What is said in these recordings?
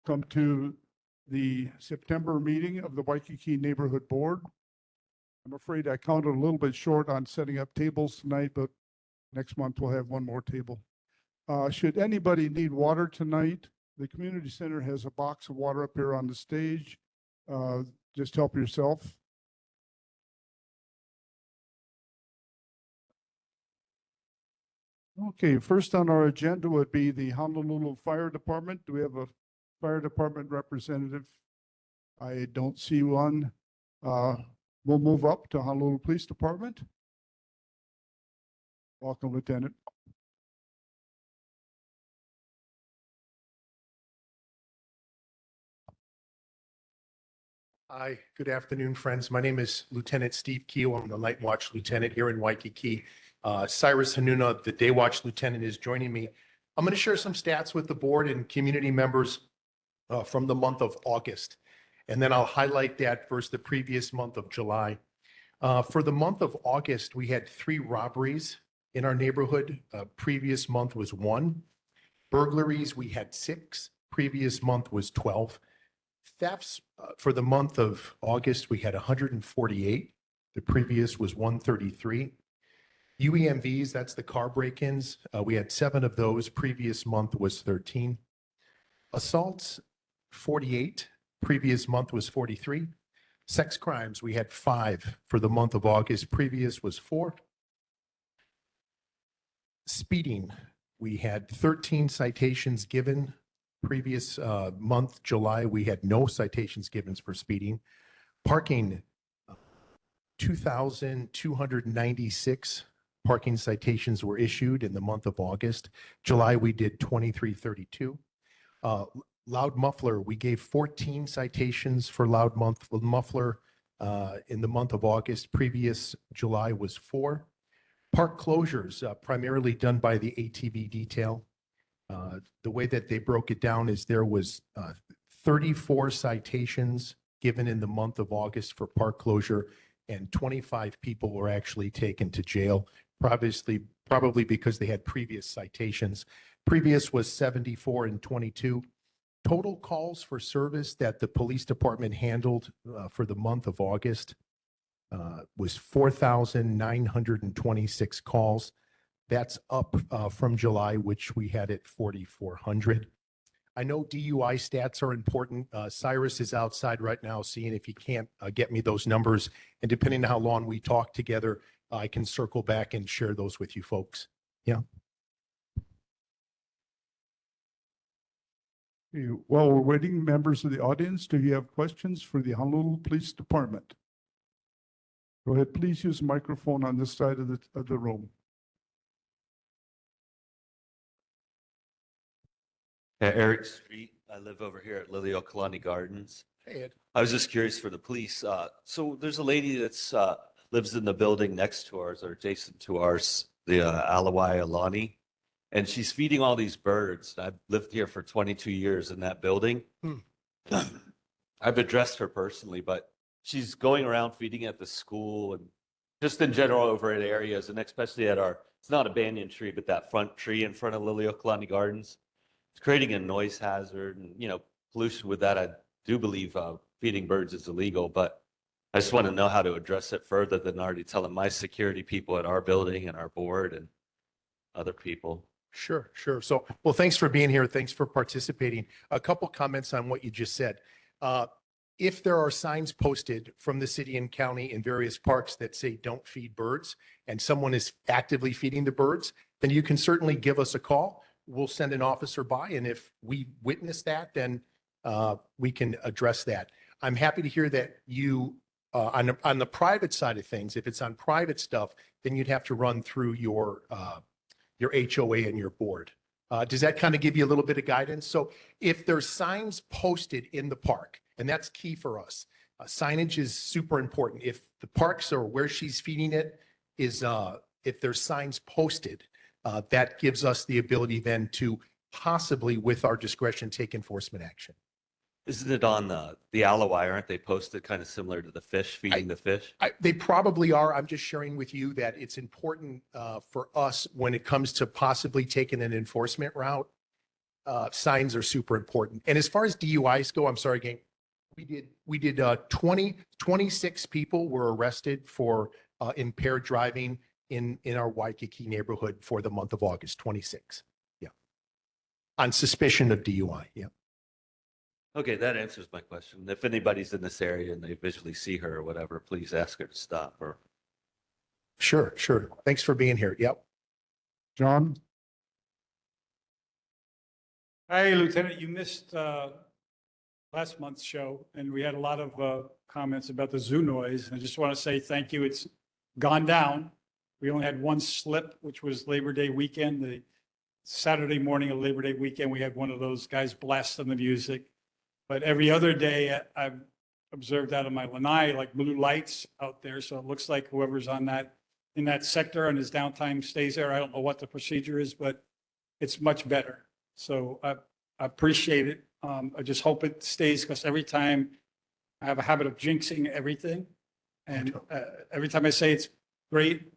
Come to the September meeting of the Waikīkī Neighborhood Board. I'm afraid I counted a little bit short on setting up tables tonight, but next month we'll have one more table. Should anybody need water tonight, the community center has a box of water up here on the stage. Just help yourself. Okay, first on our agenda would be the Honolulu Fire Department. Do we have a fire department representative? I don't see one. We'll move up to Honolulu Police Department. Welcome, Lieutenant. Hi, good afternoon, friends. My name is Lieutenant Steve Keel. I'm the Night Watch Lieutenant here in Waikīkī. Cyrus Hanuna, the Day Watch Lieutenant, is joining me. I'm going to share some stats with the board and community members from the month of August. And then I'll highlight that versus the previous month of July. For the month of August, we had 3 robberies in our neighborhood. Previous month was 1. Burglaries, we had 6. Previous month was 12. Thefts for the month of August, we had 148. The previous was 133. UEMVs, that's the car break-ins. We had 7 of those. Previous month was 13. Assaults, 48. Previous month was 43. Sex crimes, we had 5 for the month of August. Previous was 4. Speeding, we had 13 citations given. Previous month, July, we had no citations given for speeding. Parking, 2,296 parking citations were issued in the month of August. July, we did 2,332. Loud muffler, we gave 14 citations for loud muffler in the month of August. Previous July was 4. Park closures, primarily done by the ATV detail. The way that they broke it down is there was 34 citations given in the month of August for park closure, and 25 people were actually taken to jail, probably because they had previous citations. Previous was 74 and 22. Total calls for service that the police department handled for the month of August was 4,926 calls. That's up from July, which we had at 4,400. I know DUI stats are important. Cyrus is outside right now seeing if he can't get me those numbers. And depending on how long we talk together, I can circle back and share those with you folks. Yeah. While we're waiting, members of the audience, do you have questions for the Honolulu Police Department? Go ahead, please use the microphone on this side of the room. Eric Street. I live over here at Lili'uokalani Gardens. Hey, Ed. I was just curious for the police. So there's a lady that's lives in the building next to ours or adjacent to ours, the Alawai Alani, and she's feeding all these birds. I've lived here for 22 years in that building. I've addressed her personally, but she's going around feeding at the school and just in general over at areas, and especially at our, it's not a banyan tree, but that front tree in front of Lili'uokalani Gardens. It's creating a noise hazard and, pollution with that. I do believe feeding birds is illegal, but I just want to know how to address it further than already telling my security people at our building and our board and other people. Sure. So, well, thanks for being here. Thanks for participating. A couple comments on what you just said. If there are signs posted from the city and county in various parks that say don't feed birds and someone is actively feeding the birds, then you can certainly give us a call. We'll send an officer by, and if we witness that, then we can address that. I'm happy to hear that you, on the private side of things, if it's on private stuff, then you'd have to run through your HOA and your board. Does that kind of give you a little bit of guidance? So if there's signs posted in the park, and that's key for us, signage is super important. If the parks or where she's feeding it is, if there's signs posted, that gives us the ability then to possibly, with our discretion, take enforcement action. Isn't it on the Alawai? Aren't they posted kind of similar to the fish, feeding the fish? They probably are. I'm just sharing with you that it's important for us when it comes to possibly taking an enforcement route. signs are super important. And as far as DUIs go, I'm sorry, gang, we did 26 people were arrested for impaired driving in our Waikīkī neighborhood for the month of August, 26. Yeah. On suspicion of DUI. Yeah. Okay, that answers my question. If anybody's in this area and they visually see her or whatever, please ask her to stop or. Sure, sure. Thanks for being here. Yep. John? Hi, Lieutenant. You missed last month's show, and we had a lot of comments about the zoo noise. I just want to say thank you. It's gone down. We only had one slip, which was Labor Day weekend. The Saturday morning of Labor Day weekend, we had one of those guys blasting the music. But every other day, I've observed out of my lanai, like blue lights out there. So it looks like whoever's on that, in that sector on his downtime stays there. I don't know what the procedure is, but it's much better. So I appreciate it. I just hope it stays, because every time I have a habit of jinxing everything. And every time I say it's great,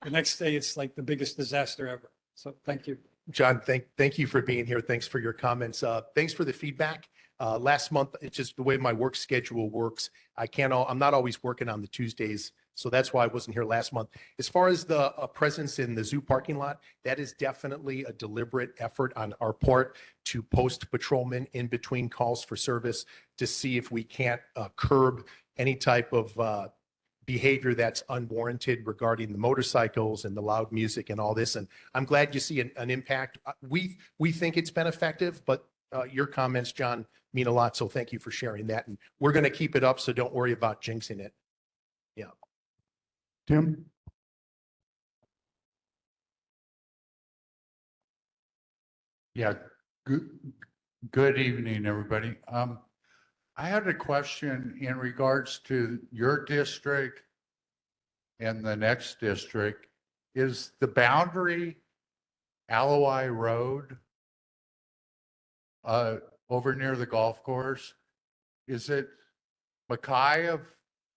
the next day it's like the biggest disaster ever. So thank you. John, thank you for being here. Thanks for your comments. Thanks for the feedback. Last month, it's just the way my work schedule works. I'm not always working on the Tuesdays. So that's why I wasn't here last month. As far as the presence in the zoo parking lot, that is definitely a deliberate effort on our part to post patrolmen in between calls for service to see if we can't curb any type of behavior that's unwarranted regarding the motorcycles and the loud music and all this. And I'm glad you see an impact. We think it's been effective, but your comments, John, mean a lot. So thank you for sharing that. And we're going to keep it up. So don't worry about jinxing it. Yeah. Tim? Yeah, good evening, everybody. I had a question in regards to your district and the next district. Is the boundary Alawai Road over near the golf course? Is it Mackay of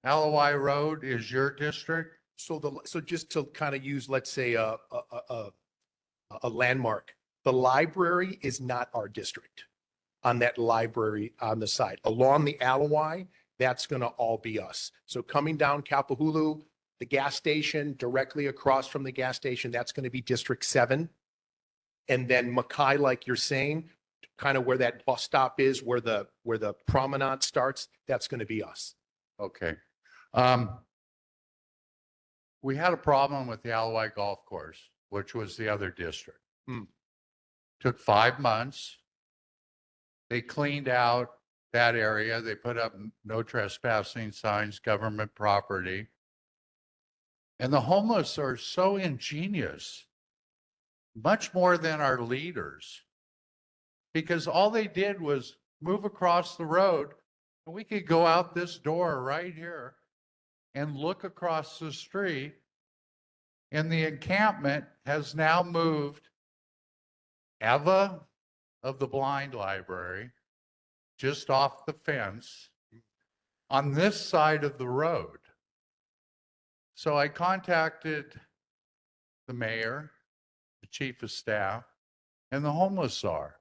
Alawai Road is your district? So just to kind of use, let's say, a landmark, the library is not our district. On that library on the side along the Alawai, that's going to all be us. So coming down Kapahulu, the gas station directly across from the gas station, that's going to be District 7. And then Mackay, like you're saying, kind of where that bus stop is, where the promenade starts, that's going to be us. Okay. We had a problem with the Alawai Golf Course, which was the other district. Took 5 months. They cleaned out that area. They put up no trespassing signs, government property. And the homeless are so ingenious, much more than our leaders, because all they did was move across the road, and we could go out this door right here and look across the street, and the encampment has now moved Eva of the Blind Library just off the fence on this side of the road. So I contacted the mayor, the chief of staff, and the homeless czar.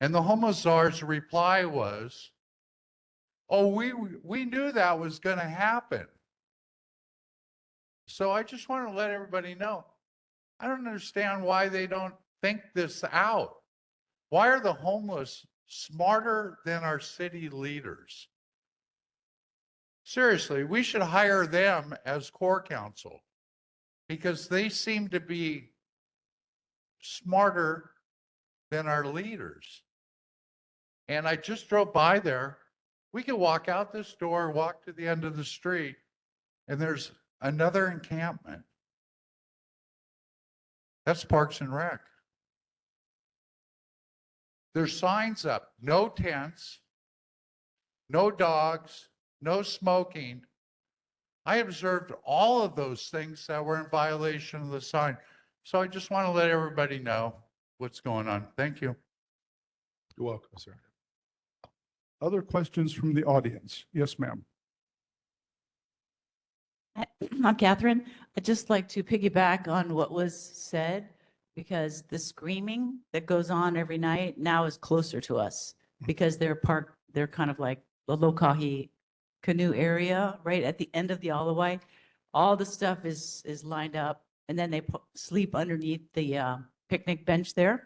And the homeless czar's reply was, oh, we knew that was going to happen. So I just want to let everybody know, I don't understand why they don't think this out. Why are the homeless smarter than our city leaders? Seriously, we should hire them as core council because they seem to be smarter than our leaders. And I just drove by there. We could walk out this door, walk to the end of the street, and there's another encampment. That's Parks and Rec. There's signs up, no tents, no dogs, no smoking. I observed all of those things that were in violation of the sign. So I just want to let everybody know what's going on. Thank you. You're welcome, sir. Other questions from the audience? Yes, ma'am. I'm Catherine. I'd just like to piggyback on what was said because the screaming that goes on every night now is closer to us because they're kind of like the Lokahi canoe area, right at the end of the Alawai. All the stuff is lined up, and then they sleep underneath the picnic bench there.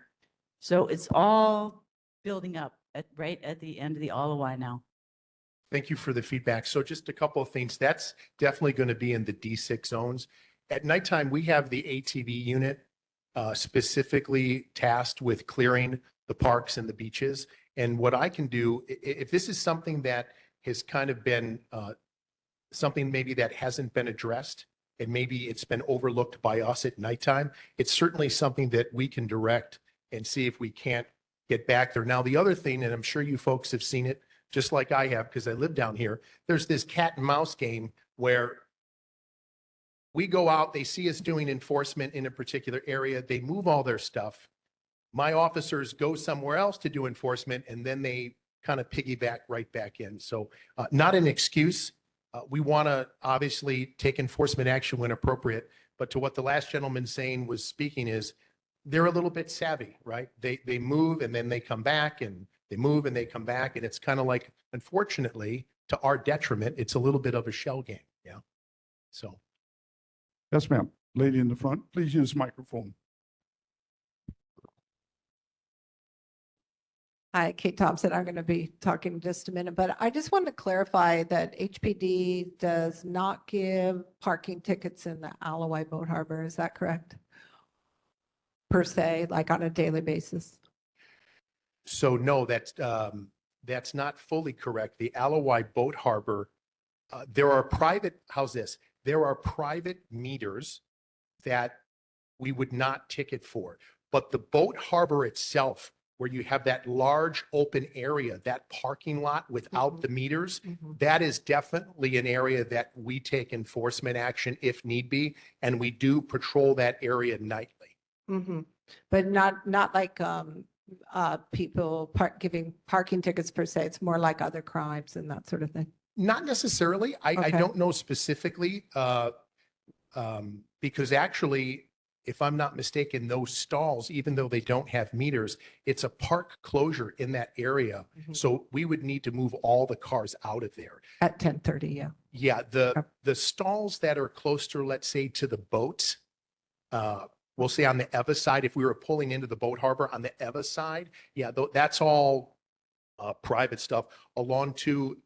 So it's all building up right at the end of the Alawai now. Thank you for the feedback. So just a couple of things. That's definitely going to be in the D6 zones. At nighttime, we have the ATV unit specifically tasked with clearing the parks and the beaches. And what I can do, if this is something that has kind of been something maybe that hasn't been addressed, and maybe it's been overlooked by us at nighttime, it's certainly something that we can direct and see if we can't get back there. Now, the other thing, and I'm sure you folks have seen it, just like I have, because I live down here, there's this cat and mouse game where we go out, they see us doing enforcement in a particular area, they move all their stuff. My officers go somewhere else to do enforcement, and then they kind of piggyback right back in. So not an excuse. We want to obviously take enforcement action when appropriate, but to what the last gentleman saying was speaking is, they're a little bit savvy, right? They move and then they come back, and they move and they come back. And it's kind of like, unfortunately, to our detriment, it's a little bit of a shell game. Yeah. So. Yes, ma'am. Lady in the front, please use microphone. Hi, Kate Thompson. I'm going to be talking in just a minute, but I just wanted to clarify that HPD does not give parking tickets in the Alawai Boat Harbor. Is that correct? Per se, like on a daily basis? So no, that's not fully correct. The Alawai Boat Harbor, there are private, how's this? There are private meters that we would not ticket for, but the boat harbor itself, where you have that large open area, that parking lot without the meters, that is definitely an area that we take enforcement action if need be, and we do patrol that area nightly. But not like people giving parking tickets per se. It's more like other crimes and that sort of thing. Not necessarily. I Okay. don't know specifically because actually, if I'm not mistaken, those stalls, even though they don't have meters, it's a park closure in that area. So we would need to move all the cars out of there. At 10:30, yeah. Yeah, the stalls that are closer, let's say, to the boats, we'll say on the Eva side, if we were pulling into the boat harbor on the Eva side, yeah, that's all private stuff. Along to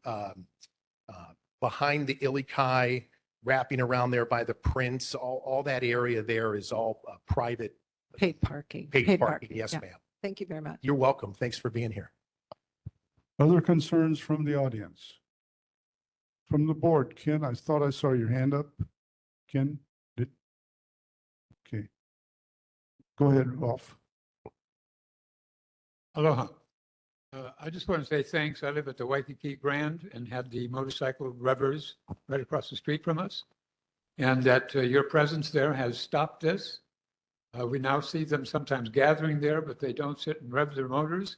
behind the Ilikai, wrapping around there by the Prince, all that area there is all private. Paid parking. Paid parking, yes, yeah. ma'am. Thank you very much. You're welcome. Thanks for being here. Other concerns from the audience? From the board, Ken, I thought I saw your hand up. Ken, did? Okay. Go ahead, Rolf. Aloha. I just want to say thanks. I live at the Waikīkī Grand and had the motorcycle rubbers right across the street from us. And that your presence there has stopped this. We now see them sometimes gathering there, but they don't sit and rev their motors.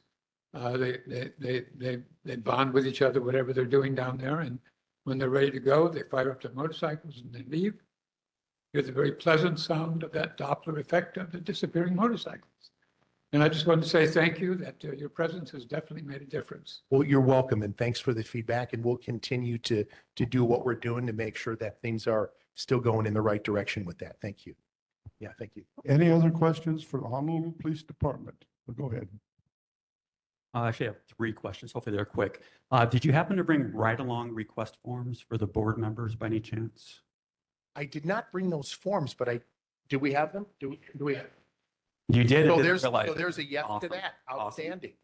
They bond with each other, whatever they're doing down there. And when they're ready to go, they fire up their motorcycles and they leave. Hear the very pleasant sound of that Doppler effect of the disappearing motorcycles. And I just wanted to say thank you that your presence has definitely made a difference. Well, you're welcome, and thanks for the feedback. And we'll continue to do what we're doing to make sure that things are still going in the right direction with that. Thank you. Yeah, thank you. Any other questions for the Honolulu Police Department? Go ahead. I actually have 3 questions. Hopefully they're quick. Did you happen to bring ride-along request forms for the board members by any chance? I did not bring those forms, but do we have them? Do we? You did. So Realize there's a yes to Awesome. that. Awesome. Outstanding.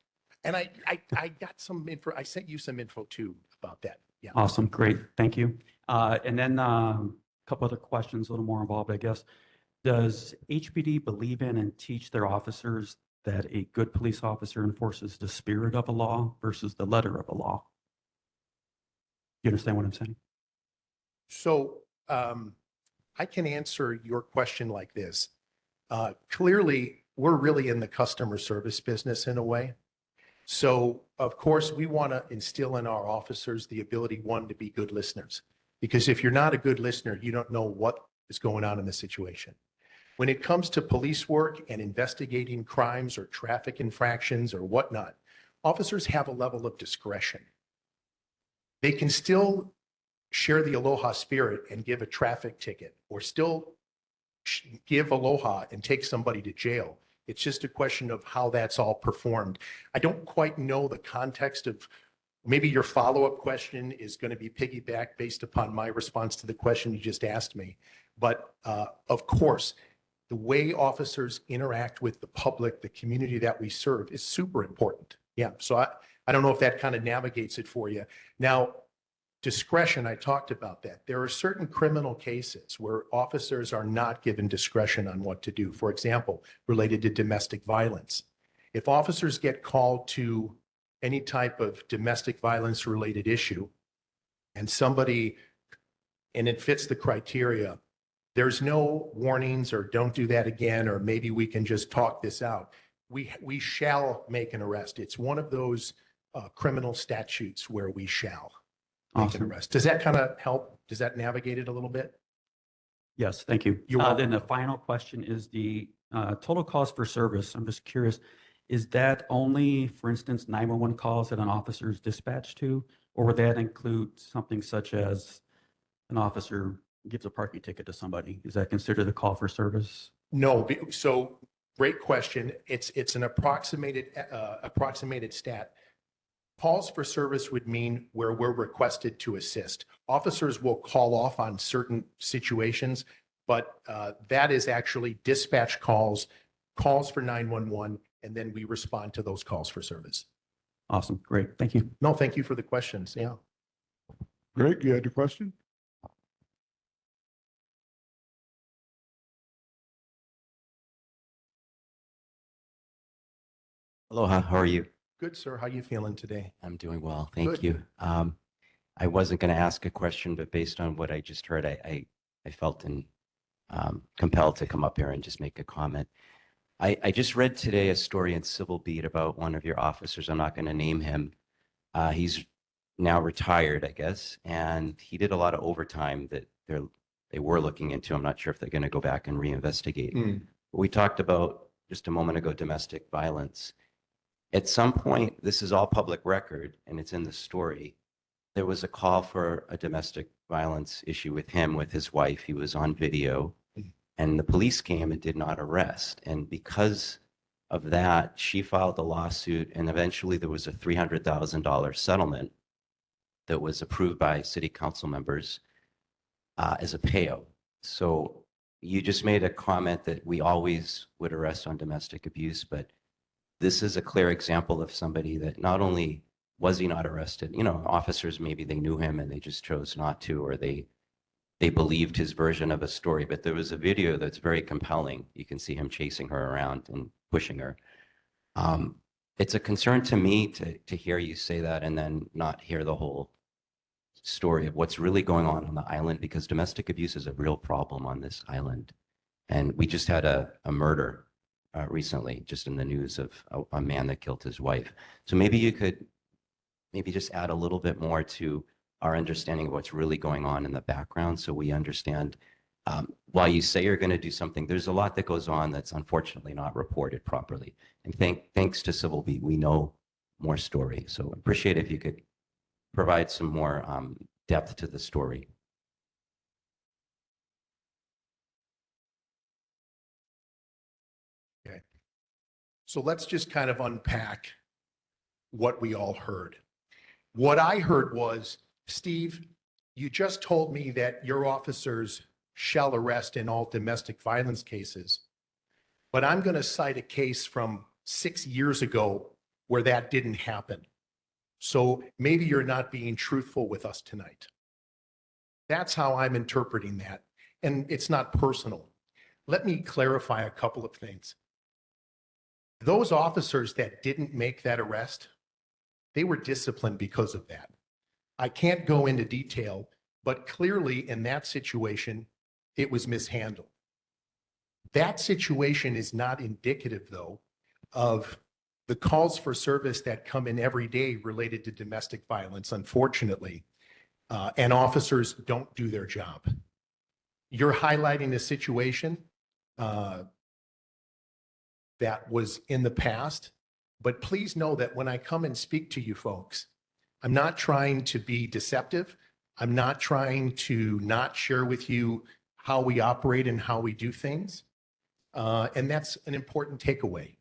And I got some info. I sent you some info too about that. Yeah. Awesome. Great. Thank you. And then a couple other questions, a little more involved, I guess. Does HPD believe in and teach their officers that a good police officer enforces the spirit of a law versus the letter of a law? You understand what I'm saying? So I can answer your question like this. Clearly, we're really in the customer service business in a way. So, of course, we want to instill in our officers the ability, one, to be good listeners. Because if you're not a good listener, you don't know what is going on in the situation. When it comes to police work and investigating crimes or traffic infractions or whatnot, officers have a level of discretion. They can still share the aloha spirit and give a traffic ticket, or still give aloha and take somebody to jail. It's just a question of how that's all performed. I don't quite know the context of, maybe your follow-up question is going to be piggybacked based upon my response to the question you just asked me. But of course, the way officers interact with the public, the community that we serve, is super important. Yeah, so I don't know if that kind of navigates it for you. Now, discretion, I talked about that. There are certain criminal cases where officers are not given discretion on what to do. For example, related to domestic violence. If officers get called to any type of domestic violence related issue and it fits the criteria, there's no warnings or don't do that again, or maybe we can just talk this out. We shall make an arrest. It's one of those criminal statutes where we shall make an Awesome. arrest. Does that kind of help? Does that navigate it a little bit? Yes, thank you. You're welcome. Then the final question is the total cost for service. I'm just curious, is that only, for instance, 911 calls that an officer is dispatched to, or would that include something such as an officer gives a parking ticket to somebody? Is that considered a call for service? No. So great question. It's an approximated stat. Calls for service would mean where we're requested to assist. Officers will call off on certain situations, but that is actually dispatch calls for 911, and then we respond to those calls for service. Awesome, great, thank you. No, thank you for the questions. Yeah. Greg, you had a question? Aloha, how are you? Good, sir. How you feeling today? I'm doing well, thank Good. you. I wasn't going to ask a question, but based on what I just heard, I felt compelled to come up here and just make a comment. I just read today a story in Civil Beat about one of your officers. I'm not going to name him. He's now retired, I guess, and he did a lot of overtime that they were looking into. I'm not sure if they're going to go back and reinvestigate. We talked about just a moment ago domestic violence. At some point, this is all public record, and it's in the story. There was a call for a domestic violence issue with him, with his wife. He was on video, and the police came and did not arrest. And because of that, she filed a lawsuit, and eventually there was a $300,000 settlement that was approved by city council members as a payout. So you just made a comment that we always would arrest on domestic abuse, but this is a clear example of somebody that not only was he not arrested, officers, maybe they knew him and they just chose not to, or they believed his version of a story, but there was a video that's very compelling. You can see him chasing her around and pushing her. It's a concern to me to hear you say that and then not hear the whole story of what's really going on the island, because domestic abuse is a real problem on this island. And we just had a murder recently, just in the news, of a man that killed his wife. So maybe you could just add a little bit more to our understanding of what's really going on in the background, so we understand while you say you're going to do something, there's a lot that goes on that's unfortunately not reported properly. And thanks to Civil Beat, we know more story. So appreciate if you could provide some more depth to the story. Okay. So let's just kind of unpack what we all heard. What I heard was, Steve, you just told me that your officers shall arrest in all domestic violence cases, but I'm going to cite a case from 6 years ago where that didn't happen. So maybe you're not being truthful with us tonight. That's how I'm interpreting that. And it's not personal. Let me clarify a couple of things. Those officers that didn't make that arrest, they were disciplined because of that. I can't go into detail, but clearly in that situation, it was mishandled. That situation is not indicative, though, of the calls for service that come in every day related to domestic violence, unfortunately, and officers don't do their job. You're highlighting a situation that was in the past. But please know that when I come and speak to you folks, I'm not trying to be deceptive. I'm not trying to not share with you how we operate and how we do things. And that's an important takeaway.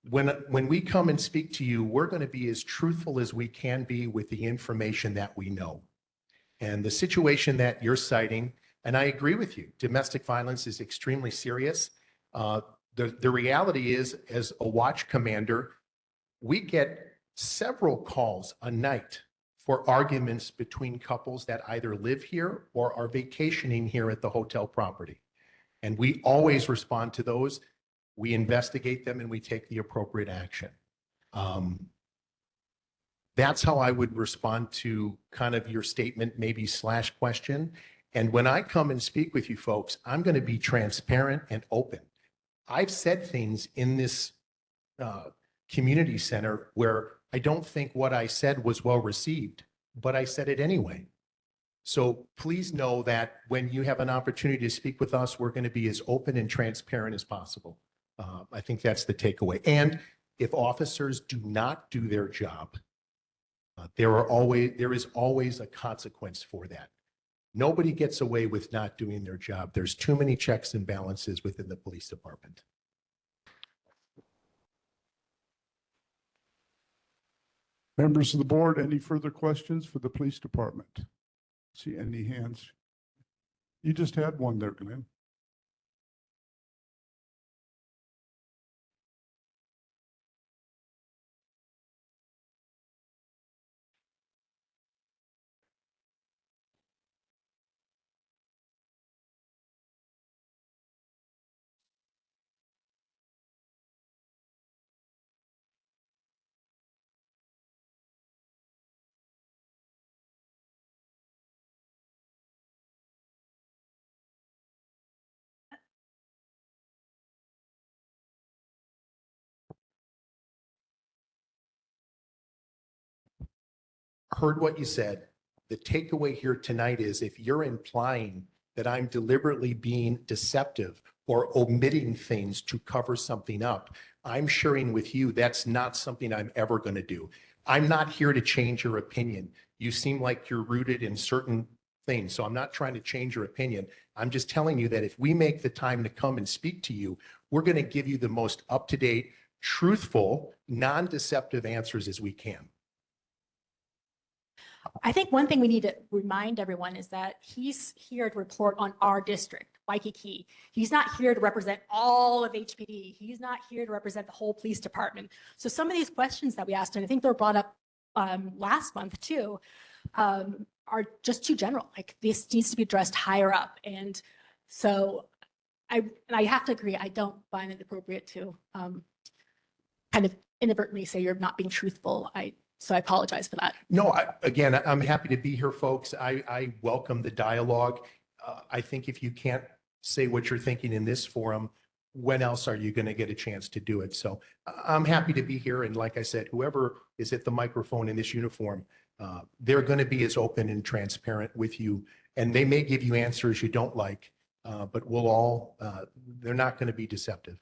When we come and speak to you, we're going to be as truthful as we can be with the information that we know. And the situation that you're citing, and I agree with you, domestic violence is extremely serious. The reality is, as a watch commander, we get several calls a night for arguments between couples that either live here or are vacationing here at the hotel property. And we always respond to those. We investigate them and we take the appropriate action. That's how I would respond to kind of your statement, maybe slash question. And when I come and speak with you folks, I'm going to be transparent and open. I've said things in this community center where I don't think what I said was well received, but I said it anyway. So please know that when you have an opportunity to speak with us, we're going to be as open and transparent as possible. I think that's the takeaway. And if officers do not do their job, there is always a consequence for that. Nobody gets away with not doing their job. There's too many checks and balances within the police department. Members of the board, any further questions for the police department? See any hands? You just had one there, Glenn. Heard what you said. The takeaway here tonight is if you're implying that I'm deliberately being deceptive or omitting things to cover something up, I'm sharing with you that's not something I'm ever going to do. I'm not here to change your opinion. You seem like you're rooted in certain things, so I'm not trying to change your opinion. I'm just telling you that if we make the time to come and speak to you, we're going to give you the most up-to-date, truthful, non-deceptive answers as we can. I think one thing we need to remind everyone is that he's here to report on our district, Waikīkī. He's not here to represent all of HPD. He's not here to represent the whole police department. So some of these questions that we asked, and I think they were brought up last month too, are just too general. Like this needs to be addressed higher up. And so I have to agree, I don't find it appropriate to kind of inadvertently say you're not being truthful. So I apologize for that. No, again, I'm happy to be here, folks. I welcome the dialogue. I think if you can't say what you're thinking in this forum, when else are you going to get a chance to do it? So I'm happy to be here. And like I said, whoever is at the microphone in this uniform, they're going to be as open and transparent with you. And they may give you answers you don't like, but they're not going to be deceptive.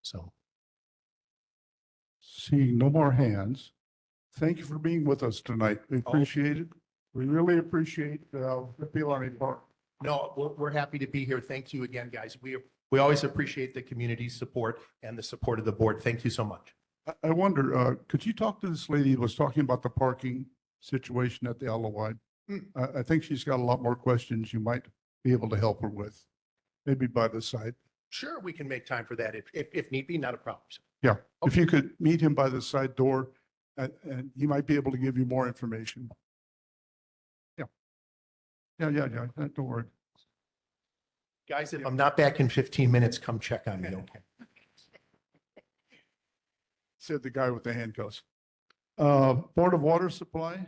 So. Seeing no more hands. Thank you for being with us tonight. We appreciate it. We really appreciate the people on part. No, we're happy to be here. Thank you again, guys. We always appreciate the community's support and the support of the board. Thank you so much. I wonder, could you talk to this lady who was talking about the parking situation at the LOI? I think she's got a lot more questions you might be able to help her with, maybe by the side. Sure, we can make time for that if need be, not a problem. Yeah, Okay. if you could meet him by the side door, and he might be able to give you more information. Yeah. Don't worry. Guys, if I'm not back in 15 minutes, come check on me, okay? Said the guy with the handcuffs. Board of Water Supply.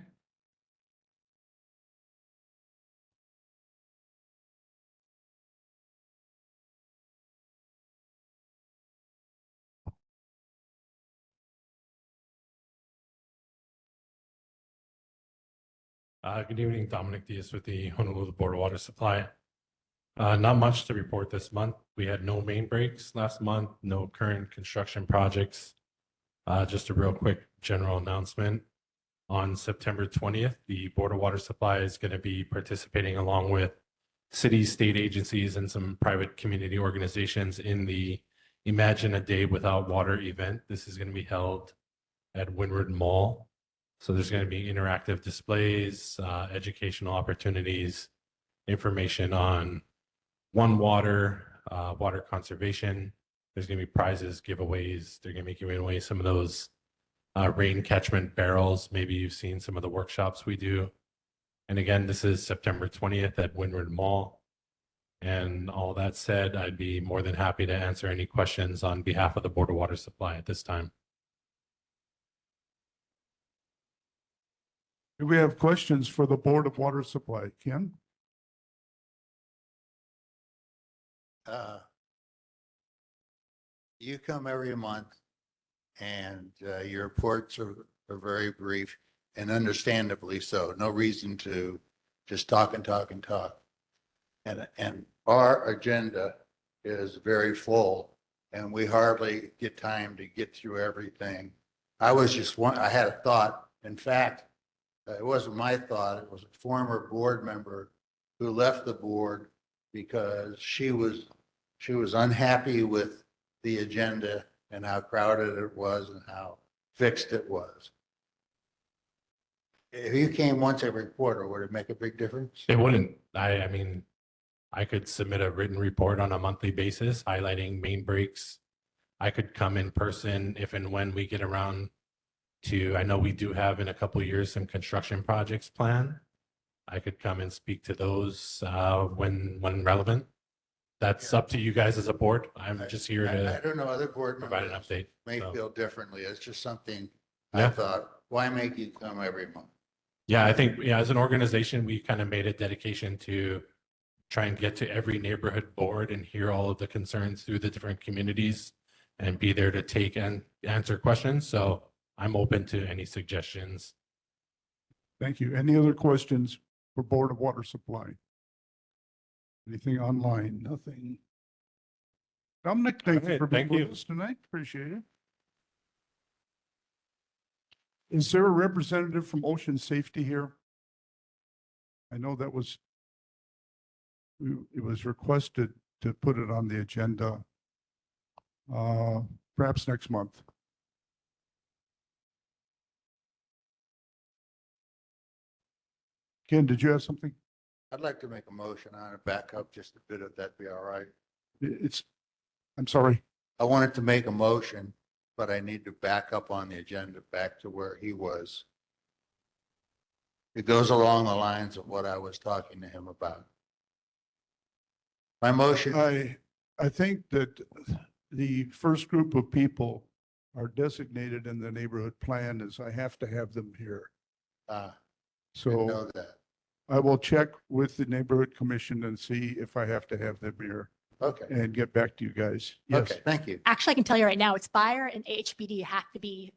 Good evening, Dominic Diaz with the Honolulu Board of Water Supply. Not much to report this month. We had no main breaks last month, no current construction projects. Just a real quick general announcement. On September 20th, the Board of Water Supply is going to be participating along with cities, state agencies, and some private community organizations in the Imagine a Day Without Water event. This is going to be held at Windward Mall. So there's going to be interactive displays, educational opportunities, information on water, water conservation. There's going to be prizes, giveaways. They're going to be giving away some of those rain catchment barrels. Maybe you've seen some of the workshops we do. And again, this is September 20th at Windward Mall. And all that said, I'd be more than happy to answer any questions on behalf of the Board of Water Supply at this time. Do we have questions for the Board of Water Supply? Ken? You come every month and your reports are very brief and understandably so. No reason to just talk and talk and talk. And our agenda is very full and we hardly get time to get through everything. I had a thought. In fact, it wasn't my thought. It was a former board member who left the board because she was unhappy with the agenda and how crowded it was and how fixed it was. If you came once every quarter, would it make a big difference? It wouldn't. I mean, I could submit a written report on a monthly basis highlighting main breaks. I could come in person if and when we get around to, I know we do have in a couple of years some construction projects planned. I could come and speak to those when relevant. That's up to you guys as a board. I'm just here to I don't know, other board provide an members update. may So, feel differently. It's just something I Yeah. thought, why make you come every month? Yeah, I think, yeah, as an organization, we kind of made a dedication to try and get to every neighborhood board and hear all of the concerns through the different communities and be there to take and answer questions. So I'm open to any suggestions. Thank you. Any other questions for Board of Water Supply? Anything online? Nothing. Dominic, thank you right, for being thank with you. us tonight. Appreciate it. Is there a representative from Ocean Safety here? I know that was, it was requested to put it on the agenda, perhaps next month. Ken, did you have something? I'd like to make a motion on it, back up just a bit, if that'd be all right. It's, I'm sorry. I wanted to make a motion, but I need to back up on the agenda back to where he was. It goes along the lines of what I was talking to him about. My motion, I think that the first group of people are designated in the neighborhood plan as I have to have them here. didn't So know that. I will check with the neighborhood commission and see if I have to have them here Okay, and get back to you guys. Yes. okay, thank you. Actually, I can tell you right now, it's fire and AHPD have to be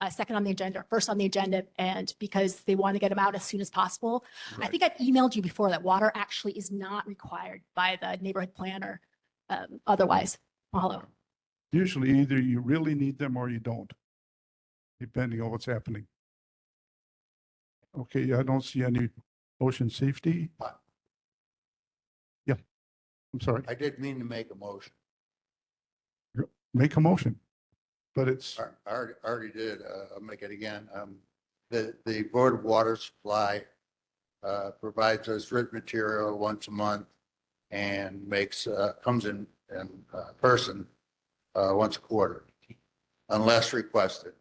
second on the agenda, first on the agenda, and because they want to get them out as soon as possible. I Right. think I've emailed you before that water actually is not required by the neighborhood planner otherwise. Mahalo. Usually either you really need them or you don't, depending on what's happening. Okay, I don't see any ocean safety. Yeah, I'm sorry. I did mean to make a motion. Make a motion. But it's, I already did. I'll make it again. The Board of Water Supply provides us written material once a month and comes in person once a quarter, unless requested.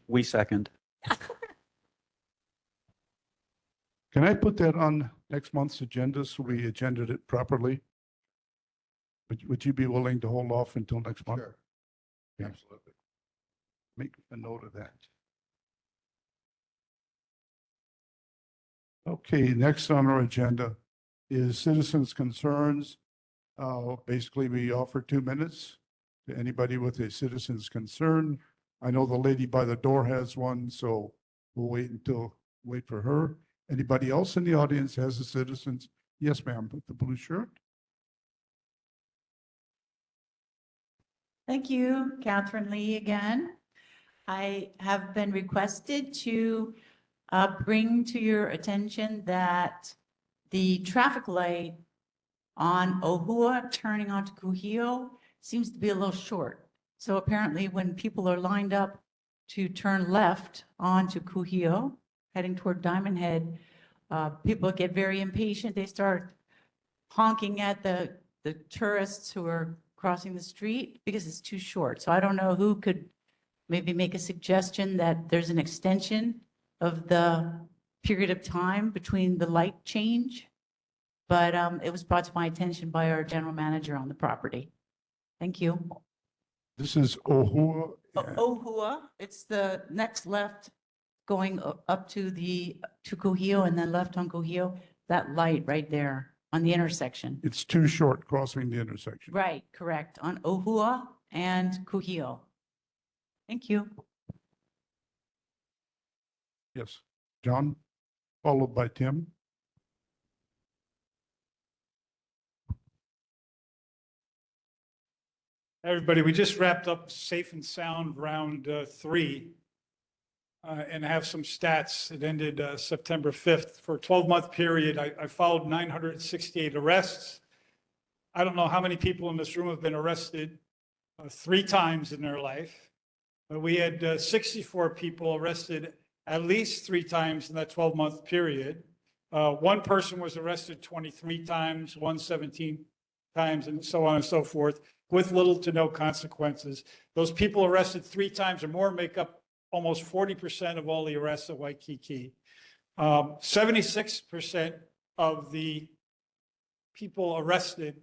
We second. can I put that on next month's agenda so we agended it properly? Would you be willing to hold off until next month? Sure. Yeah. Absolutely. Make a note of that. Okay, next on our agenda is citizens' concerns. Basically, we offer 2 minutes to anybody with a citizen's concern. I know the lady by the door has one, so we'll wait for her. Anybody else in the audience has a citizen's? Yes, ma'am, with the blue shirt. Thank you, Catherine Lee again. I have been requested to bring to your attention that the traffic light on Ohua turning onto Kuhio seems to be a little short. So apparently when people are lined up to turn left onto Kuhio, heading toward Diamond Head, people get very impatient. They start honking at the tourists who are crossing the street because it's too short. So I don't know who could maybe make a suggestion that there's an extension of the period of time between the light change. But it was brought to my attention by our general manager on the property. Thank you. This is Ohua. Ohua, it's the next left going up to Kuhio and then left on Kuhio, that light right there on the intersection. It's too short crossing the intersection. Right, correct, on Ohua and Kuhio. Thank you. Yes, John, followed by Tim. Everybody, we just wrapped up Safe and Sound round 3 and have some stats. It ended September 5th. For a 12-month period, I followed 968 arrests. I don't know how many people in this room have been arrested 3 times in their life. We had 64 people arrested at least 3 times in that 12-month period. One person was arrested 23 times, one 17 times, and so on and so forth, with little to no consequences. Those people arrested 3 times or more make up almost 40% of all the arrests at Waikīkī. 76% of the people arrested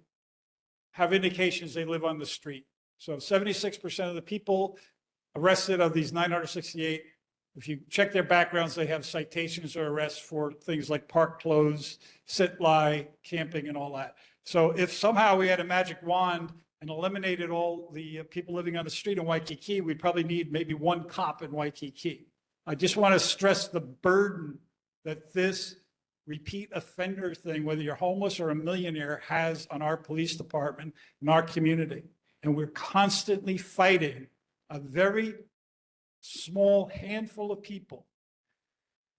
have indications they live on the street. So 76% of the people arrested of these 968, if you check their backgrounds, they have citations or arrests for things like park clothes, sit lie, camping, and all that. So if somehow we had a magic wand and eliminated all the people living on the street in Waikīkī, we'd probably need maybe 1 cop in Waikīkī. I just want to stress the burden that this repeat offender thing, whether you're homeless or a millionaire, has on our police department and our community. And we're constantly fighting a very small handful of people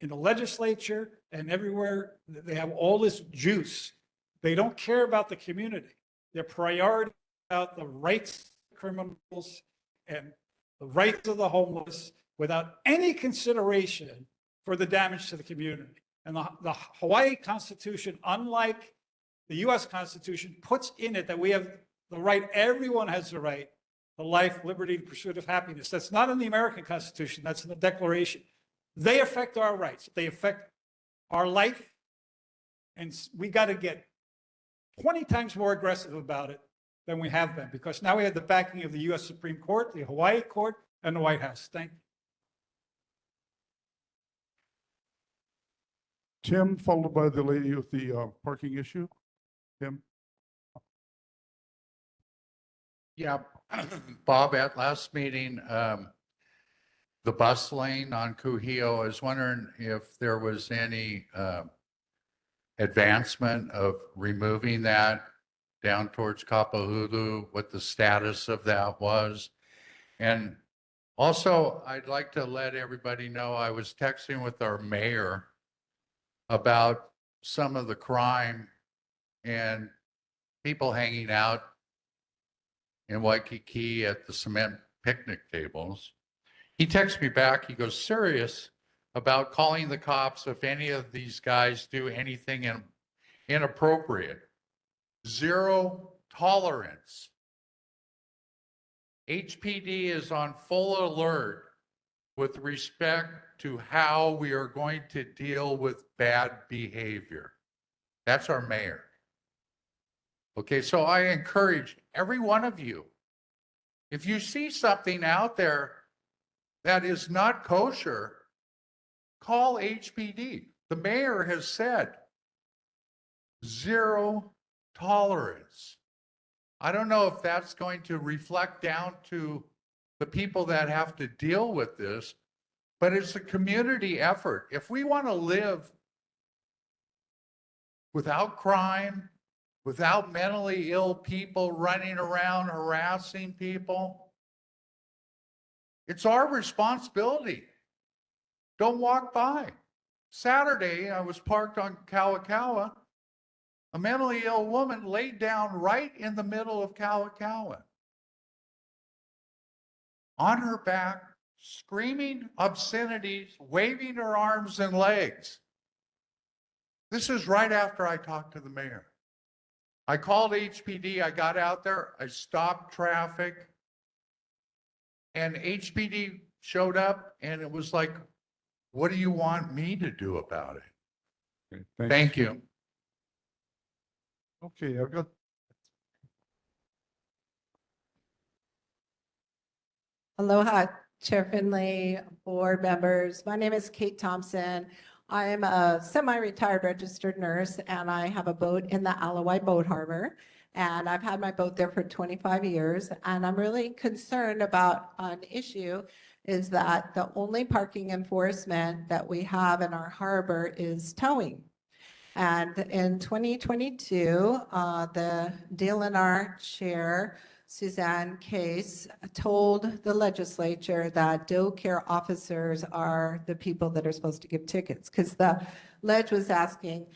in the legislature and everywhere. They have all this juice. They don't care about the community. Their priority is about the rights of criminals and the rights of the homeless without any consideration for the damage to the community. And the Hawaii Constitution, unlike the US Constitution, puts in it that we have the right, everyone has the right to life, liberty, and pursuit of happiness. That's not in the American Constitution, that's in the Declaration. They affect our rights, they affect our life, and we got to get 20 times more aggressive about it than we have been, because now we have the backing of the US Supreme Court, the Hawaii Court, and the White House. Thank you. Tim, followed by the lady with the parking issue. Tim? Yeah, Bob, at last meeting, the bus lane on Kuhio, I was wondering if there was any advancement of removing that down towards Kapahulu, what the status of that was. And also, I'd like to let everybody know I was texting with our mayor about some of the crime and people hanging out in Waikīkī at the cement picnic tables. He texts me back, he goes, serious about calling the cops if any of these guys do anything inappropriate. 0 tolerance. HPD is on full alert with respect to how we are going to deal with bad behavior. That's our mayor. Okay, so I encourage every one of you, if you see something out there that is not kosher, call HPD. The mayor has said 0 tolerance. I don't know if that's going to reflect down to the people that have to deal with this, but it's a community effort. If we want to live without crime, without mentally ill people running around harassing people, it's our responsibility. Don't walk by. Saturday, I was parked on Kawakawa. A mentally ill woman laid down right in the middle of Kawakawa, on her back, screaming obscenities, waving her arms and legs. This is right after I talked to the mayor. I called HPD, I got out there, I stopped traffic, and HPD showed up, and it was like, what do you want me to do about it? Okay, Thank you. Okay, I've got, Aloha, Chair Finley, board members. My name is Kate Thompson. I am a semi-retired registered nurse, and I have a boat in the Alawai Boat Harbor. And I've had my boat there for 25 years, and I'm really concerned about an issue is that the only parking enforcement that we have in our harbor is towing. And in 2022, the DLNR chair, Suzanne Case, told the legislature that doe care officers are the people that are supposed to give tickets, because the ledge was asking,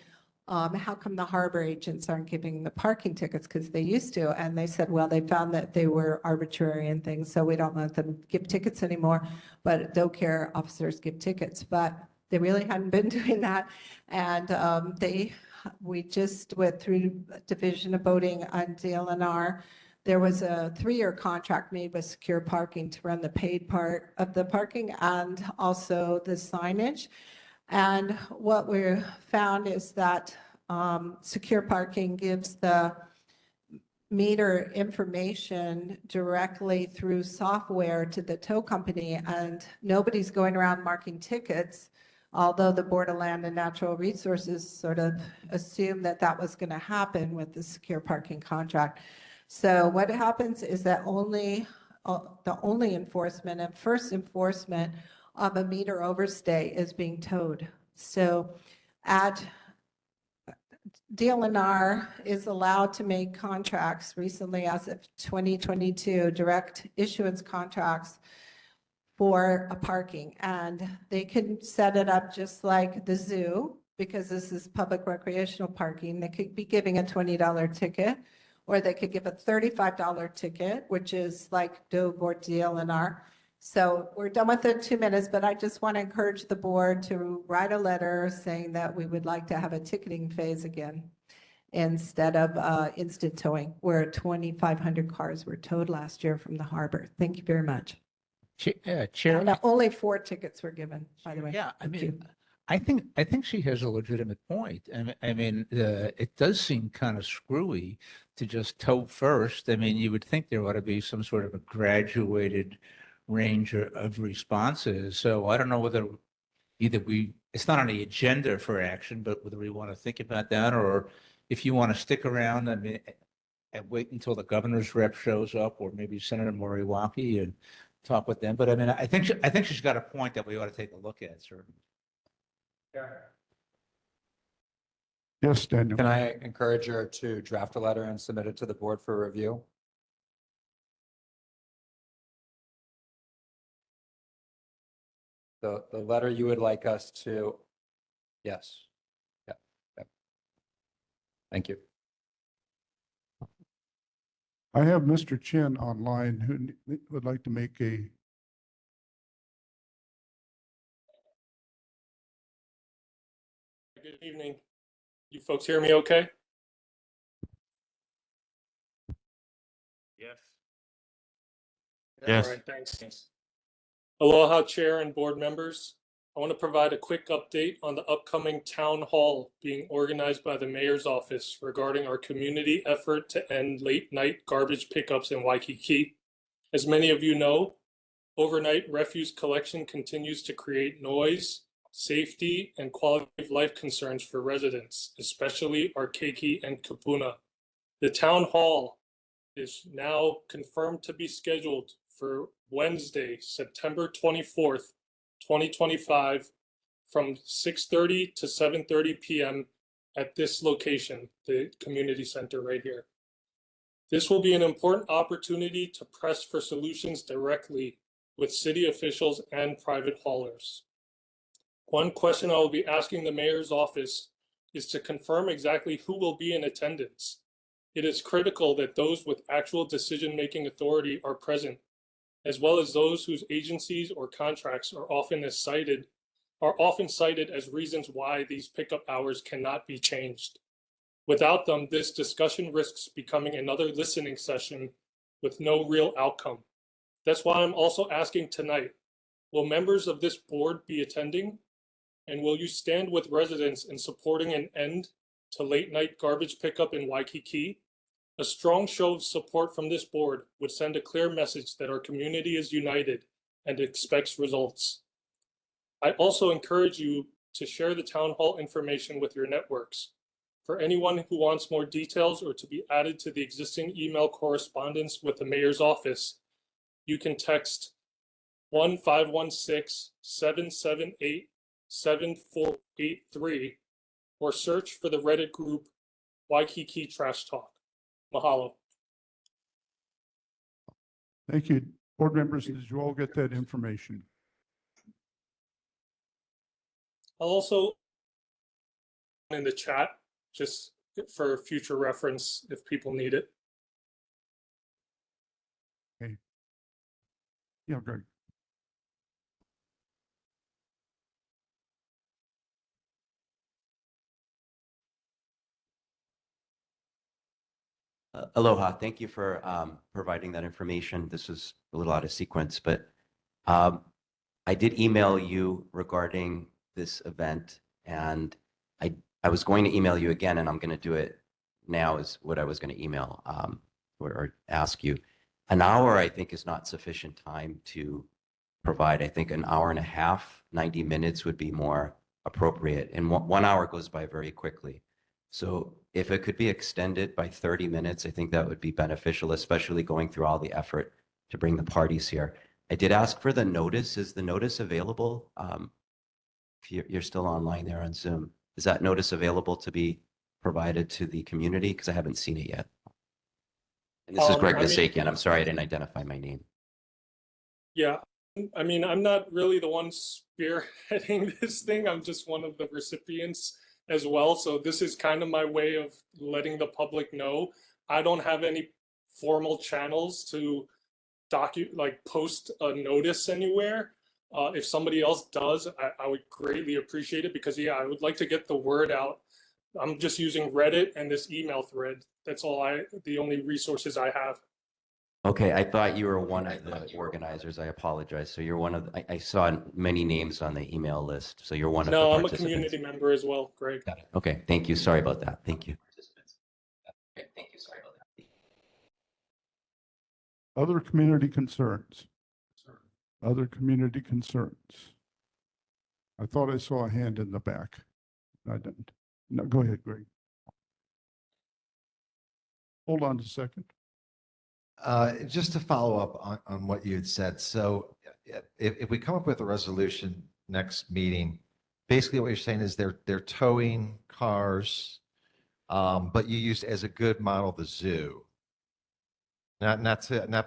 how come the harbor agents aren't giving the parking tickets? Because they used to. And they said, well, they found that they were arbitrary and things, so we don't let them give tickets anymore. But doe care officers give tickets. But they really hadn't been doing that. And we just went through Division of Boating on DLNR. There was a 3-year contract made with Secure Parking to run the paid part of the parking and also the signage. And what we found is that Secure Parking gives the meter information directly through software to the tow company, and nobody's going around marking tickets, although the Board of Land and Natural Resources sort of assumed that that was going to happen with the Secure Parking contract. So what happens is that the only enforcement and first enforcement of a meter overstay is being towed. So DLNR is allowed to make contracts recently as of 2022, direct issuance contracts for a parking. And they can set it up just like the zoo, because this is public recreational parking. They could be giving a $20 ticket, or they could give a $35 ticket, which is like Doe Board DLNR. So we're done with the 2 minutes, but I just want to encourage the board to write a letter saying that we would like to have a ticketing phase again instead of instant towing, where 2,500 cars were towed last year from the harbor. Thank you very much. Chair. And only 4 tickets were given, by the way. Yeah, I Thank you. mean, I think she has a legitimate point. I mean, it does seem kind of screwy to just tow first. I mean, you would think there ought to be some sort of a graduated range of responses. So I don't know whether either it's not on the agenda for action, but whether we want to think about that, or if you want to stick around, I mean, and wait until the governor's rep shows up, or maybe Senator Moriwaki, and talk with them. But I mean, I think she's got a point that we ought to take a look at, sir. yes, Daniel. Can I encourage her to draft a letter and submit it to the board for review? The letter you would like us to, yes. Yeah. Yeah. Thank you. I have Mr. Chin online who would like to make a, Good evening. You folks hear me okay? Yes. All right, thanks. Aloha, Chair and board members. I want to provide a quick update on the upcoming town hall being organized by the mayor's office regarding our community effort to end late night garbage pickups in Waikīkī. As many of you know, overnight refuse collection continues to create noise, safety, and quality of life concerns for residents, especially our Keiki and Kapuna. The town hall is now confirmed to be scheduled for Wednesday, September 24th, 2025, from 6:30 to 7:30 p.m. at this location, the community center right here. This will be an important opportunity to press for solutions directly with city officials and private haulers. One question I will be asking the mayor's office is to confirm exactly who will be in attendance. It is critical that those with actual decision-making authority are present, as well as those whose agencies or contracts are often cited as reasons why these pickup hours cannot be changed. Without them, this discussion risks becoming another listening session with no real outcome. That's why I'm also asking tonight, will members of this board be attending? And will you stand with residents in supporting an end to late night garbage pickup in Waikīkī? A strong show of support from this board would send a clear message that our community is united and expects results. I also encourage you to share the town hall information with your networks. For anyone who wants more details or to be added to the existing email correspondence with the mayor's office, you can text 1-516-778-7483 or search for the Reddit group Waikīkī Trash Talk. Mahalo. Thank you. Board members, did you all get that information? I'll also in the chat just for future reference if people need it. Okay. Yeah, Greg. Aloha. Thank you for providing that information. This was a little out of sequence, but I did email you regarding this event, and I was going to email you again, and I'm going to do it now is what I was going to email or ask you. An hour, I think, is not sufficient time to provide. I think an hour and a half, 90 minutes would be more appropriate. And 1 hour goes by very quickly. So if it could be extended by 30 minutes, I think that would be beneficial, especially going through all the effort to bring the parties here. I did ask for the notice. Is the notice available? If you're still online there on Zoom, is that notice available to be provided to the community? Because I haven't seen it yet. And this is Greg Misakian. I'm sorry I didn't identify my name. Yeah, I mean, I'm not really the one spearheading this thing. I'm just one of the recipients as well. So this is kind of my way of letting the public know. I don't have any formal channels to post a notice anywhere. If somebody else does, I would greatly appreciate it because I would like to get the word out. I'm just using Reddit and this email thread. That's the only resources I have. Okay, I thought you were one of the organizers. I apologize. So you're one of I saw many names on the email list. So you're one of the participants. No, I'm a community member as well, Greg. Got it. Okay, thank you. Sorry about that. Thank you. Okay, thank you. Sorry about that. Other community concerns? Other community concerns? I thought I saw a hand in the back. I didn't. No, go ahead, Greg. Hold on a second. Just to follow up on what you had said. So if we come up with a resolution next meeting, basically what you're saying is they're towing cars, but you used as a good model the zoo. Not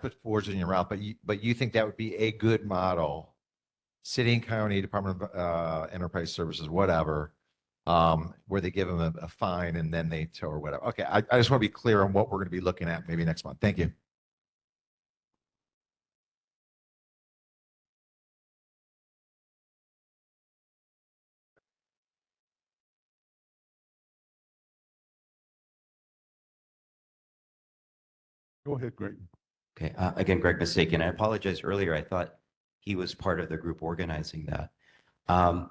put words in your mouth, but you think that would be a good model, city and county, Department of Enterprise Services, whatever, where they give them a fine and then they tow or whatever. Okay, I just want to be clear on what we're going to be looking at maybe next month. Thank you. Go ahead, Greg. Okay, again, Greg Misakian. I apologize earlier. I thought he was part of the group organizing that. I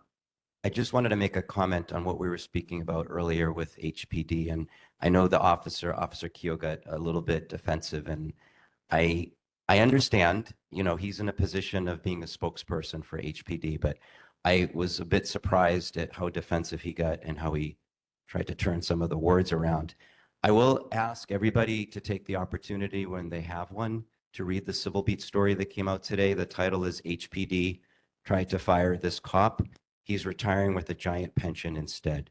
just wanted to make a comment on what we were speaking about earlier with HPD. And I know the Officer Keo got a little bit defensive, and I understand, he's in a position of being a spokesperson for HPD, but I was a bit surprised at how defensive he got and how he tried to turn some of the words around. I will ask everybody to take the opportunity when they have one to read the Civil Beat story that came out today. The title is HPD Tried to Fire This Cop. He's retiring with a giant pension instead.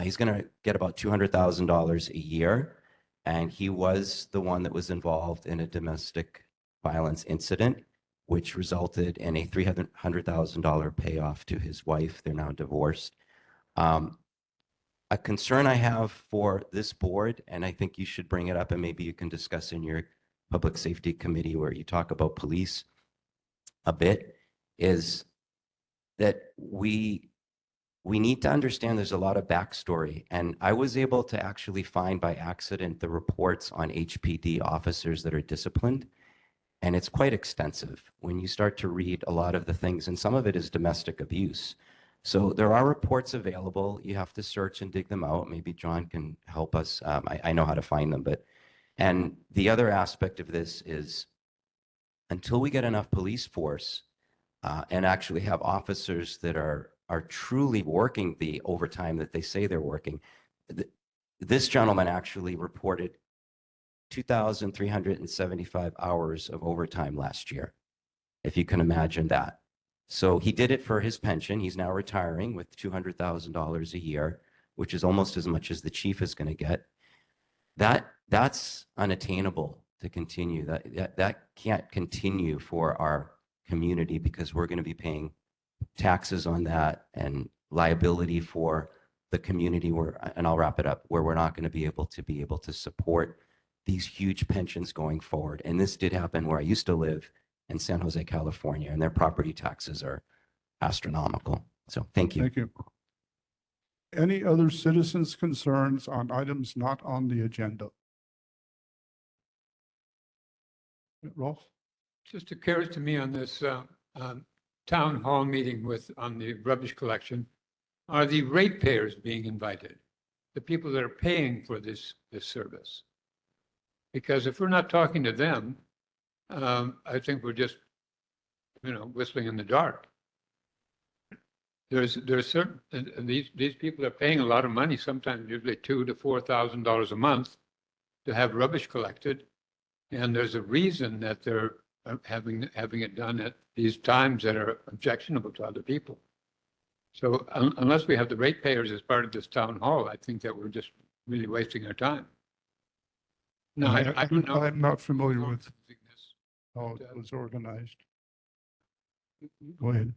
He's going to get about $200,000 a year. And he was the one that was involved in a domestic violence incident, which resulted in a $300,000 payoff to his wife. They're now divorced. A concern I have for this board, and I think you should bring it up and maybe you can discuss in your public safety committee where you talk about police a bit, is that we need to understand there's a lot of backstory. And I was able to actually find by accident the reports on HPD officers that are disciplined. And it's quite extensive when you start to read a lot of the things, and some of it is domestic abuse. So there are reports available. You have to search and dig them out. Maybe John can help us. I know how to find them, and the other aspect of this is until we get enough police force and actually have officers that are truly working the overtime that they say they're working. This gentleman actually reported 2,375 hours of overtime last year, if you can imagine that. So he did it for his pension. He's now retiring with $200,000 a year, which is almost as much as the chief is going to get. That's unattainable to continue. That can't continue for our community because we're going to be paying taxes on that and liability for the community and I'll wrap it up, where we're not going to be able to support these huge pensions going forward. And this did happen where I used to live in San Jose, California, and their property taxes are astronomical. So thank you. Thank you. Any other citizens' concerns on items not on the agenda? Rolf? Just occurs to me on this town hall meeting on the rubbish collection, are the ratepayers being invited? The people that are paying for this service? Because if we're not talking to them, I think we're just, whistling in the dark. There's certain, these people are paying a lot of money, sometimes usually $2,000 to $4,000 a month to have rubbish collected. And there's a reason that they're having it done at these times that are objectionable to other people. So unless we have the ratepayers as part of this town hall, I think that we're just really wasting our time. No, I don't know. I'm not familiar with how it was organized. Go ahead.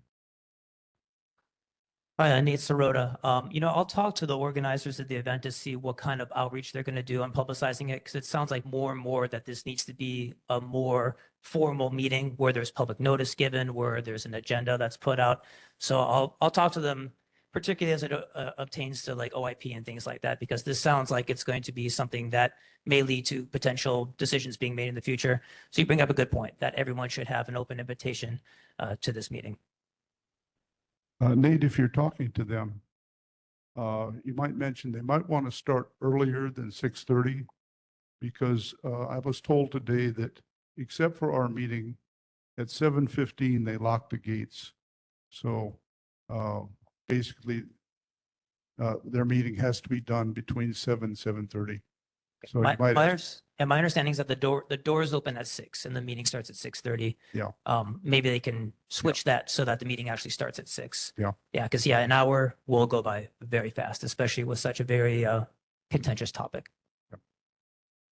Hi, Nate Sirota. I'll talk to the organizers of the event to see what kind of outreach they're going to do on publicizing it, because it sounds like more and more that this needs to be a more formal meeting where there's public notice given, where there's an agenda that's put out. So I'll talk to them, particularly as it obtains to like OIP and things like that, because this sounds like it's going to be something that may lead to potential decisions being made in the future. So you bring up a good point that everyone should have an open invitation to this meeting. Nate, if you're talking to them, you might mention they might want to start earlier than 6:30, because I was told today that except for our meeting at 7:15, they lock the gates. So basically, their meeting has to be done between 7 and 7:30. So My understanding is that the doors open at 6 and the meeting starts at 6:30. Yeah. Maybe they can switch that so that the meeting actually starts at 6. Yeah. Yeah, because an hour will go by very fast, especially with such a very contentious topic.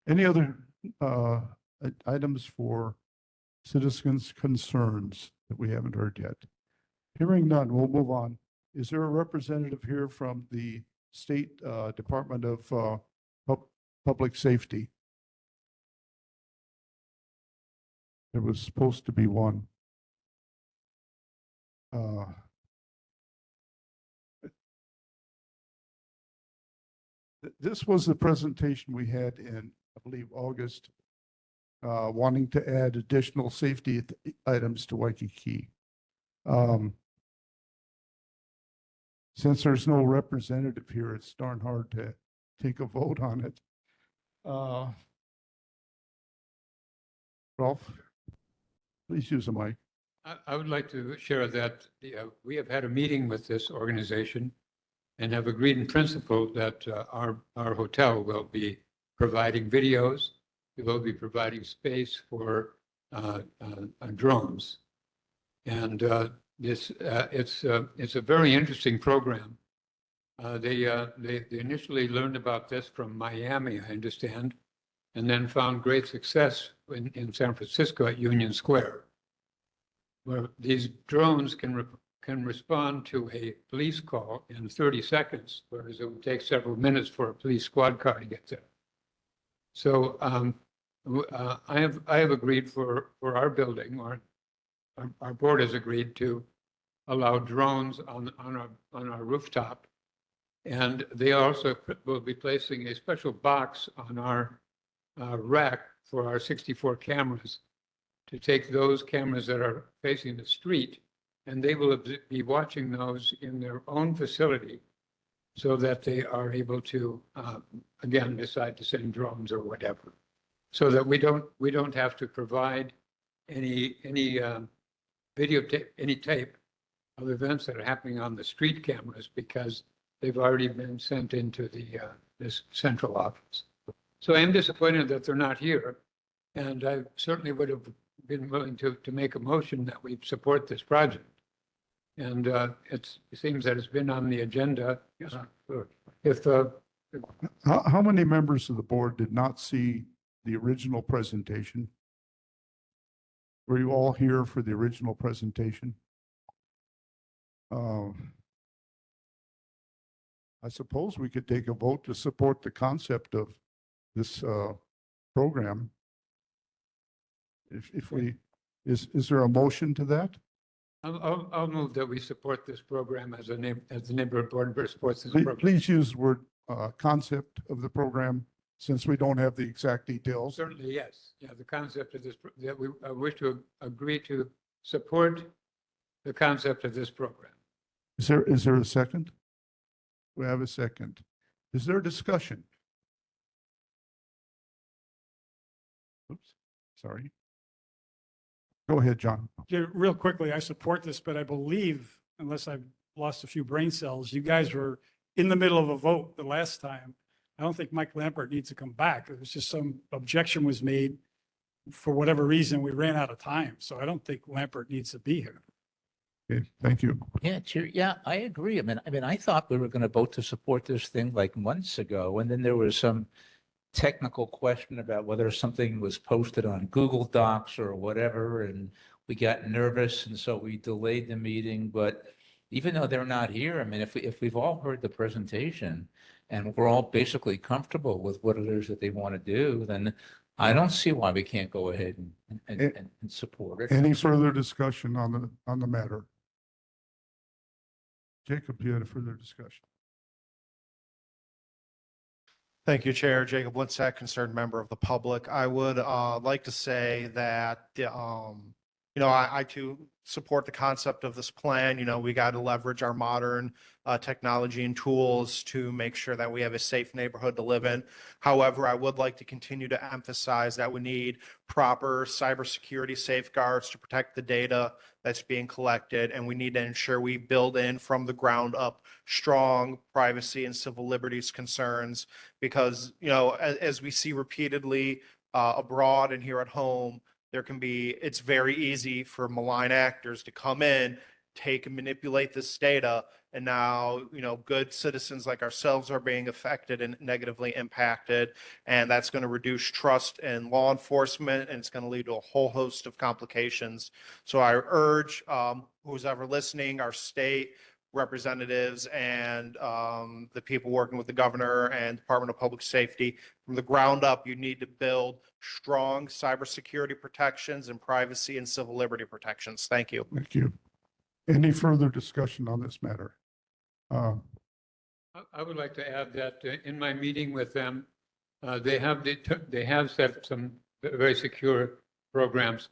Any other items for citizens' concerns that we haven't heard yet? Hearing none, we'll move on. Is there a representative here from the State Department of Public Safety? There was supposed to be one. This was the presentation we had in, I believe, August, wanting to add additional safety items to Waikīkī. Since there's no representative here, it's darn hard to take a vote on it. Ralph, please use the mic. I would like to share that we have had a meeting with this organization and have agreed in principle that our hotel will be providing videos. We will be providing space for drones. And it's a very interesting program. They initially learned about this from Miami, I understand, and then found great success in San Francisco at Union Square, where these drones can respond to a police call in 30 seconds, whereas it would take several minutes for a police squad car to get there. So I have agreed for our building, or our board has agreed to allow drones on our rooftop. And they also will be placing a special box on our rack for our 64 cameras to take those cameras that are facing the street, and they will be watching those in their own facility so that they are able to, again, decide to send drones or whatever. So that we don't have to provide any videotape, any tape of events that are happening on the street cameras, because they've already been sent into this central office. So I am disappointed that they're not here, and I certainly would have been willing to make a motion that we support this project. And it seems that it's been on the agenda. How many members of the board did not see the original presentation? Were you all here for the original presentation? I suppose we could take a vote to support the concept of this program. Is there a motion to that? I'll move that we support this program as the neighborhood board member supports this program. Please use the word concept of the program, since we don't have the exact details. Certainly, yes. Yeah, the concept of this, that we wish to agree to support the concept of this program. Is there a second? We have a second. Is there discussion? Oops, sorry. Go ahead, John. Yeah, real quickly, I support this, but I believe, unless I've lost a few brain cells, you guys were in the middle of a vote the last time. I don't think Mike Lampert needs to come back. It was just some objection was made. For whatever reason, we ran out of time. So I don't think Lampert needs to be here. Okay, thank you. Yeah, yeah, I agree. I mean, I thought we were going to vote to support this thing like months ago, and then there was some technical question about whether something was posted on Google Docs or whatever, and we got nervous, and so we delayed the meeting. But even though they're not here, I mean, if we've all heard the presentation and we're all basically comfortable with what it is that they want to do, then I don't see why we can't go ahead and support it. Any further discussion on the matter? Jacob, you had a further discussion. Thank you, Chair. Jacob Litzak, concerned member of the public. I would like to say that, I too support the concept of this plan. We got to leverage our modern technology and tools to make sure that we have a safe neighborhood to live in. However, I would like to continue to emphasize that we need proper cybersecurity safeguards to protect the data that's being collected, and we need to ensure we build in from the ground up strong privacy and civil liberties concerns, because as we see repeatedly abroad and here at home, it's very easy for malign actors to come in, take and manipulate this data, and now good citizens like ourselves are being affected and negatively impacted, and that's going to reduce trust in law enforcement, and it's going to lead to a whole host of complications. So I urge who's ever listening, our state representatives and the people working with the governor and Department of Public Safety, from the ground up, you need to build strong cybersecurity protections and privacy and civil liberty protections. Thank you. Thank you. Any further discussion on this matter? I would like to add that in my meeting with them, they have set some very secure programs,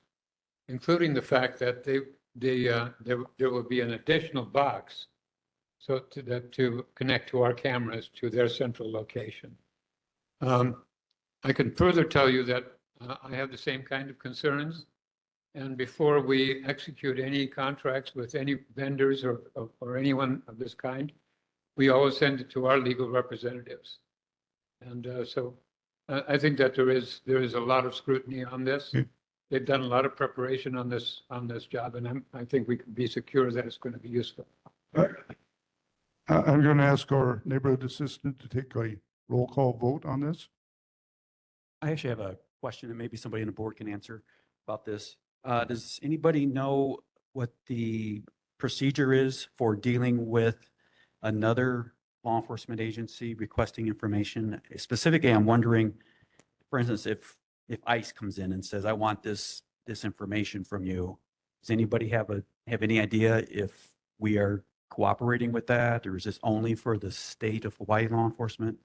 including the fact that there will be an additional box so to connect to our cameras to their central location. I can further tell you that I have the same kind of concerns. And before we execute any contracts with any vendors or anyone of this kind, we always send it to our legal representatives. And so I think that there is a lot of scrutiny on this. They've done a lot of preparation on this job, and I think we can be secure that it's going to be useful. I'm going to ask our neighborhood assistant to take a roll call vote on this. I actually have a question that maybe somebody on the board can answer about this. Does anybody know what the procedure is for dealing with another law enforcement agency requesting information? Specifically, I'm wondering, for instance, if ICE comes in and says, I want this information from you, does anybody have any idea if we are cooperating with that, or is this only for the state of Hawaii law enforcement?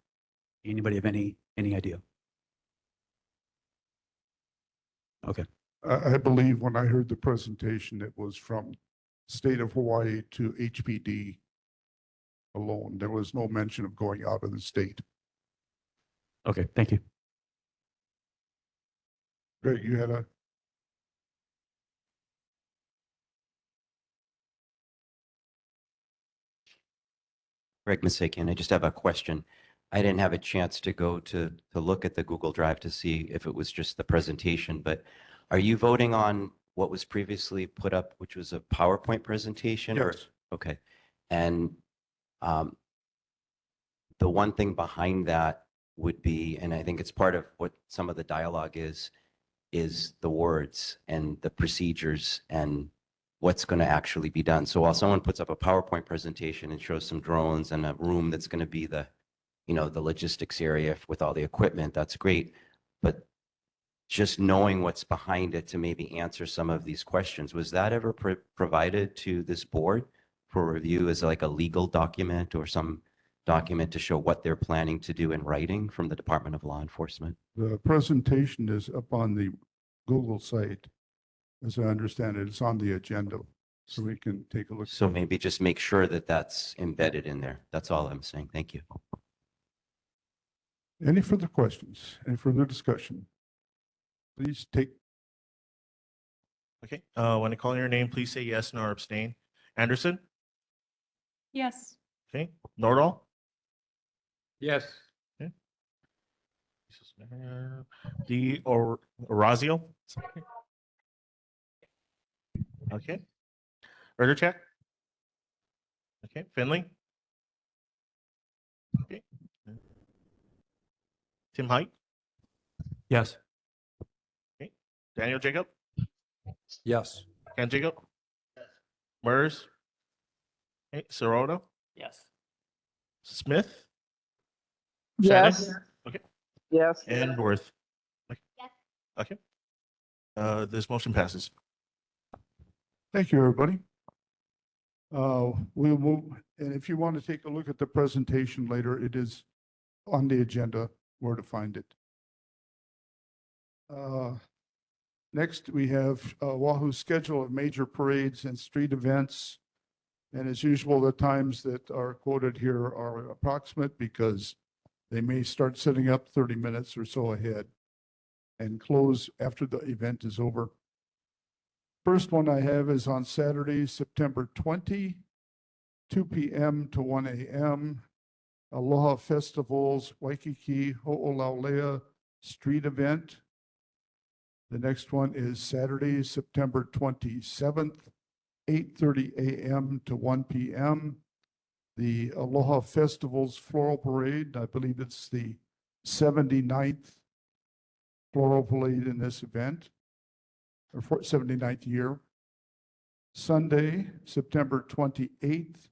Anybody have any idea? Okay. I believe when I heard the presentation, it was from state of Hawaii to HPD alone. There was no mention of going out of the state. Okay, thank you. Greg, you had a. Greg Masakian, I just have a question. I didn't have a chance to go to look at the Google Drive to see if it was just the presentation, but are you voting on what was previously put up, which was a PowerPoint presentation? Yes. Okay. And the one thing behind that would be, and I think it's part of what some of the dialogue is the words and the procedures and what's going to actually be done. So while someone puts up a PowerPoint presentation and shows some drones and a room that's going to be the logistics area with all the equipment, that's great. But just knowing what's behind it to maybe answer some of these questions, was that ever provided to this board for review as like a legal document or some document to show what they're planning to do in writing from the Department of Law Enforcement? The presentation is up on the Google site. As I understand it, it's on the agenda, so we can take a look. So maybe just make sure that that's embedded in there. That's all I'm saying. Thank you. Any further questions? Any further discussion? Please take. Okay, when I call your name, please say yes, no, or abstain. Anderson? Yes. Okay, Nordahl? Yes. Okay. Orazio? Okay. Erdercheck? Okay, Finley? Okay. Tim Height? Yes. Okay. Daniel Jacob? Yes. Ken Jacob? Mers? Okay, Soroto? Yes. Smith? Yes. Shannon? Okay. Yes. And Worth? Okay. Yes. Okay. This motion passes. Thank you, everybody. We'll move, and if you want to take a look at the presentation later, it is on the agenda where to find it. Next, we have Oahu's schedule of major parades and street events. And as usual, the times that are quoted here are approximate because they may start setting up 30 minutes or so ahead and close after the event is over. First one I have is on Saturday, September 20, 2 p.m. to 1 a.m. Aloha Festivals, Waikīkī Ho'olaulea Street Event. The next one is Saturday, September 27th, 8:30 a.m. to 1 p.m. The Aloha Festivals Floral Parade, I believe it's the 79th floral parade in this event, or 79th year. Sunday, September 28th,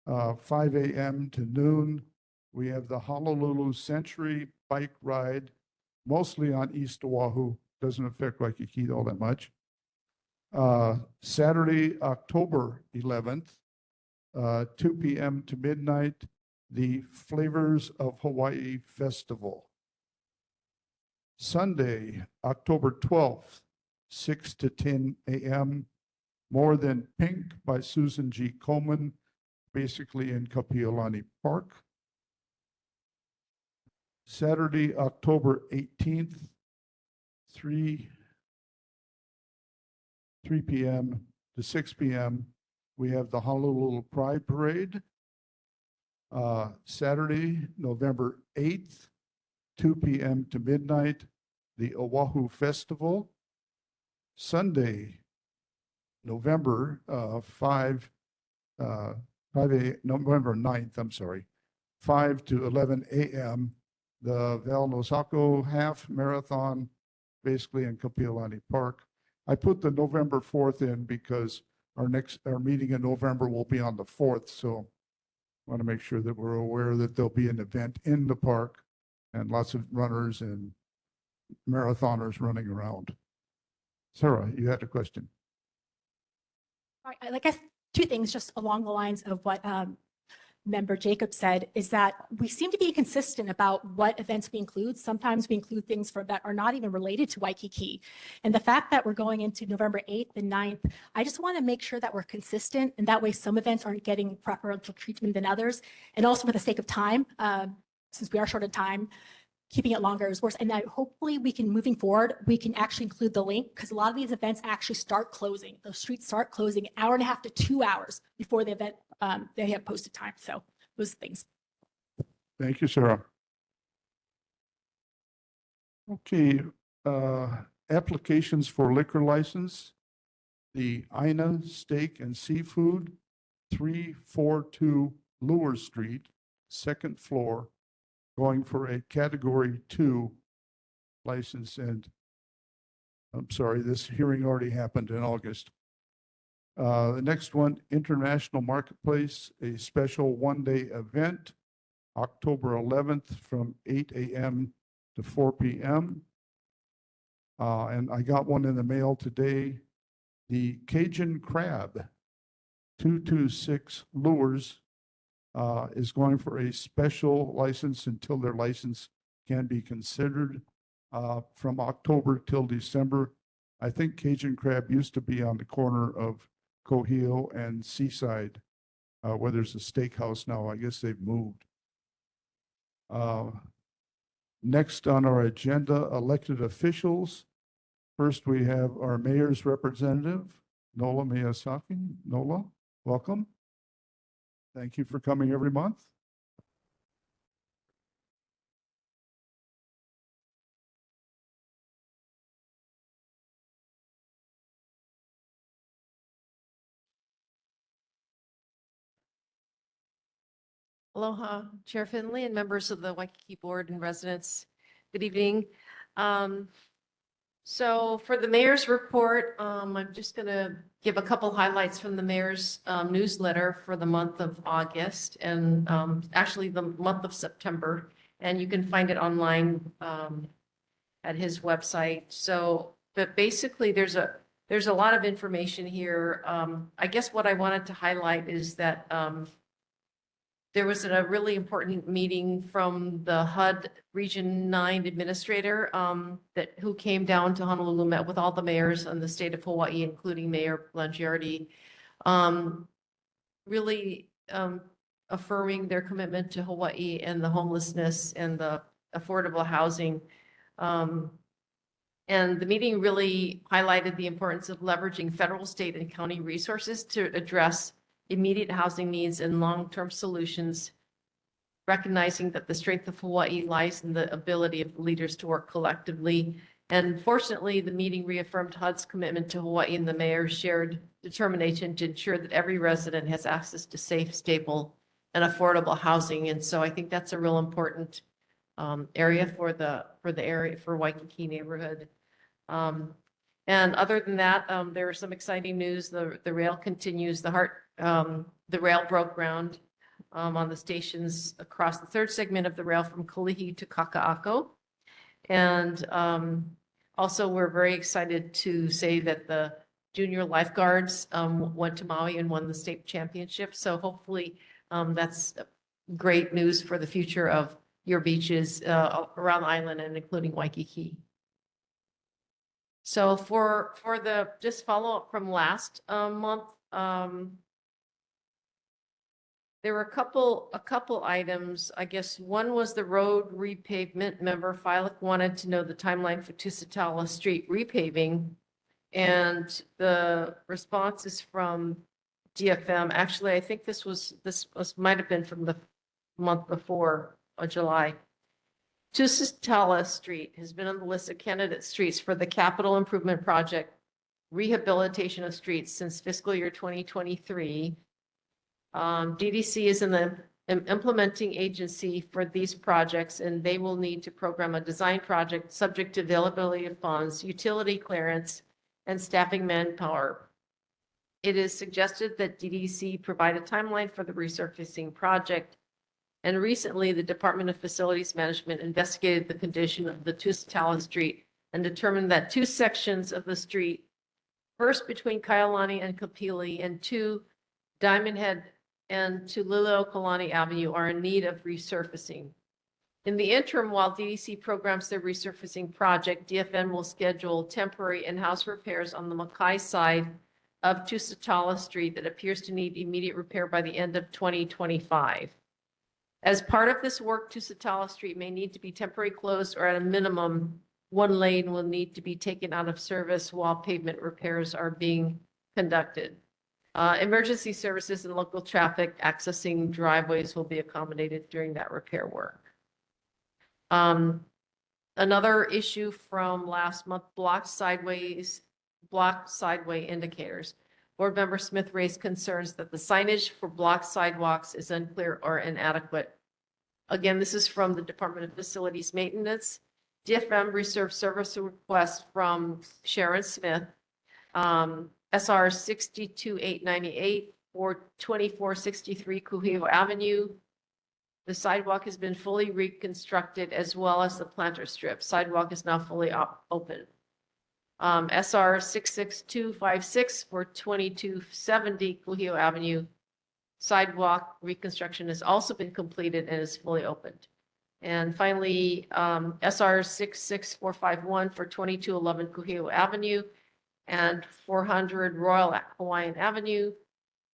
5 a.m. to noon. We have the Honolulu Century Bike Ride, mostly on East Oahu. Doesn't affect Waikīkī all that much. Saturday, October 11th, 2 p.m. to midnight, the Flavors of Hawaii Festival. Sunday, October 12th, 6 to 10 a.m., More Than Pink by Susan G. Komen, basically in Kapiolani Park. Saturday, October 18th, 3 p.m. to 6 p.m., we have the Honolulu Pride Parade. Saturday, November 8th, 2 p.m. to midnight, the Oahu Festival. Sunday, November 9th, I'm sorry, 5 to 11 a.m., the Val Nosako Half Marathon, basically in Kapiolani Park. I put the November 4th in because our meeting in November will be on the 4th, so I want to make sure that we're aware that there'll be an event in the park and lots of runners and marathoners running around. Sarah, you had a question. I guess two things just along the lines of what Member Jacob said is that we seem to be consistent about what events we include. Sometimes we include things that are not even related to Waikīkī. And the fact that we're going into November 8th and 9th, I just want to make sure that we're consistent, and that way some events aren't getting preferential treatment than others. And also for the sake of time, since we are short of time, keeping it longer is worse. And that hopefully we can, moving forward, we can actually include the link, because a lot of these events actually start closing. Those streets start closing an hour and a half to 2 hours before the event, they have posted time. So those things. Thank you, Sarah. Okay, applications for liquor license. The Ina Steak and Seafood, 342 Lure Street, second floor, going for a Category 2 license. And I'm sorry, this hearing already happened in August. The next one, International Marketplace, a special one-day event, October 11th from 8 a.m. to 4 p.m. And I got one in the mail today. The Cajun Crab, 226 Lures, is going for a special license until their license can be considered from October till December. I think Cajun Crab used to be on the corner of Cohio and Seaside, where there's a steakhouse now. I guess they've moved. Next on our agenda, elected officials. First, we have our mayor's representative, Nola Miyazaki. Nola, welcome. Thank you for coming every month. Aloha, Chair Finley and members of the Waikīkī Board and residents. Good evening. So for the mayor's report, I'm just going to give a couple highlights from the mayor's newsletter for the month of August and actually the month of September. And you can find it online at his website. So, but basically there's a lot of information here. I guess what I wanted to highlight is that there was a really important meeting from the HUD Region 9 Administrator who came down to Honolulu, met with all the mayors in the state of Hawaii, including Mayor Blangiardi, really affirming their commitment to Hawaii and the homelessness and the affordable housing. And the meeting really highlighted the importance of leveraging federal, state, and county resources to address immediate housing needs and long-term solutions, recognizing that the strength of Hawaii lies in the ability of leaders to work collectively. And fortunately, the meeting reaffirmed HUD's commitment to Hawaii and the mayor's shared determination to ensure that every resident has access to safe, stable, and affordable housing. And so I think that's a real important area for the area for Waikīkī neighborhood. And other than that, there was some exciting news. The rail continues. The rail broke ground on the stations across the third segment of the rail from Kalihi to Kaka'ako. And also, we're very excited to say that the junior lifeguards went to Maui and won the state championship. So hopefully that's great news for the future of your beaches around the island and including Waikīkī. So for the just follow up from last month, there were a couple items. I guess one was the road repavement. Member Filek wanted to know the timeline for Tusitala Street repaving, and the response is from DFM. Actually, I think this might have been from the month before, July. Tusitala Street has been on the list of candidate streets for the capital improvement project rehabilitation of streets since fiscal year 2023. DDC is in the implementing agency for these projects, and they will need to program a design project subject to availability of funds, utility clearance, and staffing manpower. It is suggested that DDC provide a timeline for the resurfacing project. And recently, the Department of Facilities Management investigated the condition of the Tusitala Street and determined that two sections of the street, first between Kailani and Kapili, and two, Diamond Head and Tulilo Kalani Avenue, are in need of resurfacing. In the interim, while DDC programs their resurfacing project, DFN will schedule temporary in-house repairs on the Mackay side of Tusitala Street that appears to need immediate repair by the end of 2025. As part of this work, Tusitala Street may need to be temporarily closed, or at a minimum, one lane will need to be taken out of service while pavement repairs are being conducted. Emergency services and local traffic accessing driveways will be accommodated during that repair work. Another issue from last month, block sideway indicators. Board Member Smith raised concerns that the signage for block sidewalks is unclear or inadequate. Again, this is from the Department of Facilities Maintenance. DFM received service request from Sharon Smith, SR 62898 for 2463 Kuhio Avenue. The sidewalk has been fully reconstructed, as well as the planter strip. Sidewalk is now fully open. SR 66256 for 2270 Kuhio Avenue. Sidewalk reconstruction has also been completed and is fully opened. And finally, SR 66451 for 2211 Kuhio Avenue and 400 Royal Hawaiian Avenue.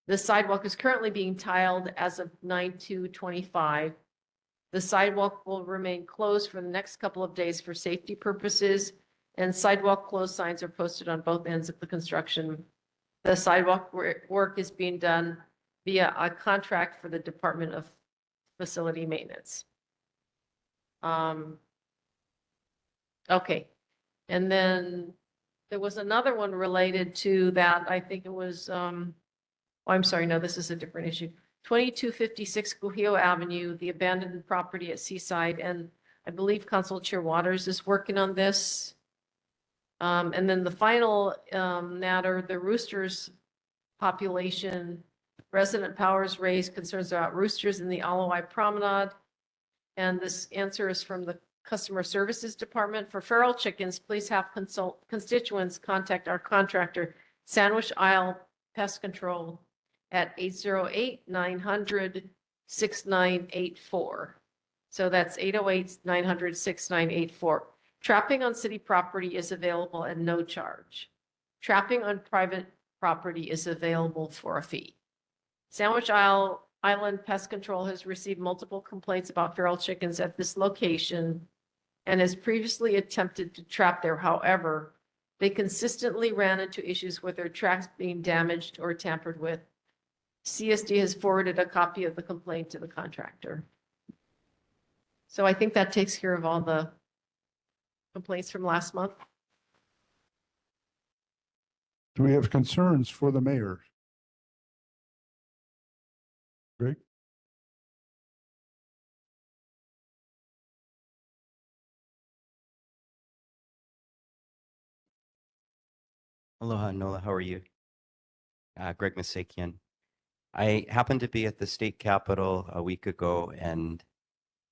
The sidewalk is currently being tiled as of 9/2/25. The sidewalk will remain closed for the next couple of days for safety purposes, and sidewalk closed signs are posted on both ends of the construction. The sidewalk work is being done via a contract for the Department of Facility Maintenance. Okay, and then there was another one related to that. I think it was, I'm sorry, no, this is a different issue. 2256 Kuhio Avenue, the abandoned property at Seaside, and I believe Council Chair Waters is working on this. And then the final matter, the roosters population. Resident Powers raised concerns about roosters in the Alawai Promenade. And this answer is from the Customer Services Department. For feral chickens, please have constituents contact our contractor, Sandwich Isle Pest Control, at 808-900-6984. So that's 808-900-6984. Trapping on city property is available at no charge. Trapping on private property is available for a fee. Sandwich Island Pest Control has received multiple complaints about feral chickens at this location and has previously attempted to trap there. However, they consistently ran into issues with their traps being damaged or tampered with. CSD has forwarded a copy of the complaint to the contractor. So I think that takes care of all the complaints from last month. Do we have concerns for the mayor? Greg? Aloha, Nola. How are you? Greg Masakian. I happened to be at the state capitol a week ago, and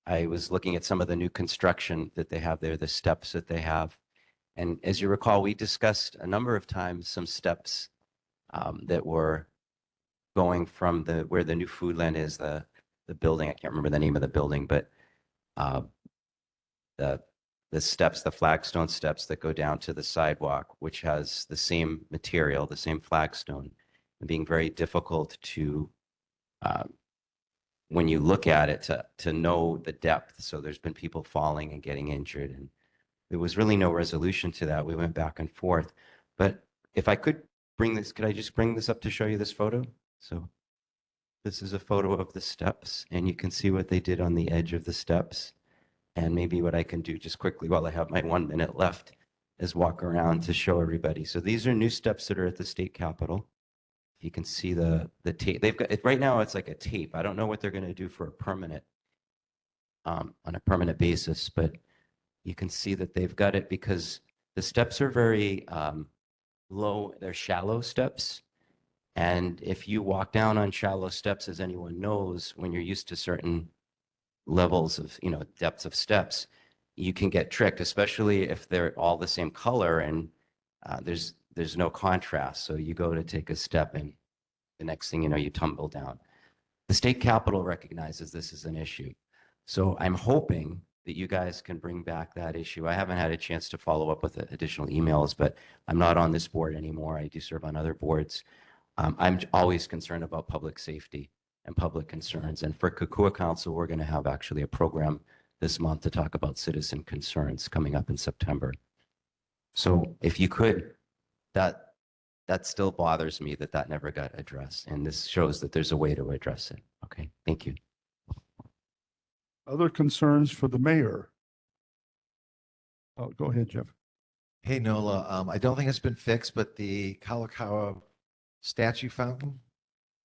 I was looking at some of the new construction that they have there, the steps that they have. And as you recall, we discussed a number of times some steps that were going from where the new Foodland is, the building. I can't remember the name of the building, but the steps, the flagstone steps that go down to the sidewalk, which has the same material, the same flagstone, and being very difficult to, when you look at it, to know the depth. So there's been people falling and getting injured, and there was really no resolution to that. We went back and forth. But if I could bring this, could I just bring this up to show you this photo? So this is a photo of the steps, and you can see what they did on the edge of the steps. And maybe what I can do just quickly while I have my 1 minute left is walk around to show everybody. So these are new steps that are at the state capitol. You can see the tape. They've got it right now. It's like a tape. I don't know what they're going to do for a permanent on a permanent basis, but you can see that they've got it because the steps are very low. They're shallow steps. And if you walk down on shallow steps, as anyone knows, when you're used to certain levels of, depths of steps, you can get tricked, especially if they're all the same color and there's no contrast. So you go to take a step and the next thing you know, you tumble down. The state capitol recognizes this as an issue. So I'm hoping that you guys can bring back that issue. I haven't had a chance to follow up with additional emails, but I'm not on this board anymore. I do serve on other boards. I'm always concerned about public safety and public concerns. And for Kukua Council, we're going to have actually a program this month to talk about citizen concerns coming up in September. So if you could, that still bothers me that never got addressed. And this shows that there's a way to address it. Okay, thank you. Other concerns for the mayor? Oh, go ahead, Jeff. Hey, Nola, I don't think it's been fixed, but the Kalakaua statue fountain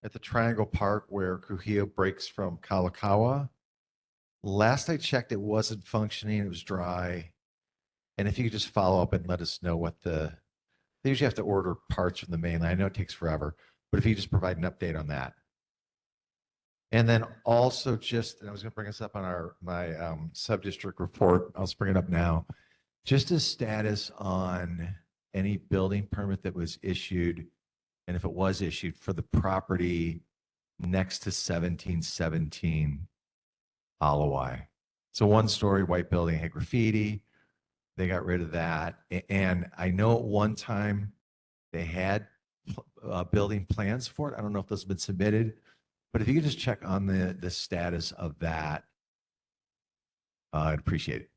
at the Triangle Park where Kuhio breaks from Kalakaua, last I checked, it wasn't functioning. It was dry. And if you could just follow up and let us know they usually have to order parts from the mainland. I know it takes forever, but if you just provide an update on that. And then also and I was going to bring us up on my sub-district report. I'll just bring it up now. Just a status on any building permit that was issued, and if it was issued for the property next to 1717 Alawai. It's a one-story white building, had graffiti. They got rid of that. And I know at one time they had building plans for it. I don't know if those have been submitted, but if you could just check on the status of that, I'd appreciate it.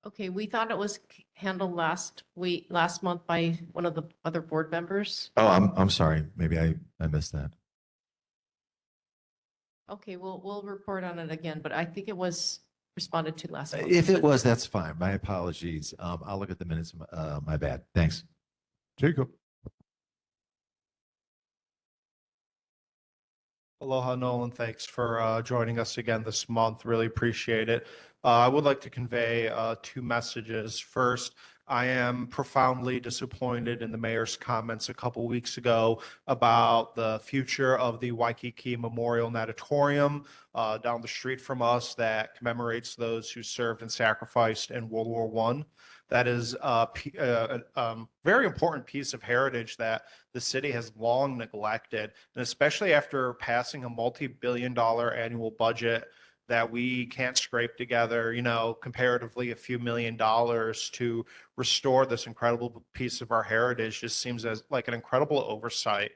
Okay, we thought it was handled last month by one of the other board members. Oh, I'm sorry. Maybe I missed that. Okay, we'll report on it again, but I think it was responded to last month. If it was, that's fine. My apologies. I'll look at the minutes. My bad. Thanks. Jacob. Aloha, Nolan. Thanks for joining us again this month. Really appreciate it. I would like to convey two messages. First, I am profoundly disappointed in the mayor's comments a couple weeks ago about the future of the Waikīkī Memorial Natatorium down the street from us that commemorates those who served and sacrificed in World War I. That is a very important piece of heritage that the city has long neglected, and especially after passing a multi-billion-dollar annual budget that we can't scrape together, comparatively a few $1,000,000 to restore this incredible piece of our heritage just seems like an incredible oversight.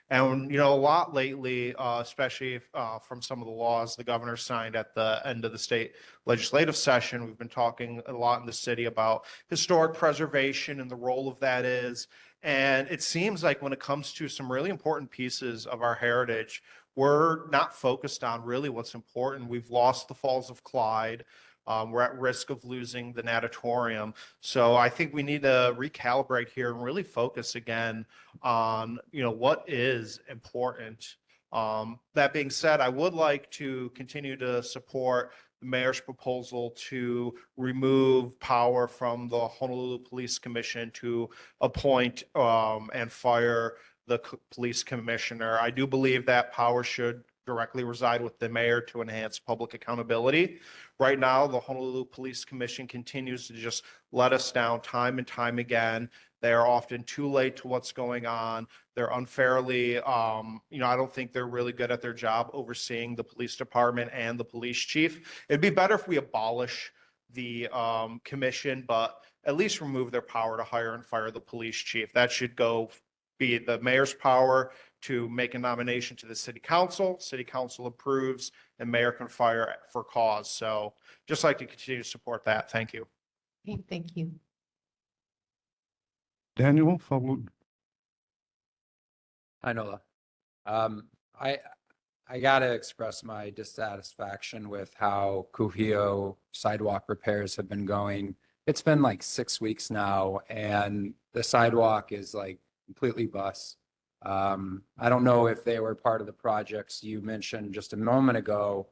And, a lot lately, especially from some of the laws the governor signed at the end of the state legislative session, we've been talking a lot in the city about historic preservation and the role of that is. And it seems like when it comes to some really important pieces of our heritage, we're not focused on really what's important. We've lost the Falls of Clyde. We're at risk of losing the natatorium. So I think we need to recalibrate here and really focus again on, what is important. That being said, I would like to continue to support the mayor's proposal to remove power from the Honolulu Police Commission to appoint and fire the police commissioner. I do believe that power should directly reside with the mayor to enhance public accountability. Right now, the Honolulu Police Commission continues to just let us down time and time again. They are often too late to what's going on. They're unfairly, I don't think they're really good at their job overseeing the police department and the police chief. It'd be better if we abolish the commission, but at least remove their power to hire and fire the police chief. That should be the mayor's power to make a nomination to the city council approves, and mayor can fire for cause. So just like to continue to support that. Thank you. Okay, thank you. Daniel, followed. Hi, Nola. I gotta express my dissatisfaction with how Kuhio sidewalk repairs have been going. It's been like 6 weeks now, and the sidewalk is like completely bust. I don't know if they were part of the projects you mentioned just a moment ago.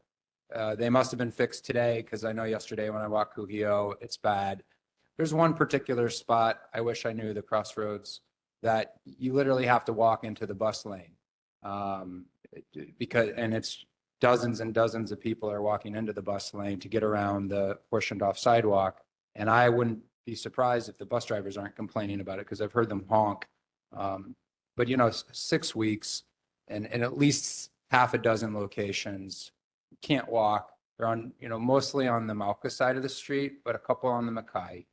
They must have been fixed today, because I know yesterday when I walked Kuhio, it's bad. There's one particular spot, I wish I knew the crossroads, that you literally have to walk into the bus lane. Because, and it's dozens and dozens of people are walking into the bus lane to get around the portioned off sidewalk. And I wouldn't be surprised if the bus drivers aren't complaining about it, because I've heard them honk. But 6 weeks and at least half a dozen locations, you can't walk. They're on, mostly on the Malka side of the street, but a couple on the Mackay.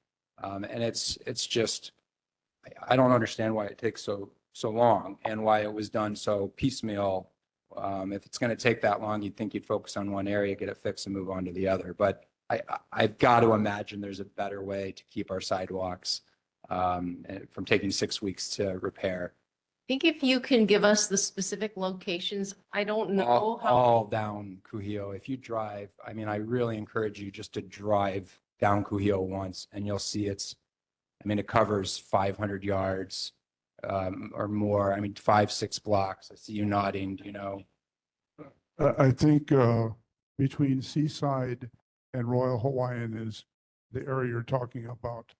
And it's just, I don't understand why it takes so long and why it was done so piecemeal. If it's going to take that long, you'd think you'd focus on one area, get it fixed, and move on to the other. But I've got to imagine there's a better way to keep our sidewalks from taking 6 weeks to repair. I think if you can give us the specific locations, I don't know All down Kuhio. If you drive, I mean, I really encourage you just to drive down Kuhio once, and you'll see it covers 500 yards or more. I mean, 5-6 blocks. I see you nodding, I think between Seaside and Royal Hawaiian is the area you're talking about.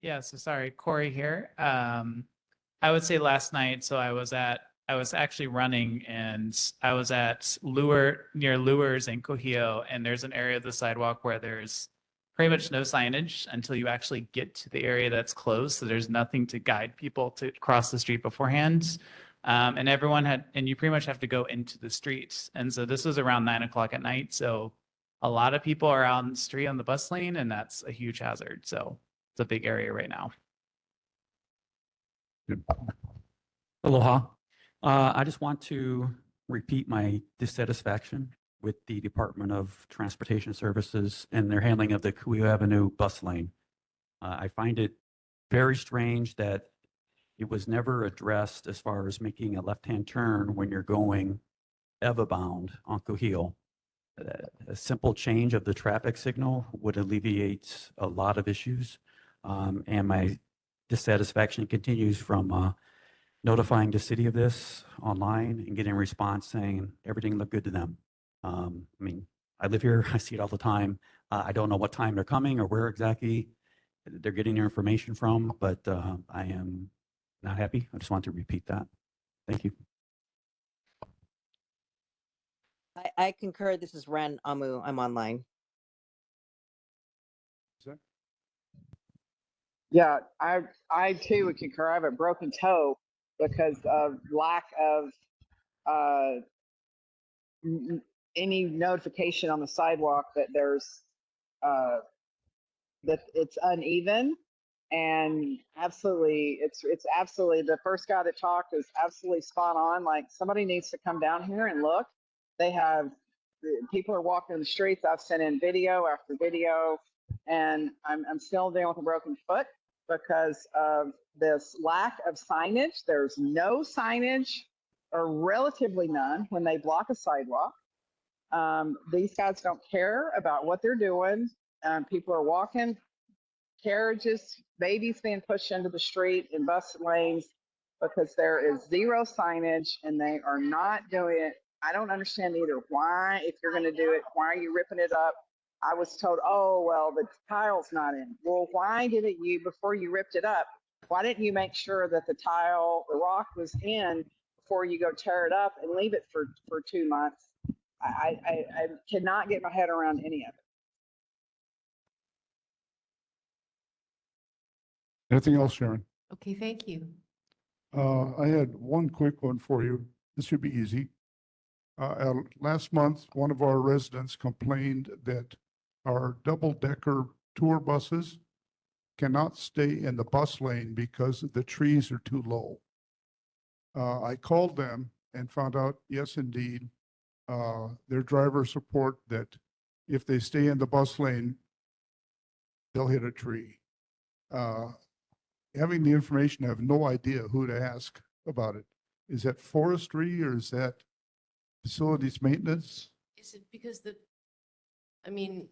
Yeah, so sorry, Corey here. I would say last night, so I was actually running, and I was at near Lures in Kuhio, and there's an area of the sidewalk where there's pretty much no signage until you actually get to the area that's closed. So there's nothing to guide people to cross the street beforehand. And you pretty much have to go into the streets. And so this was around 9 o'clock at night. So a lot of people are out on the street on the bus lane, and that's a huge hazard. So it's a big area right now. Aloha. I just want to repeat my dissatisfaction with the Department of Transportation Services and their handling of the Kuhio Avenue bus lane. I find it very strange that it was never addressed as far as making a left-hand turn when you're going EVA bound on Kuhio. A simple change of the traffic signal would alleviate a lot of issues. And my dissatisfaction continues from notifying the city of this online and getting a response saying everything looked good to them. I live here, I see it all the time. I don't know what time they're coming or where exactly they're getting their information from, but I am not happy. I just want to repeat that. Thank you. I concur. This is Ren Amu. I'm online. Yeah, I too would concur. I have a broken toe because of lack of any notification on the sidewalk that there's that it's uneven. And absolutely, it's absolutely, the first guy that talked is absolutely spot on. Like, somebody needs to come down here and look. People are walking in the streets. I've sent in video after video, and I'm still dealing with a broken foot because of this lack of signage. There's no signage, or relatively none, when they block a sidewalk. These guys don't care about what they're doing. People are walking, carriages, babies being pushed into the street in bus lanes because there is zero signage, and they are not doing it. I don't understand either why, if you're going to do it, why are you ripping it up? I was told, oh, well, the tile's not in. Well, why didn't you, before you ripped it up, why didn't you make sure that the rock was in before you go tear it up and leave it for 2 months? I cannot get my head around any of it. Anything else, Sharon? Okay, thank you. I had one quick one for you. This should be easy. Last month, one of our residents complained that our double-decker tour buses cannot stay in the bus lane because the trees are too low. I called them and found out, yes, indeed, their drivers report that if they stay in the bus lane, they'll hit a tree. Having the information, I have no idea who to ask about it. Is that forestry, or is that Facilities maintenance? Is it because I mean,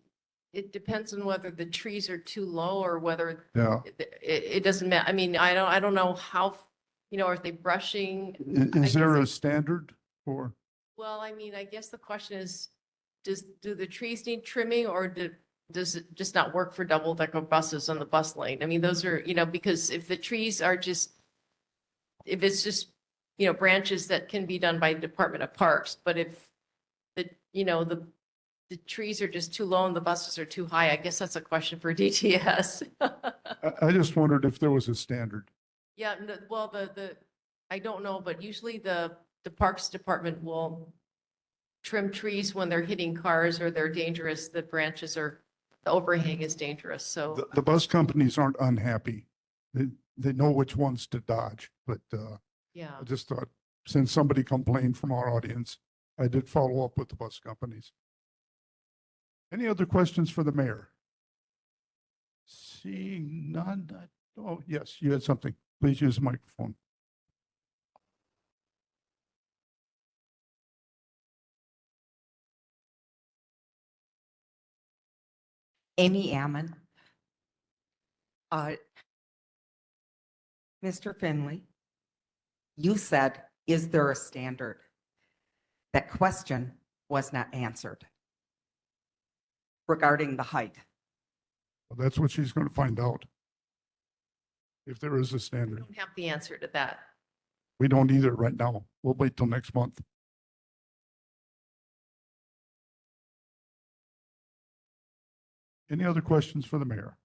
it depends on whether the trees are too low or whether Yeah. it doesn't matter. I mean, I don't know how, are they brushing? Is there a standard for? Well, I mean, I guess the question is, do the trees need trimming or does it just not work for double decker buses on the bus lane? I mean, those are, because if the trees are if it's just, branches that can be done by Department of Parks, but if the trees are just too low and the buses are too high, I guess that's a question for DTS. I just wondered if there was a standard. Yeah, well, I don't know, but usually the Parks Department will trim trees when they're hitting cars or they're dangerous, the overhang is dangerous, so. The bus companies aren't unhappy. They know which ones to dodge, but Yeah. I just thought, since somebody complained from our audience, I did follow up with the bus companies. Any other questions for the mayor? Seeing none. Oh, yes, you had something. Please use the microphone. Amy Ammon. Mr. Finley, you said, is there a standard? That question was not answered regarding the height. Well, that's what she's going to find out. If there is a I standard. don't have the answer to that. We don't either right now. We'll wait till next month. Any other questions for the mayor?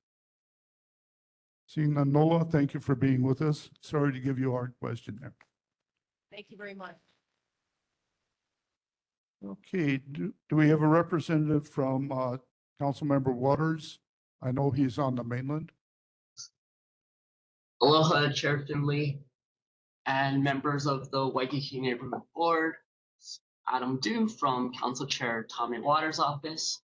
Seeing none, Nola, thank you for being with us. Sorry to give you a hard question there. Thank you very much. Okay, do we have a representative from Councilmember Waters? I know he's on the mainland. Aloha, Chair Finley, and members of the Waikīkī Neighborhood Board. Adam Dew from Council Chair Tommy Waters' office.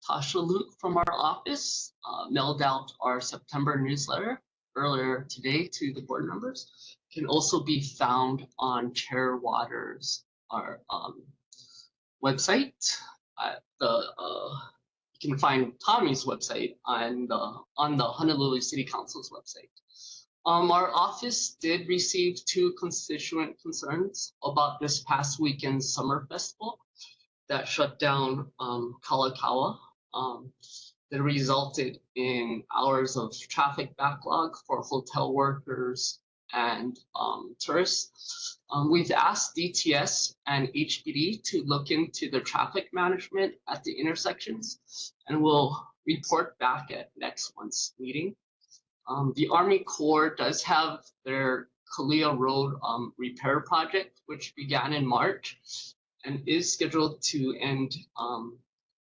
Tasha Luke from our office mailed out our September newsletter earlier today to the board members. Can also be found on Chair Waters' website. You can find Tommy's website on the Honolulu City Council's website. Our office did receive 2 constituent concerns about this past weekend's summer festival that shut down Kalakaua. That resulted in hours of traffic backlog for hotel workers and tourists. We've asked DTS and HPD to look into the traffic management at the intersections, and we'll report back at next month's meeting. The Army Corps does have their Kalia Road repair project, which began in March and is scheduled to end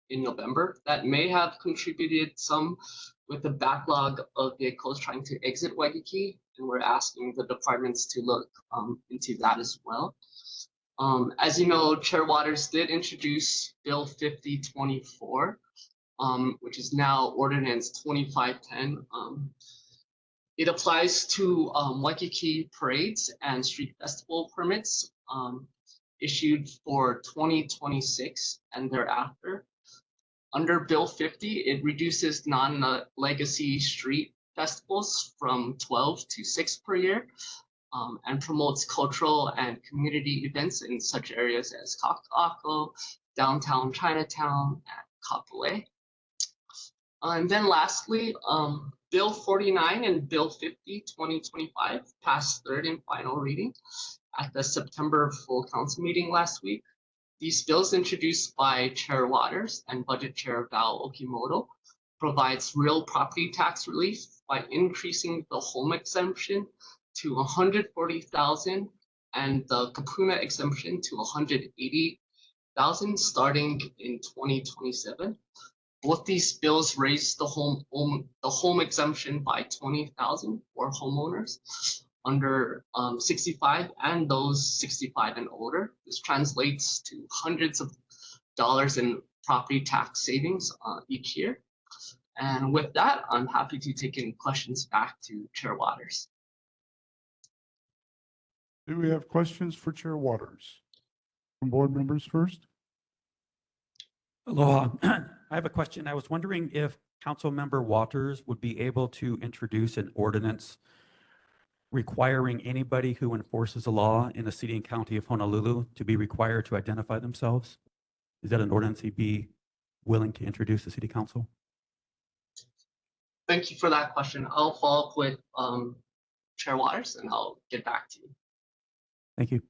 in November. That may have contributed some with the backlog of vehicles trying to exit Waikīkī, and we're asking the departments to look into that as well. As you know, Chair Waters did introduce Bill 5024, which is now Ordinance 2510. It applies to Waikīkī parades and street festival permits issued for 2026 and thereafter. Under Bill 50, it reduces non-legacy street festivals from 12 to 6 per year and promotes cultural and community events in such areas as Kaka'ako, downtown Chinatown, and Kapolei. And then lastly, Bill 49 and Bill 50, 2025 passed 3rd and final reading at the September full council meeting last week. These bills introduced by Chair Waters and Budget Chair Val Okimoto provides real property tax relief by increasing the home exemption to $140,000 and the kapuna exemption to $180,000 starting in 2027. Both these bills raise the home exemption by $20,000 for homeowners under 65 and those 65 and older. This translates to hundreds of dollars in property tax savings each year. And with that, I'm happy to take any questions back to Chair Waters. Do we have questions for Chair Waters? From board members first. Aloha. I have a question. I was wondering if Councilmember Waters would be able to introduce an ordinance requiring anybody who enforces a law in the city and county of Honolulu to be required to identify themselves. Is that an ordinance he'd be willing to introduce to city council? Thank you for that question. I'll follow up with Chair Waters and I'll get back to you. Thank you.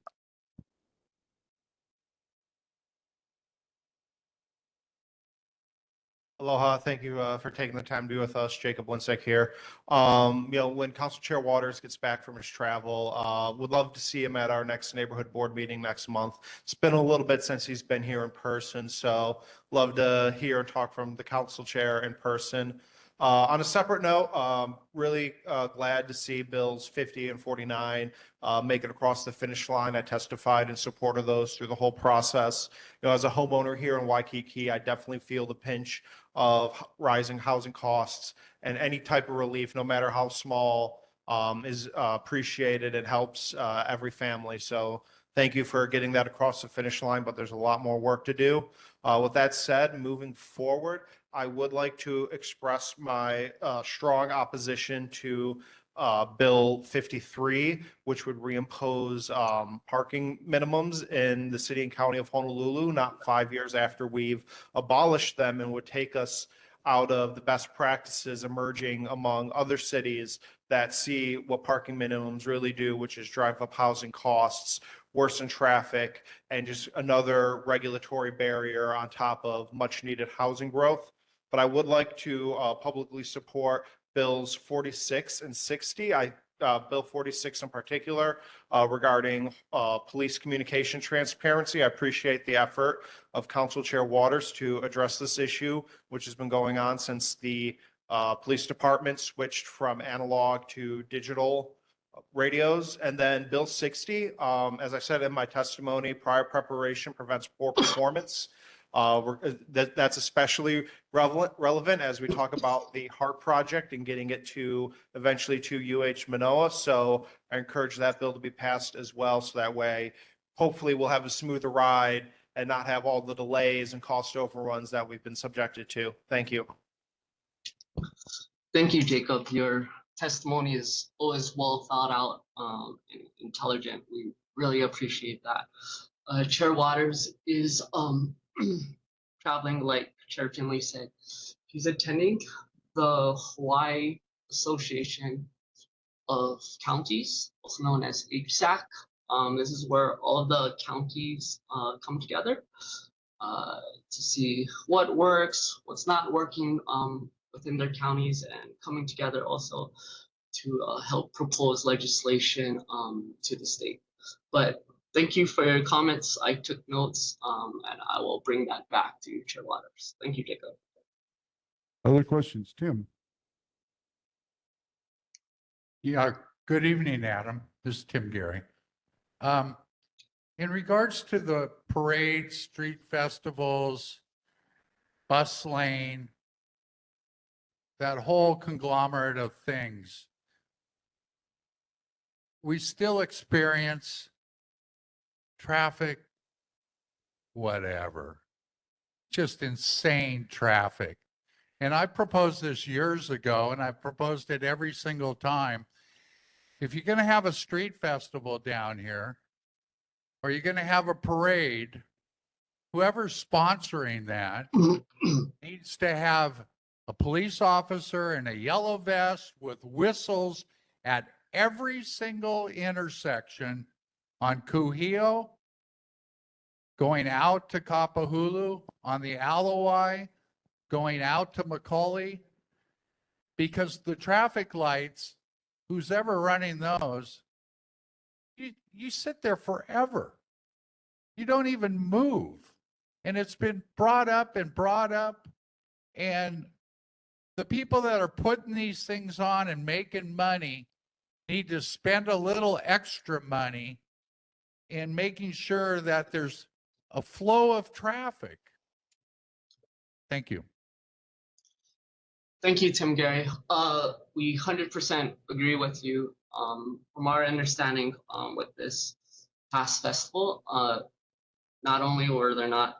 Aloha, thank you for taking the time to be with us. Jacob Linsek here. When Council Chair Waters gets back from his travel, would love to see him at our next neighborhood board meeting next month. It's been a little bit since he's been here in person, so love to hear and talk from the council chair in person. On a separate note, really glad to see bills 50 and 49 make it across the finish line. I testified in support of those through the whole process. As a homeowner here in Waikīkī, I definitely feel the pinch of rising housing costs, and any type of relief, no matter how small, is appreciated. It helps every family. So thank you for getting that across the finish line, but there's a lot more work to do. With that said, moving forward, I would like to express my strong opposition to Bill 53, which would reimpose parking minimums in the city and county of Honolulu, not 5 years after we've abolished them, and would take us out of the best practices emerging among other cities that see what parking minimums really do, which is drive up housing costs, worsen traffic, and just another regulatory barrier on top of much needed housing growth. But I would like to publicly support bills 46 and 60. Bill 46 in particular regarding police communication transparency. I appreciate the effort of Council Chair Waters to address this issue, which has been going on since the police department switched from analog to digital radios. And then Bill 60, as I said in my testimony, prior preparation prevents poor performance. That's especially relevant as we talk about the HART project and getting it to eventually to UH Manoa. So I encourage that bill to be passed as well. So that way, hopefully we'll have a smoother ride and not have all the delays and cost overruns that we've been subjected to. Thank you. Thank you, Jacob. Your testimony is always well thought out and intelligent. We really appreciate that. Chair Waters is traveling, like Chair Finley said. He's attending the Hawaii Association of Counties, also known as HSAC. This is where all of the counties come together to see what works, what's not working within their counties, and coming together also to help propose legislation to the state. But thank you for your comments. I took notes and I will bring that back to Chair Waters. Thank you, Jacob. Other questions? Tim? Yeah, good evening, Adam. This is Tim Gary. In regards to the parades, street festivals, bus lane, that whole conglomerate of things, we still experience traffic, whatever, just insane traffic. And I proposed this years ago, and I've proposed it every single time. If you're going to have a street festival down here, or you're going to have a parade, whoever's sponsoring that needs to have a police officer in a yellow vest with whistles at every single intersection on Kuhio, going out to Kapahulu, on the Alawai, going out to Macaulay, because the traffic lights, who's ever running those, you sit there forever. You don't even move. And it's been brought up, and the people that are putting these things on and making money need to spend a little extra money in making sure that there's a flow of traffic. Thank you. Thank you, Tim Gary. We 100% agree with you. From our understanding with this past festival, not only were there not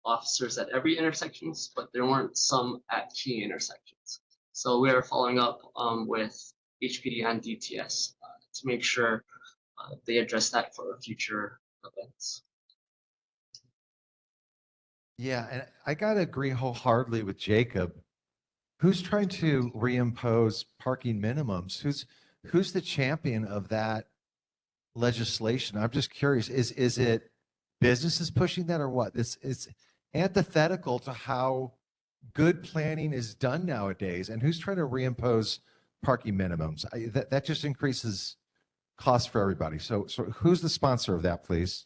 officers at every intersections, but there weren't some at key intersections. So we are following up with HPD and DTS to make sure they address that for future events. Yeah, and I gotta agree wholeheartedly with Jacob. Who's trying to reimpose parking minimums? Who's the champion of that legislation? I'm just curious. Is it businesses pushing that or what? It's antithetical to how good planning is done nowadays. And who's trying to reimpose parking minimums? That just increases costs for everybody. So who's the sponsor of that, please?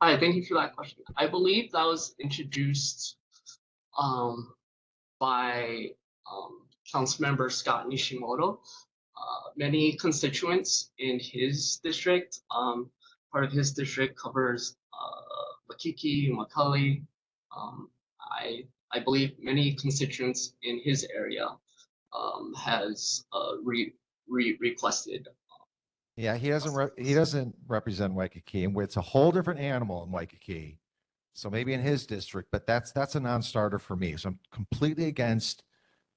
Hi, thank you for that question. I believe that was introduced by Councilmember Scott Nishimoto. Many constituents in his district, part of his district covers Waikīkī, Macaulay. I believe many constituents in his area has requested. Yeah, he doesn't represent Waikīkī, and it's a whole different animal in Waikīkī. So maybe in his district, but that's a non-starter for me. So I'm completely against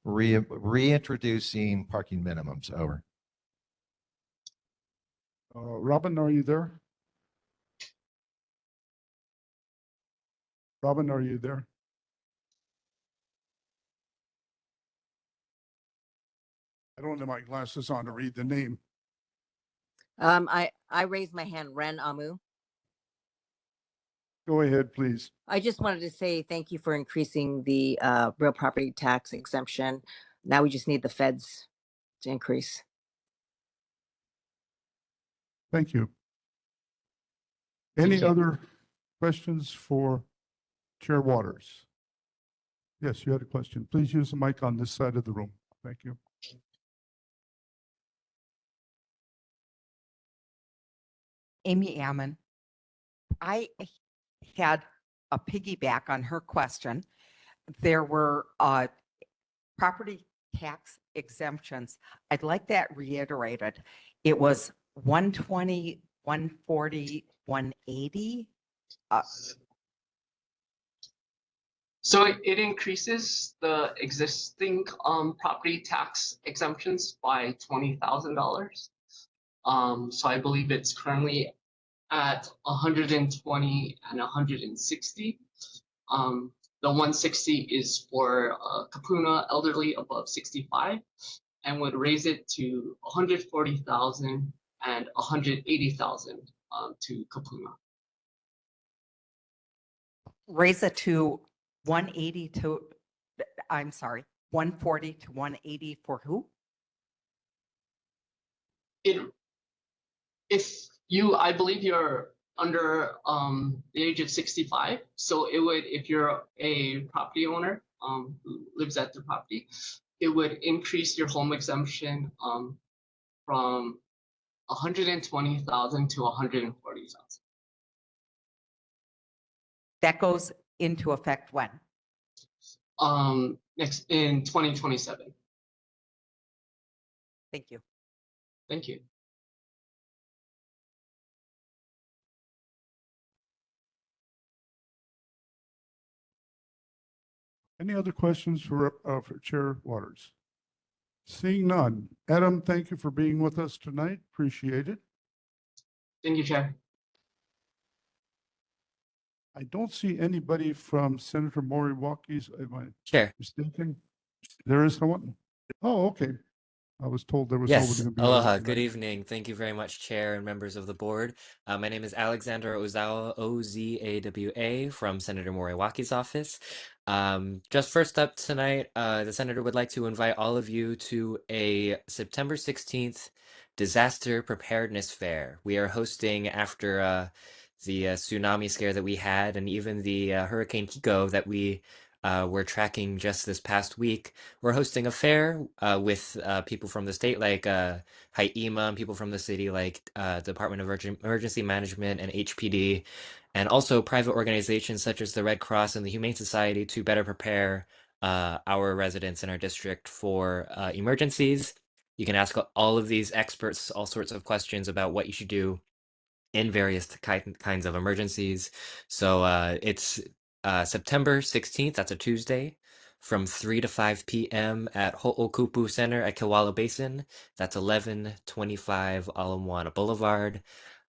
reintroducing parking minimums. Over. Robin, are you there? Robin, are you there? I don't have my glasses on to read the name. I raised my hand, Ren Amu. Go ahead, please. I just wanted to say thank you for increasing the real property tax exemption. Now we just need the feds to increase. Thank you. Any other questions for Chair Waters? Yes, you had a question. Please use the mic on this side of the room. Thank you. Amy Ammon. I had a piggyback on her question. There were property tax exemptions. I'd like that reiterated. It was 120, 140, 180. So it increases the existing property tax exemptions by $20,000. So I believe it's currently at 120 and 160. The 160 is for Kapuna elderly above 65 and would raise it to 140,000 and 180,000 to Kapuna. Raise it to 180 to, I'm sorry, 140 to 180 for who? I believe you're under the age of 65. So it would, if you're a property owner who lives at the property, it would increase your home exemption from 120,000 to 140,000. That goes into effect when? Next in 2027. Thank you. Thank you. Any other questions for Chair Waters? Seeing none. Adam, thank you for being with us tonight. Appreciate it. Thank you, Chair. I don't see anybody from Senator Moriwaki's. Am I Chair. mistaken? There is someone? Oh, okay. I was told there was Yes, nobody going to be. aloha, good evening. Thank you very much, Chair and members of the board. My name is Alexander Ozawa, O-Z-A-W-A, from Senator Moriwaki's office. Just first up tonight, the Senator would like to invite all of you to a September 16th Disaster Preparedness Fair. We are hosting after the tsunami scare that we had and even the Hurricane Kiko that we we're tracking just this past week. We're hosting a fair with people from the state like HIEMA, and people from the city like Department of Emergency Management and HPD, and also private organizations such as the Red Cross and the Humane Society to better prepare our residents in our district for emergencies. You can ask all of these experts all sorts of questions about what you should do in various kinds of emergencies. So it's September 16th, that's a Tuesday, from 3 to 5 p.m. at Ho'okupu Center at Kewalo Basin. That's 1125 Ala Moana Boulevard.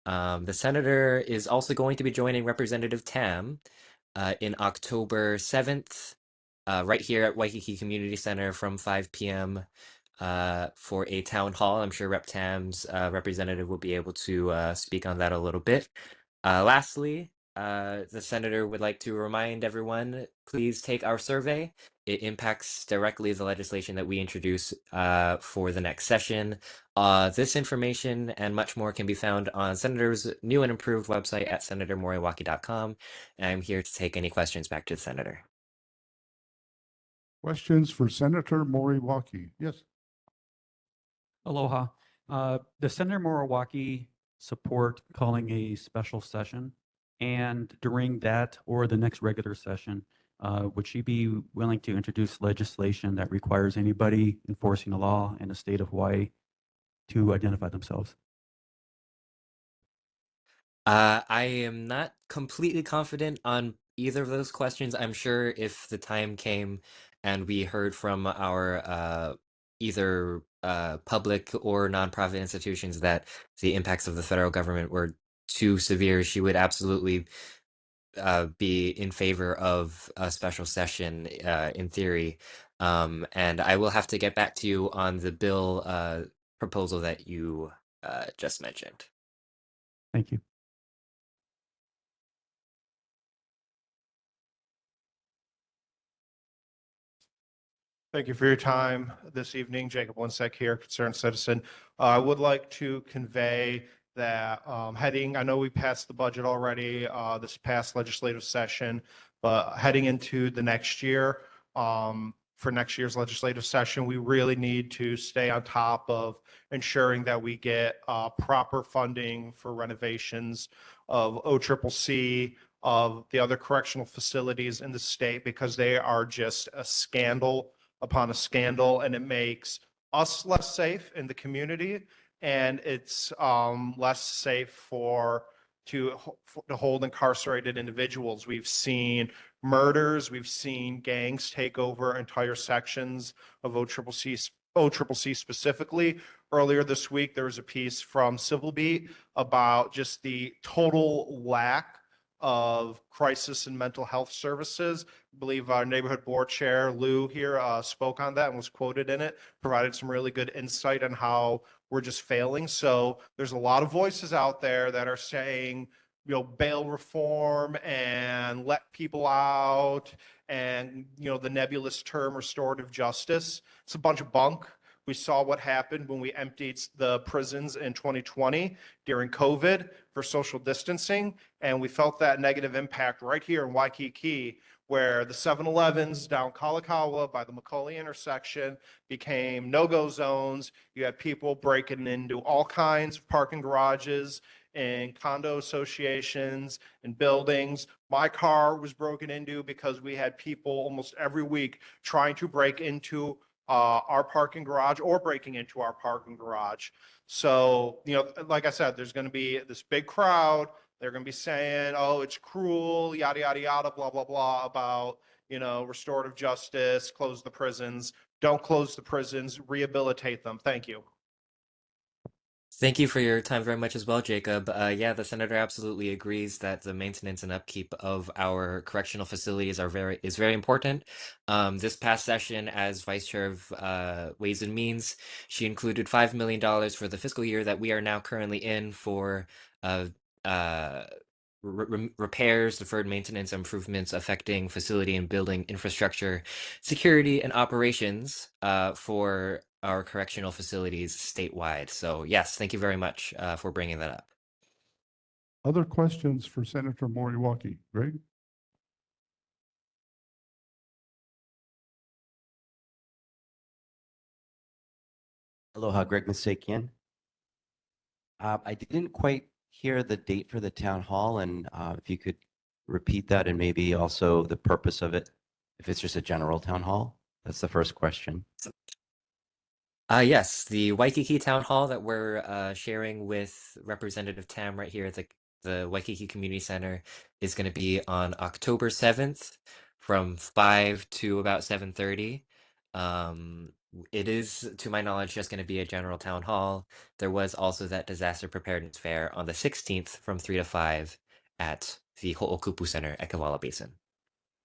The senator is also going to be joining Representative Tam in October 7th, right here at Waikīkī Community Center from 5 p.m. For a town hall. I'm sure Rep. Tam's representative will be able to speak on that a little bit. Lastly, the senator would like to remind everyone, please take our survey. It impacts directly the legislation that we introduce for the next session. This information and much more can be found on Senator's new and improved website at senatormoriwaki.com. And I'm here to take any questions back to the senator. Questions for Senator Moriwaki? Yes. Aloha. Does Senator Moriwaki support calling a special session? And during that or the next regular session, would she be willing to introduce legislation that requires anybody enforcing the law in the state of Hawaii to identify themselves? I am not completely confident on either of those questions. I'm sure if the time came and we heard from our either public or nonprofit institutions that the impacts of the federal government were too severe, she would absolutely be in favor of a special session in theory. And I will have to get back to you on the bill proposal that you just mentioned. Thank you. Thank you for your time this evening. Jacob Linsek here, concerned citizen. I would like to convey that I know we passed the budget already this past legislative session, but heading into the next year, for next year's legislative session, we really need to stay on top of ensuring that we get proper funding for renovations of OCCC, of the other correctional facilities in the state, because they are just a scandal upon a scandal, and it makes us less safe in the community, and it's less safe to hold incarcerated individuals. We've seen murders, we've seen gangs take over entire sections of OCCC specifically. Earlier this week, there was a piece from Civil Beat about just the total lack of crisis and mental health services. I believe our neighborhood board chair, Lou, here spoke on that and was quoted in it, provided some really good insight on how we're just failing. So there's a lot of voices out there that are saying, bail reform and let people out and, the nebulous term restorative justice. It's a bunch of bunk. We saw what happened when we emptied the prisons in 2020 during COVID for social distancing. And we felt that negative impact right here in Waikīkī, where the 7-Elevens down Kalakaua by the Macaulay intersection became no-go zones. You had people breaking into all kinds of parking garages and condo associations and buildings. My car was broken into because we had people almost every week trying to break into our parking garage or breaking into our parking garage. So, like I said, there's going to be this big crowd. They're going to be saying, oh, it's cruel, yada, yada, yada, blah, blah, blah, about, restorative justice, close the prisons. Don't close the prisons, rehabilitate them. Thank you. Thank you for your time very much as well, Jacob. Yeah, the senator absolutely agrees that the maintenance and upkeep of our correctional facilities is very important. This past session, as vice chair of Ways and Means, she included $5 million for the fiscal year that we are now currently in for repairs, deferred maintenance, improvements affecting facility and building infrastructure, security, and operations for our correctional facilities statewide. So yes, thank you very much for bringing that up. Other questions for Senator Moriwaki? Greg? Aloha, Greg Misakian. I didn't quite hear the date for the town hall, and if you could repeat that, and maybe also the purpose of it, if it's just a general town hall. That's the first question. Yes, the Waikiki Town Hall that we're sharing with Representative Tam right here at the Waikiki Community Center is going to be on October 7th from 5 to about 7:30. It is, to my knowledge, just going to be a general town hall. There was also that disaster preparedness fair on the 16th from 3 to 5 at the Ho'okupu Center at Kavala Basin.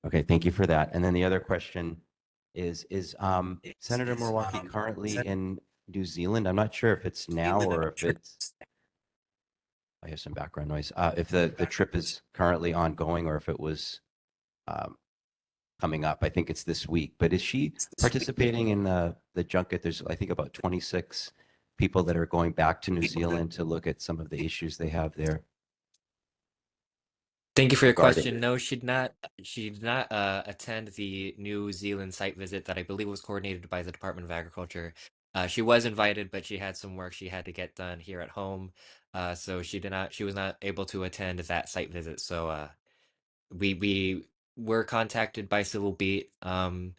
Okay, thank you for that. And then the other question is Senator Moriwaki currently in New Zealand? I'm not sure if it's now or if it's, I have some background noise. If the trip is currently ongoing or if it was coming up. I think it's this week. But is she participating in the junket? There's, I think, about 26 people that are going back to New Zealand to look at some of the issues they have there. Thank you for your regarding- question. No, she did not attend the New Zealand site visit that I believe was coordinated by the Department of Agriculture. She was invited, but she had some work she had to get done here at home. So she was not able to attend that site visit. So we were contacted by Civil Beat to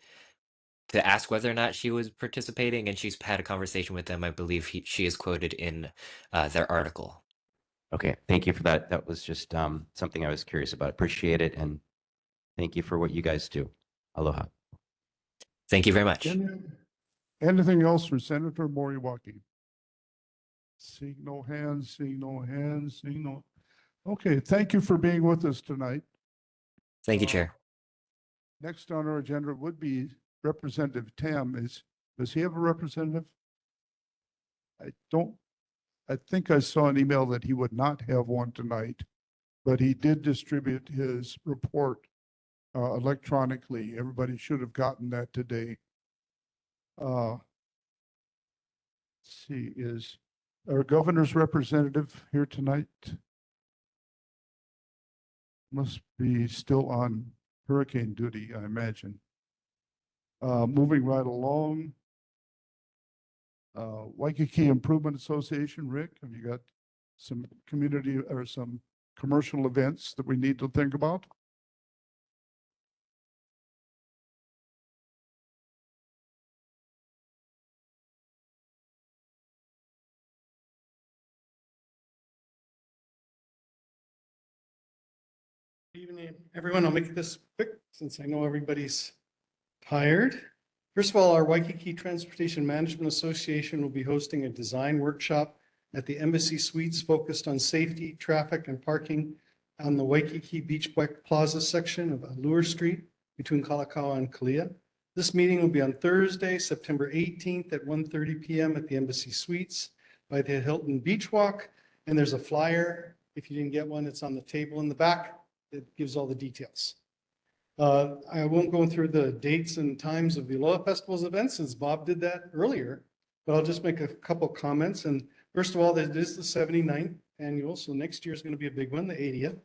ask whether or not she was participating, and she's had a conversation with them. I believe she is quoted in their article. Okay, thank you for that. That was just something I was curious about. Appreciate it, and thank you for what you guys do. Aloha. Thank you very much. Anything else for Senator Moriwaki? Seeing no hands, seeing no hands, seeing no. Okay, thank you for being with us tonight. Thank you, Chair. Next on our agenda would be Representative Tam. Does he have a representative? I think I saw an email that he would not have one tonight, but he did distribute his report electronically. Everybody should have gotten that today. Let's see, is our governor's representative here tonight? Must be still on hurricane duty, I imagine. Moving right along. Waikīkī Improvement Association, Rick, have you got some community or some commercial events that we need to think about? Evening, everyone. I'll make this quick since I know everybody's tired. First of all, our Waikiki Transportation Management Association will be hosting a design workshop at the Embassy Suites focused on safety, traffic, and parking on the Waikiki Beach Plaza section of Allure Street between Kalakaua and Kalia. This meeting will be on Thursday, September 18th at 1:30 p.m. at the Embassy Suites by the Hilton Beach Walk. And there's a flyer. If you didn't get one, it's on the table in the back. It gives all the details. I won't go through the dates and times of the Aloha Festival's events since Bob did that earlier, but I'll just make a couple comments. And first of all, it is the 79th annual, so next year is going to be a big one, the 80th.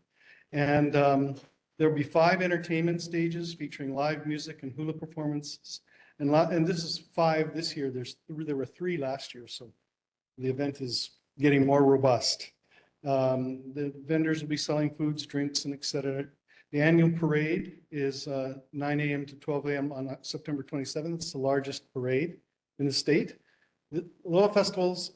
And there'll be 5 entertainment stages featuring live music and hula performances. And this is 5 this year. There were 3 last year, so the event is getting more robust. The vendors will be selling foods, drinks, and et cetera. The annual parade is 9 a.m. to 12 a.m. on September 27th. It's the largest parade in the state. The Aloha Festivals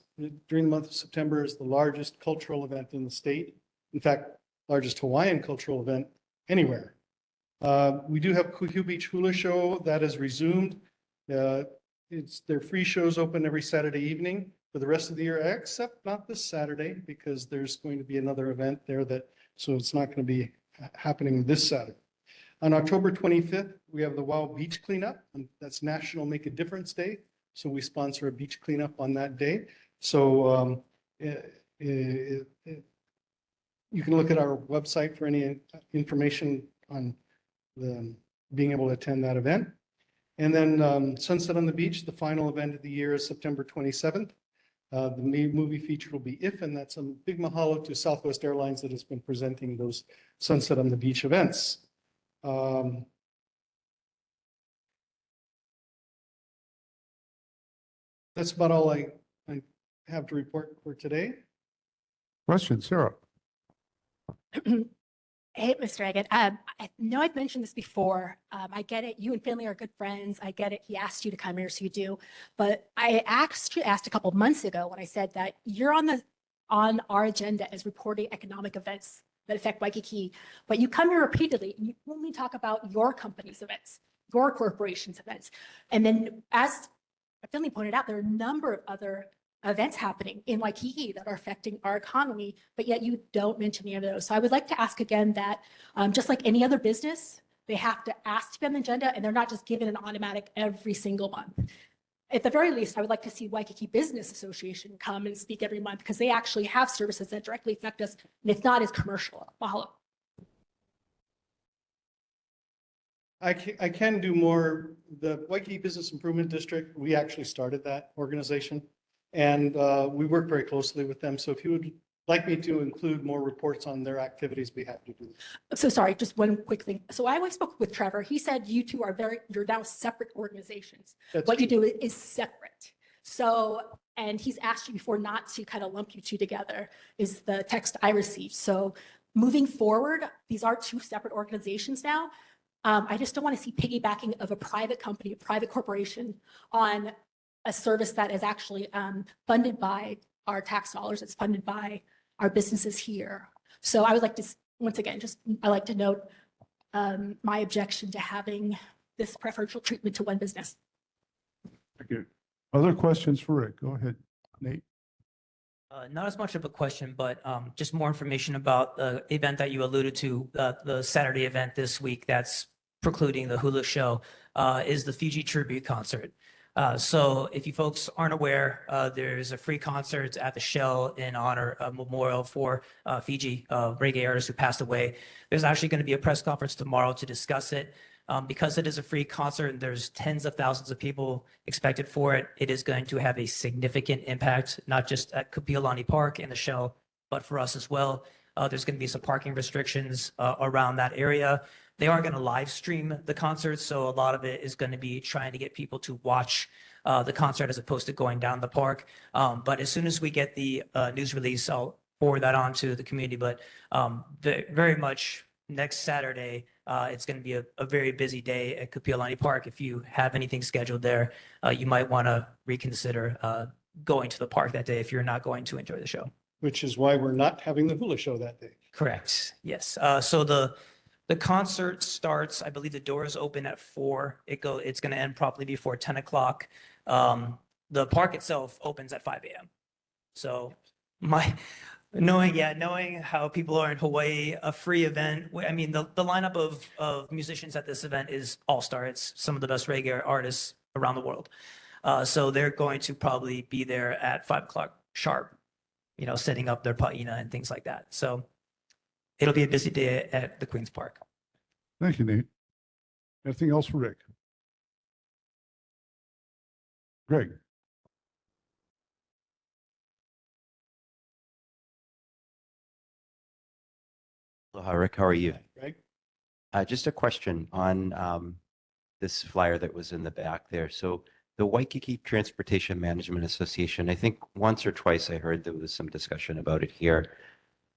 during the month of September is the largest cultural event in the state. In fact, largest Hawaiian cultural event anywhere. We do have Kuhiu Beach Hula Show that has resumed. Their free shows open every Saturday evening for the rest of the year, except not this Saturday because there's going to be another event there so it's not going to be happening this Saturday. On October 25th, we have the Wow Beach Cleanup, and that's National Make a Difference Day. So we sponsor a beach cleanup on that day. So you can look at our website for any information on being able to attend that event. And then Sunset on the Beach, the final event of the year is September 27th. The movie feature will be If, and that's a big mahalo to Southwest Airlines that has been presenting those Sunset on the Beach events. That's about all I have to report for today. Question, Sarah. Hey, Mr. Egan. I know I've mentioned this before. I get it. You and Finley are good friends. I get it. He asked you to come here, so you do. But I actually asked a couple of months ago when I said that you're on our agenda as reporting economic events that affect Waikiki. But you come here repeatedly and you only talk about your company's events, your corporation's events. And then as Finley pointed out, there are a number of other events happening in Waikiki that are affecting our economy, but yet you don't mention any of those. So I would like to ask again that just like any other business, they have to ask to be on the agenda and they're not just given an automatic every single month. At the very least, I would like to see Waikiki Business Association come and speak every month because they actually have services that directly affect us and it's not as commercial. Mahalo. I can do more. The Waikiki Business Improvement District, we actually started that organization. And we work very closely with them. So if you would like me to include more reports on their activities, be happy to do that. So sorry, just one quick thing. So I spoke with Trevor. He said you two are you're now separate organizations. That's what you do is separate. So, and he's asked you before not to kind of lump you two together is the text I received. So moving forward, these are two separate organizations now. I just don't want to see piggybacking of a private company, a private corporation on a service that is actually funded by our tax dollars. It's funded by our businesses here. So I would like to, once again, I like to note my objection to having this preferential treatment to one business. Thank you. Other questions for Rick? Go ahead, Nate. Not as much of a question, but just more information about the event that you alluded to, the Saturday event this week that's precluding the hula show, is the Fiji Tribute Concert. So if you folks aren't aware, there's a free concert at the Shell in honor of memorial for Fiji, reggae artist who passed away. There's actually going to be a press conference tomorrow to discuss it. Because it is a free concert and there's tens of thousands of people expected for it, it is going to have a significant impact, not just at Kapiolani Park and the Shell, but for us as well. There's going to be some parking restrictions around that area. They are going to live stream the concert, so a lot of it is going to be trying to get people to watch the concert as opposed to going down the park. But as soon as we get the news release, I'll forward that on to the community. But very much next Saturday, it's going to be a very busy day at Kapiolani Park. If you have anything scheduled there, you might want to reconsider going to the park that day if you're not going to enjoy the show. Which is why we're not having the hula show that day. Correct. Yes. So the concert starts, I believe the doors open at 4. It's going to end probably before 10 o'clock. The park itself opens at 5 a.m. So knowing how people are in Hawaii, a free event. I mean, the lineup of musicians at this event is all-star. It's some of the best reggae artists around the world. So they're going to probably be there at 5 o'clock sharp, setting up their paina and things like that. So it'll be a busy day at the Queen's Park. Thank you, Nate. Anything else for Rick? Greg. Aloha, Rick. How are you? Greg? Just a question on this flyer that was in the back there. So the Waikīkī Transportation Management Association, I think once or twice I heard there was some discussion about it here.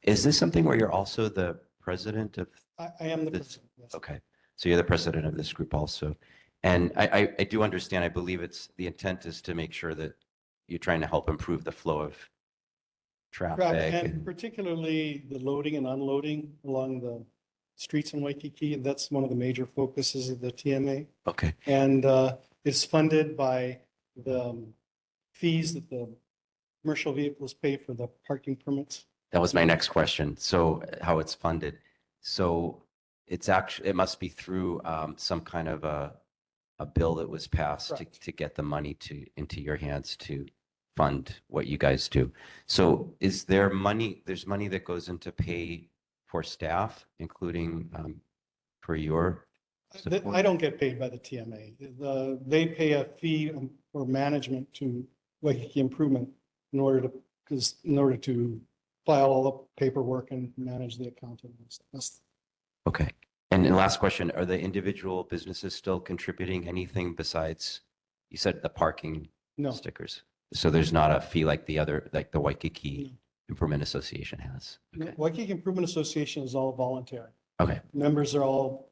Is this something where you're also the president of? I am the president. Yes. Okay. So you're the president of this group also. And I do understand, I believe the intent is to make sure that you're trying to help improve the flow of traffic. And particularly the loading and unloading along the streets in Waikīkī. And that's one of the major focuses of the TMA. Okay. And it's funded by the fees that the commercial vehicles pay for the parking permits. That was my next question. So how it's funded. So it must be through some kind of a bill that was passed to get the money into your hands to fund what you guys do. So is there there's money that goes into pay for staff, including for your support? I don't get paid by the TMA. They pay a fee for management to Waikīkī Improvement in order to file all the paperwork and manage the accounting. Okay. And the last question, are the individual businesses still contributing anything besides, you said the parking stickers? So there's not a fee like the Waikīkī Improvement Association has? Okay. Waikīkī Improvement Association is all voluntary. Okay, Members are all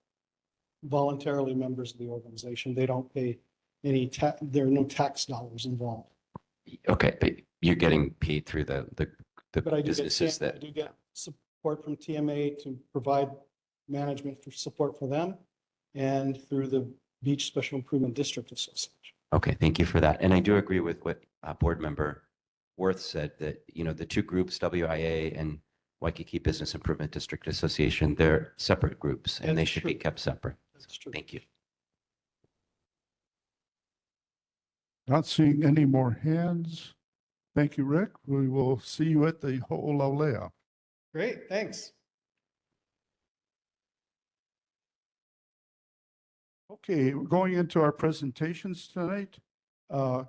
voluntarily members of the organization. They don't pay any there are no tax dollars involved. okay, but you're getting paid through the But I do businesses get, I that, do get support from TMA to provide management for support for them and through the Beach Special Improvement District Association. okay, thank you for that. And I do agree with what Board Member Worth said, that, the two groups, WIA and Waikīkī Business Improvement District Association, they're separate groups and they That's should be true. kept separate. That's true. Thank you. Not seeing any more hands. Thank you, Rick. We will see you at the Ho'olaulea. Great, thanks. Okay, we're going into our presentations tonight.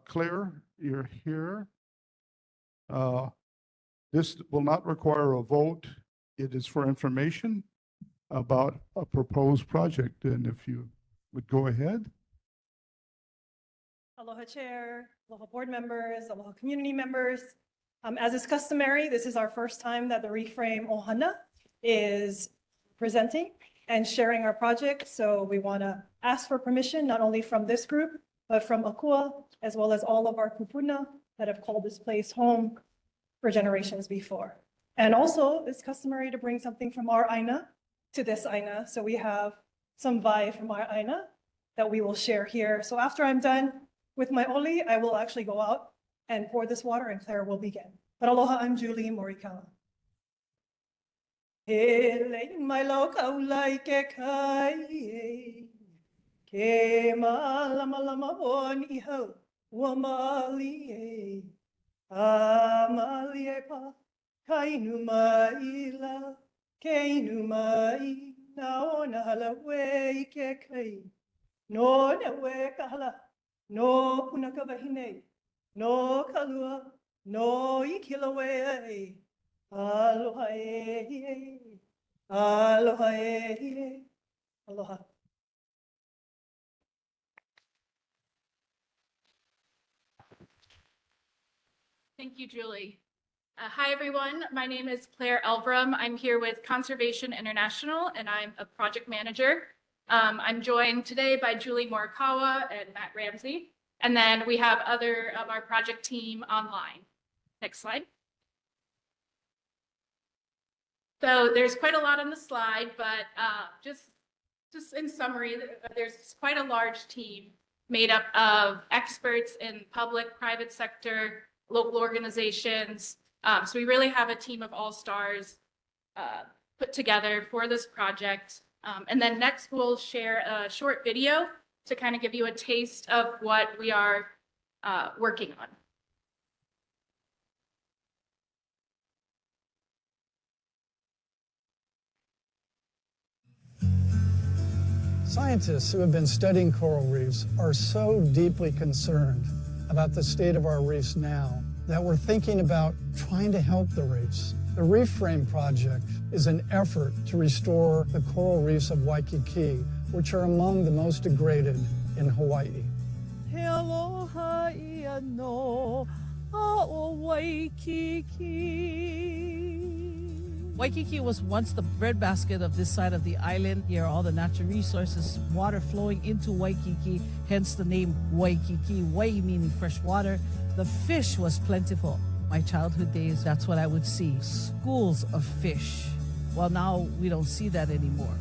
Claire, you're here. This will not require a vote. It is for information about a proposed project. And if you would go ahead. Aloha Chair, aloha board members, aloha community members. As is customary, this is our first time that the Reframe Ohana is presenting and sharing our project. So we want to ask for permission, not only from this group, but from Akua, as well as all of our kupuna that have called this place home for generations before. And also, it's customary to bring something from our aina to this aina. So we have some vai from our aina that we will share here. So after I'm done with my oli, I will actually go out and pour this water and Claire will begin. But aloha, I'm Julie Morikawa. Hele mai lau kaulai ke kai, ke malama lama on iho, wa mali e, a mali e pa, kainu mai la, kainu mai, na ona hala we ke kai, no na we ka hala, no punaka wahine, no kalua, no ikilawe, aloha e, aloha e, aloha. Thank you, Julie. Hi, everyone. My name is Claire Elverum. I'm here with Conservation International, and I'm a project manager. I'm joined today by Julie Morikawa and Matt Ramsey. And then we have other of our project team online. Next slide. So there's quite a lot on the slide, but just in summary, there's quite a large team made up of experts in public, private sector, local organizations. So we really have a team of all-stars put together for this project. And then next we'll share a short video to kind of give you a taste of what we are working on. Scientists who have been studying coral reefs are so deeply concerned about the state of our reefs now that we're thinking about trying to help the reefs. The Reframe Project is an effort to restore the coral reefs of Waikīkī, which are among the most degraded in Hawaii. He aloha ia no o Waikīkī. Waikīkī was once the breadbasket of this side of the island. Here are all the natural resources, water flowing into Waikīkī, hence the name Waikīkī, Wai meaning fresh water. The fish was plentiful. My childhood days, that's what I would see, schools of fish. Well, now we don't see that anymore.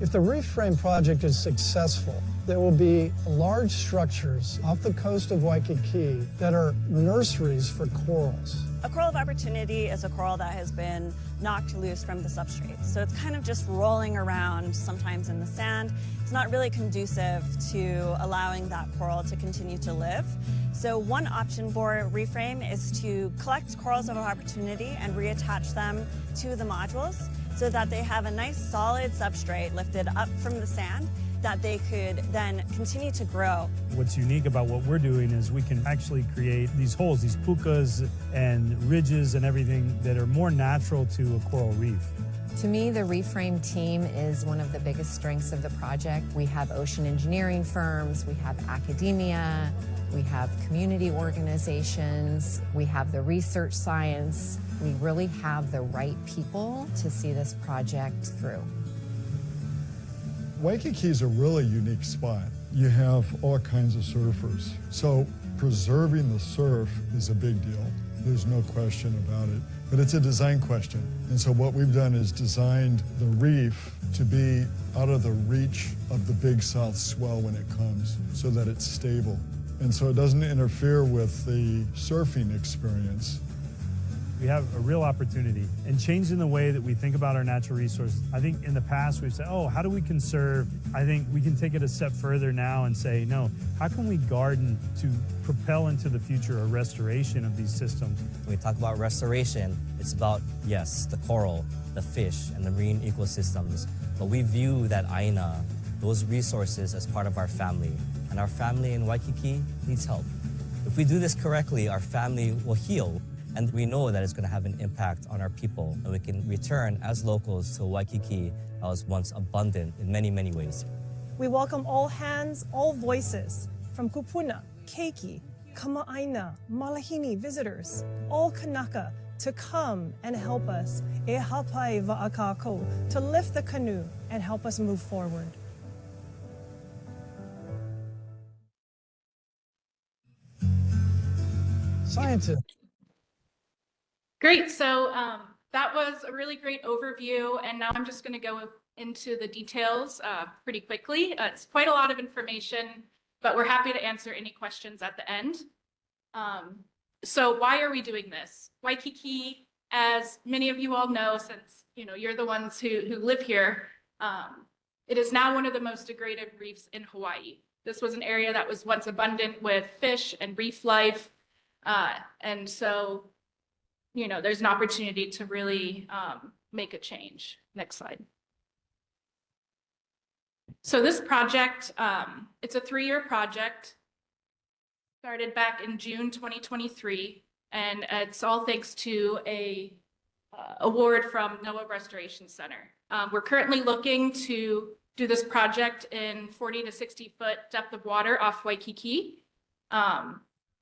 If the Reframe Project is successful, there will be large structures off the coast of Waikīkī that are nurseries for corals. A coral of opportunity is a coral that has been knocked loose from the substrate. So it's kind of just rolling around, sometimes in the sand. It's not really conducive to allowing that coral to continue to live. So one option for Reframe is to collect corals of opportunity and reattach them to the modules so that they have a nice solid substrate lifted up from the sand that they could then continue to grow. What's unique about what we're doing is we can actually create these holes, these pukas and ridges and everything that are more natural to a coral reef. To me, the Reframe team is one of the biggest strengths of the project. We have ocean engineering firms, we have academia, we have community organizations, we have the research science. We really have the right people to see this project through. Waikīkī is a really unique spot. You have all kinds of surfers. So preserving the surf is a big deal. There's no question about it. But it's a design question. And so what we've done is designed the reef to be out of the reach of the big south swell when it comes so that it's stable. And so it doesn't interfere with the surfing experience. We have a real opportunity in changing the way that we think about our natural resources. I think in the past we've said, oh, how do we conserve? I think we can take it a step further now and say, no, how can we garden to propel into the future a restoration of these systems? When we talk about restoration, it's about, yes, the coral, the fish, and the marine ecosystems. But we view that aina, those resources, as part of our family. And our family in Waikīkī needs help. If we do this correctly, our family will heal. And we know that it's going to have an impact on our people, and we can return as locals to Waikīkī that was once abundant in many, many ways. We welcome all hands, all voices from Kupuna, Keiki, Kama'aina, Malahini visitors, all Kanaka, to come and help us, e hapai va'akako, to lift the canoe and help us move forward. Scientists. Great. So that was a really great overview. And now I'm just going to go into the details pretty quickly. It's quite a lot of information, but we're happy to answer any questions at the end. So why are we doing this? Waikīkī, as many of you all know, since you're the ones who live here, it is now one of the most degraded reefs in Hawaii. This was an area that was once abundant with fish and reef life. And so there's an opportunity to really make a change. Next slide. So this project, it's a 3-year project, started back in June 2023, and it's all thanks to a award from NOAA Restoration Center. We're currently looking to do this project in 40 to 60 foot depth of water off Waikīkī,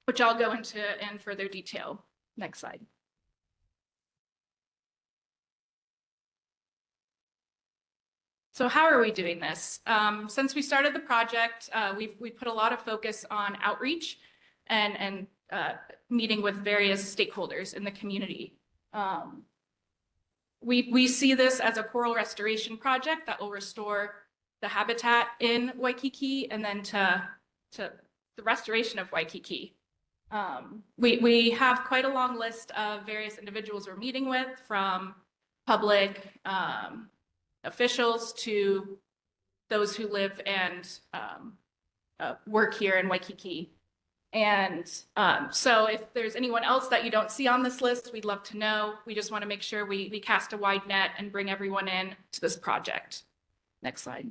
which I'll go into in further detail. Next slide. So how are we doing this? Since we started the project, we've put a lot of focus on outreach and meeting with various stakeholders in the community. We see this as a coral restoration project that will restore the habitat in Waikīkī and then to the restoration of Waikīkī. We have quite a long list of various individuals we're meeting with, from public officials to those who live and work here in Waikīkī. And so if there's anyone else that you don't see on this list, we'd love to know. We just want to make sure we cast a wide net and bring everyone in to this project. Next slide.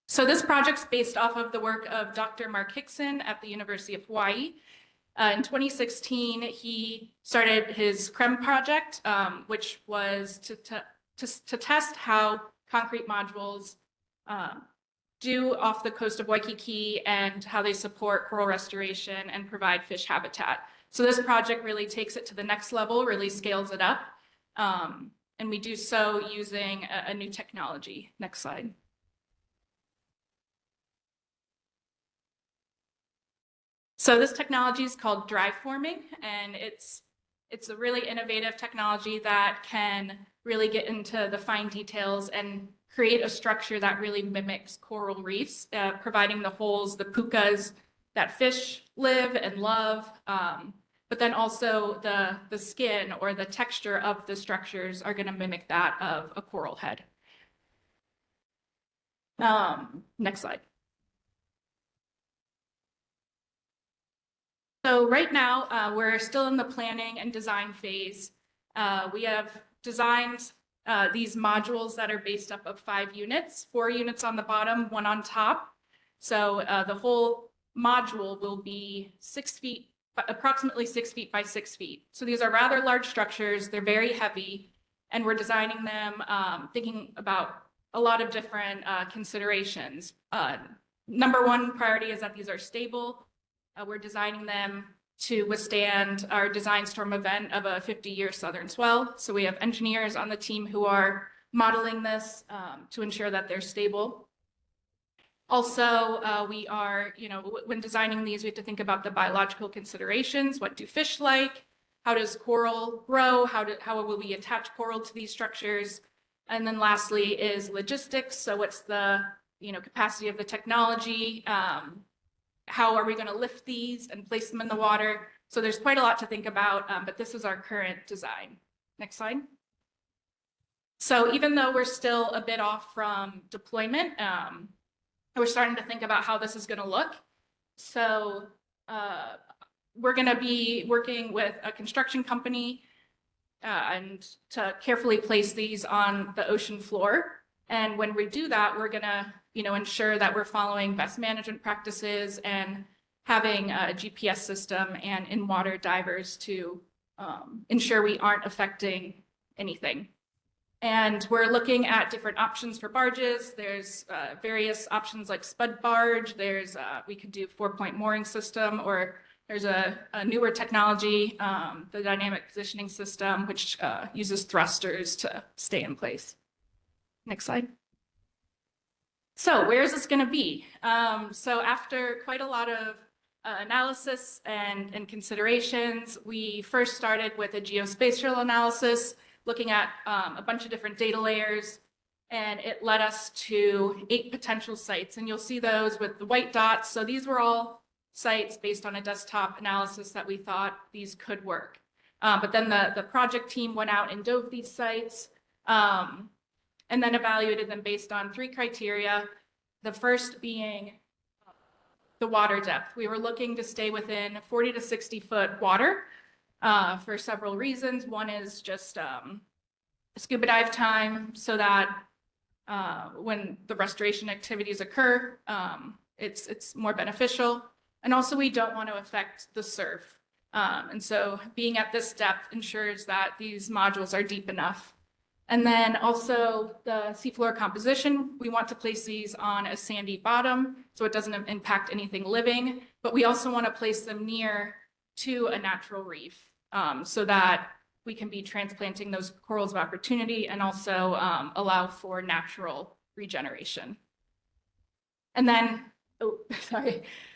So this project's based off of the work of Dr. Mark Hickson at the University of Hawaii. In 2016, he started his CREM project, which was to test how concrete modules do off the coast of Waikīkī and how they support coral restoration and provide fish habitat. So this project really takes it to the next level, really scales it up. And we do so using a new technology. Next slide. So this technology is called dry forming, and it's a really innovative technology that can really get into the fine details and create a structure that really mimics coral reefs, providing the holes, the pukas that fish live and love, but then also the skin or the texture of the structures are going to mimic that of a coral head. Next slide. So right now, we're still in the planning and design phase. We have designed these modules that are based up of 5 units, 4 units on the bottom, 1 on top. So the whole module will be 6 feet, approximately 6 feet by 6 feet. So these are rather large structures. They're very heavy, and we're designing them thinking about a lot of different considerations. Number 1 priority is that these are stable. We're designing them to withstand our design storm event of a 50-year southern swell. So we have engineers on the team who are modeling this to ensure that they're stable. Also, we are, when designing these, we have to think about the biological considerations. What do fish like? How does coral grow? How will we attach coral to these structures? And then lastly is logistics. So what's the capacity of the technology? How are we going to lift these and place them in the water? So there's quite a lot to think about, but this is our current design. Next slide. So even though we're still a bit off from deployment, we're starting to think about how this is going to look. So we're going to be working with a construction company and to carefully place these on the ocean floor. And when we do that, we're going to, ensure that we're following best management practices and having a GPS system and in-water divers to ensure we aren't affecting anything. And we're looking at different options for barges. There's various options like spud barge. There's we could do 4-point mooring system, or there's a newer technology, the dynamic positioning system, which uses thrusters to stay in place. Next slide. So where is this going to be? So after quite a lot of analysis and considerations, we first started with a geospatial analysis, looking at a bunch of different data layers, and it led us to 8 potential sites. And you'll see those with the white dots. So these were all sites based on a desktop analysis that we thought these could work. But then the project team went out and dove these sites and then evaluated them based on 3 criteria. The first being the water depth. We were looking to stay within 40 to 60 foot water for several reasons. One is just scuba dive time, so that when the restoration activities occur, it's more beneficial. And also we don't want to affect the surf. And so being at this depth ensures that these modules are deep enough. And then also the seafloor composition, we want to place these on a sandy bottom so it doesn't impact anything living, but we also want to place them near to a natural reef so that we can be transplanting those corals of opportunity and also allow for natural regeneration. And then,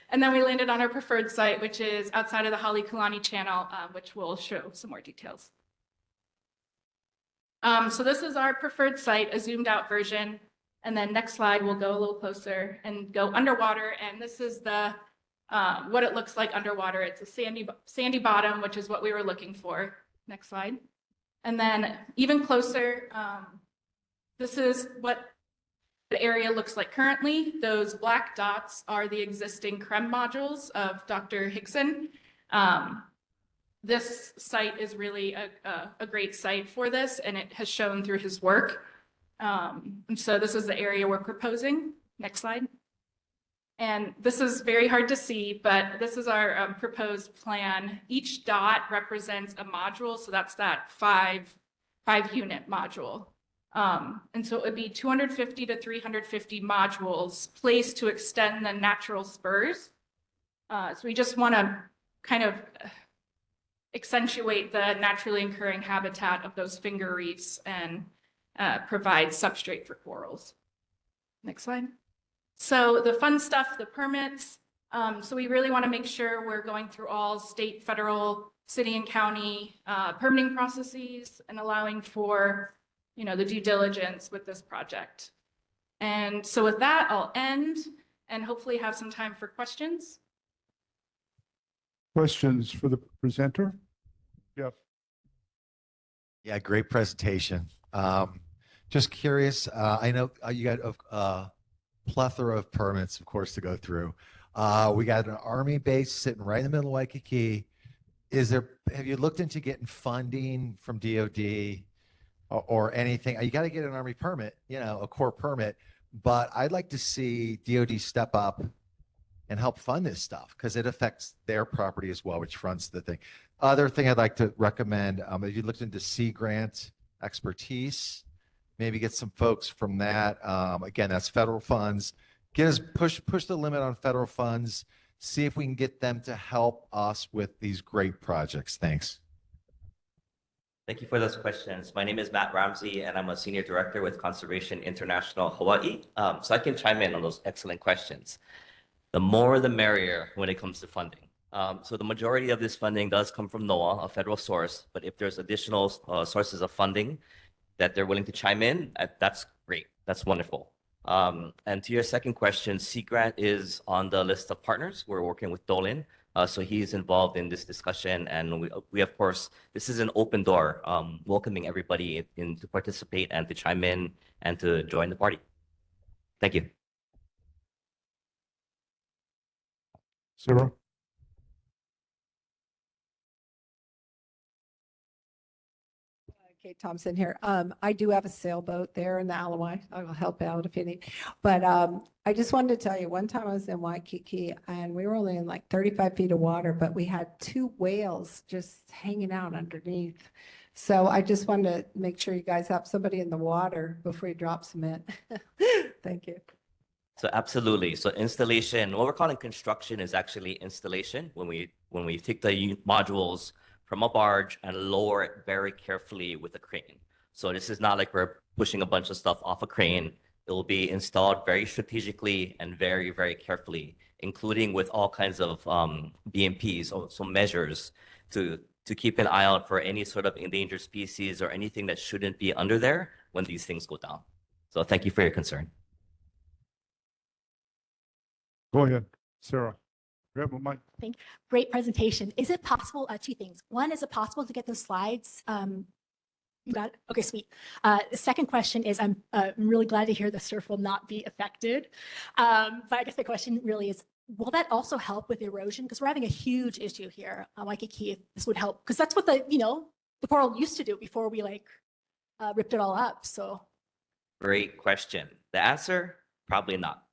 and then we landed on our preferred site, which is outside of the Halekulani Channel, which we'll show some more details. So this is our preferred site, a zoomed out version. And then next slide, we'll go a little closer and go underwater. And this is the what it looks like underwater. It's a sandy bottom, which is what we were looking for. Next slide. And then even closer, this is what the area looks like currently. Those black dots are the existing CREM modules of Dr. Hickson. This site is really a great site for this, and it has shown through his work. And so this is the area we're proposing. Next slide. And this is very hard to see, but this is our proposed plan. Each dot represents a module, so that's that five unit module. And so it would be 250 to 350 modules placed to extend the natural spurs. So we just want to kind of accentuate the naturally occurring habitat of those finger reefs and provide substrate for corals. Next slide. So the fun stuff, the permits. So we really want to make sure we're going through all state, federal, city and county permitting processes and allowing for, the due diligence with this project. And so with that, I'll end and hopefully have some time for questions. Questions for the presenter? Jeff. Yeah, great presentation. Just curious, I know you got a plethora of permits, of course, to go through. We got an Army base sitting right in the middle of Waikīkī. Have you looked into getting funding from DOD or anything? You got to get an Army permit, a core permit, but I'd like to see DOD step up and help fund this stuff because it affects their property as well, which fronts the thing. Other thing I'd like to recommend, if you looked into Sea Grant expertise, maybe get some folks from that. Again, that's federal funds. Push the limit on federal funds. See if we can get them to help us with these great projects. Thanks. Thank you for those questions. My name is Matt Ramsey, and I'm a Senior Director with Conservation International Hawaii. So I can chime in on those excellent questions. The more the merrier when it comes to funding. So the majority of this funding does come from NOAA, a federal source, but if there's additional sources of funding that they're willing to chime in, that's great. That's wonderful. And to your second question, Sea Grant is on the list of partners. We're working with Dolan. So he's involved in this discussion, and we of course, this is an open door, welcoming everybody in to participate and to chime in and to join the party. Thank you. Sarah? Kate Thompson here. I do have a sailboat there in the Alawai. I will help out if you need. But I just wanted to tell you, one time I was in Waikīkī and we were only in like 35 feet of water, but we had 2 whales just hanging out underneath. So I just wanted to make sure you guys have somebody in the water before you drop some in. Thank you. So absolutely. So installation, what we're calling construction is actually installation. When we take the modules from a barge and lower it very carefully with a crane. So this is not like we're pushing a bunch of stuff off a crane. It will be installed very strategically and very, very carefully, including with all kinds of BMPs, so measures to keep an eye out for any sort of endangered species or anything that shouldn't be under there when these things go down. So thank you for your concern. Go ahead, Sarah. Grab a mic. Great presentation. Is it possible, 2 things. One, is it possible to get those slides? You got it? Okay, sweet. The second question is, I'm really glad to hear the surf will not be affected. But I guess the question really is, will that also help with erosion? Because we're having a huge issue here on Waikīkī. This would help, because that's what the coral used to do before we ripped it all up. So. Great question. The answer, probably not.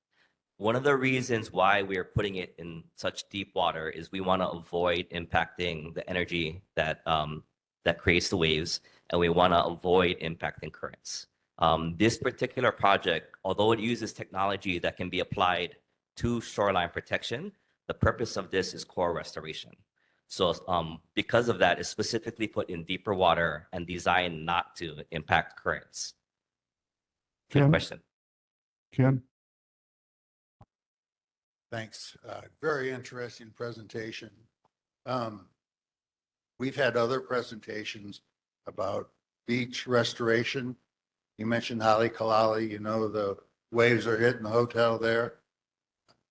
One of the reasons why we are putting it in such deep water is we want to avoid impacting the energy that that creates the waves, and we want to avoid impacting currents. This particular project, although it uses technology that can be applied to shoreline protection, the purpose of this is coral restoration. So because of that, it's specifically put in deeper water and designed not to impact currents. Good question. Ken? Thanks. Very interesting presentation. We've had other presentations about beach restoration. You mentioned Halekulala, the waves are hitting the hotel there.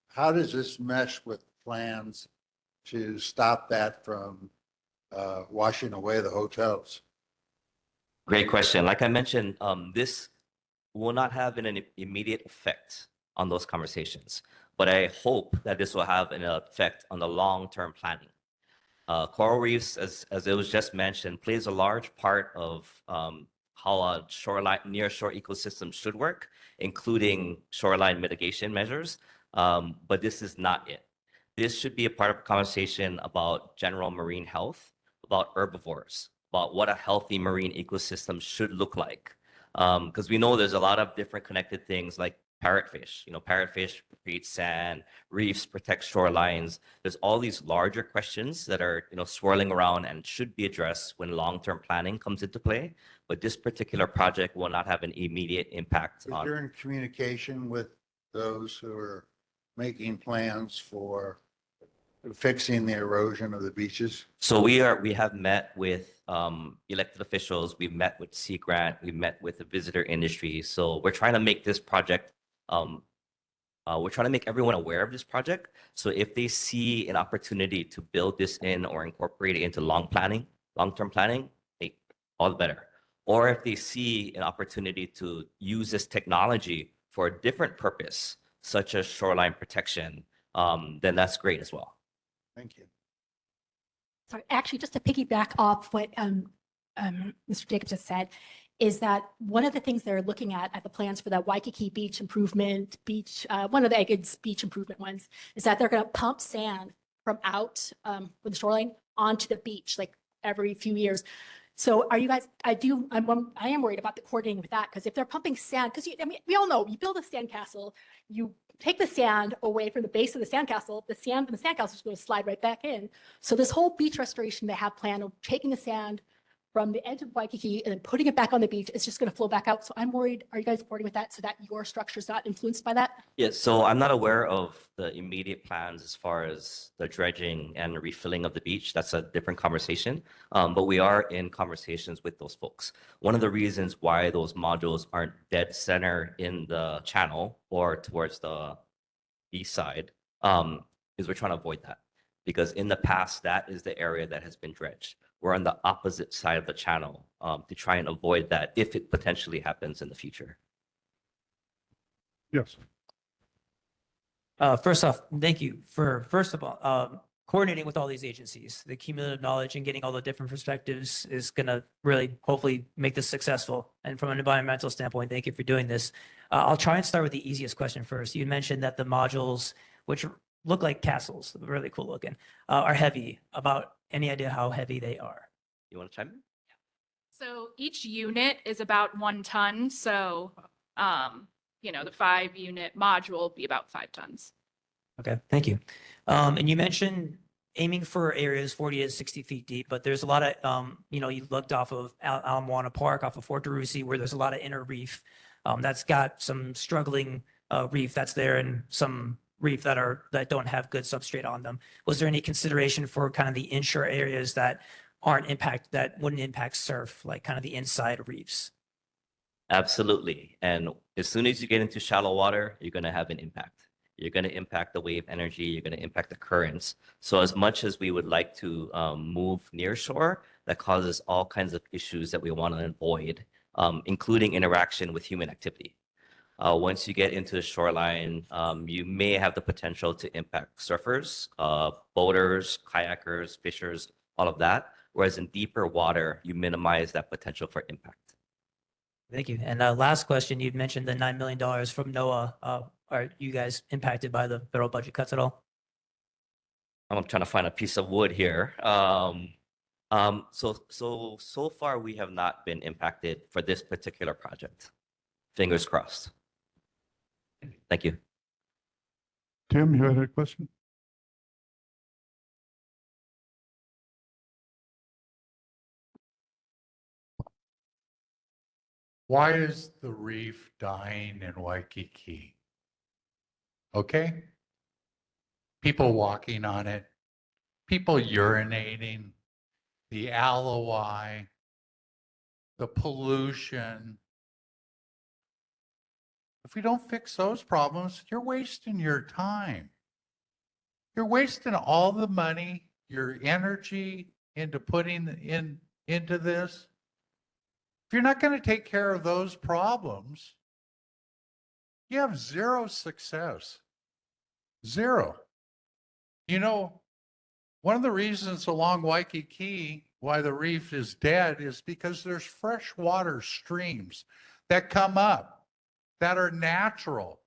How does this mesh with plans to stop that from washing away the hotels? Great question. Like I mentioned, this will not have an immediate effect on those conversations, but I hope that this will have an effect on the long-term planning. Coral reefs, as it was just mentioned, plays a large part of how a shoreline, near-shore ecosystem should work, including shoreline mitigation measures, but this is not it. This should be a part of a conversation about general marine health, about herbivores, about what a healthy marine ecosystem should look like. Because we know there's a lot of different connected things like parrotfish. Parrotfish create sand, reefs protect shorelines. There's all these larger questions that are, swirling around and should be addressed when long-term planning comes into play. But this particular project will not have an immediate impact on. You're in communication with those who are making plans for fixing the erosion of the beaches? So we have met with elected officials. We've met with Sea Grant. We've met with the visitor industry. So we're trying to make this project. We're trying to make everyone aware of this project. So if they see an opportunity to build this in or incorporate it into long-term planning, hey, all the better. Or if they see an opportunity to use this technology for a different purpose, such as shoreline protection, then that's great as well. Thank you. Sorry, actually, just to piggyback off what Mr. Jacobs just said, is that one of the things they're looking at the plans for that Waikīkī beach improvement, one of the EGID's beach improvement ones, is that they're going to pump sand from out with the shoreline onto the beach like every few years. So are you guys, I am worried about the coordinating with that, because if they're pumping sand, because we all know you build a sandcastle, you take the sand away from the base of the sandcastle, the sand from the sandcastle is going to slide right back in. So this whole beach restoration they have planned of taking the sand from the edge of Waikiki and then putting it back on the beach, it's just going to flow back out. So I'm worried, are you guys supporting with that so that your structure is not influenced by that? Yeah, so I'm not aware of the immediate plans as far as the dredging and refilling of the beach. That's a different conversation. But we are in conversations with those folks. One of the reasons why those modules aren't dead center in the channel or towards the east side is we're trying to avoid that. Because in the past, that is the area that has been dredged. We're on the opposite side of the channel to try and avoid that if it potentially happens in the future. Yes. First off, thank you for, first of all, coordinating with all these agencies. The cumulative knowledge and getting all the different perspectives is going to really hopefully make this successful. And from an environmental standpoint, thank you for doing this. I'll try and start with the easiest question first. You mentioned that the modules, which look like castles, really cool looking, are heavy. About any idea how heavy they are? You want to chime in? So each unit is about 1 ton. So, you know, the 5-unit module will be about 5 tons. Okay, thank you. And you mentioned aiming for areas 40 to 60 feet deep, but there's a lot of, you know, you looked off of Ala Moana Park, off of Fort DeRussy, where there's a lot of inner reef that's got some struggling reef that's there and some reef that don't have good substrate on them. Was there any consideration for kind of the inshore areas that wouldn't impact surf, like kind of the inside reefs? Absolutely. And as soon as you get into shallow water, you're going to have an impact. You're going to impact the wave energy. You're going to impact the currents. So as much as we would like to move near shore, that causes all kinds of issues that we want to avoid, including interaction with human activity. Once you get into the shoreline, you may have the potential to impact surfers, boaters, kayakers, fishers, all of that. Whereas in deeper water, you minimize that potential for impact. Thank you. And last question, you'd mentioned the $9 million from NOAA. Are you guys impacted by the federal budget cuts at all? I'm trying to find a piece of wood here. So far, we have not been impacted for this particular project. Fingers crossed. Thank you. Tim, you had a question? Why is the reef dying in Waikīkī? Okay? People walking on it, people urinating, the alloy, the pollution. If we don't fix those problems, you're wasting your time. You're wasting all the money, your energy into putting into this. If you're not going to take care of those problems, you have zero success. Zero. You know, one of the reasons along Waikīkī why the reef is dead is because there's freshwater streams that come up that are natural.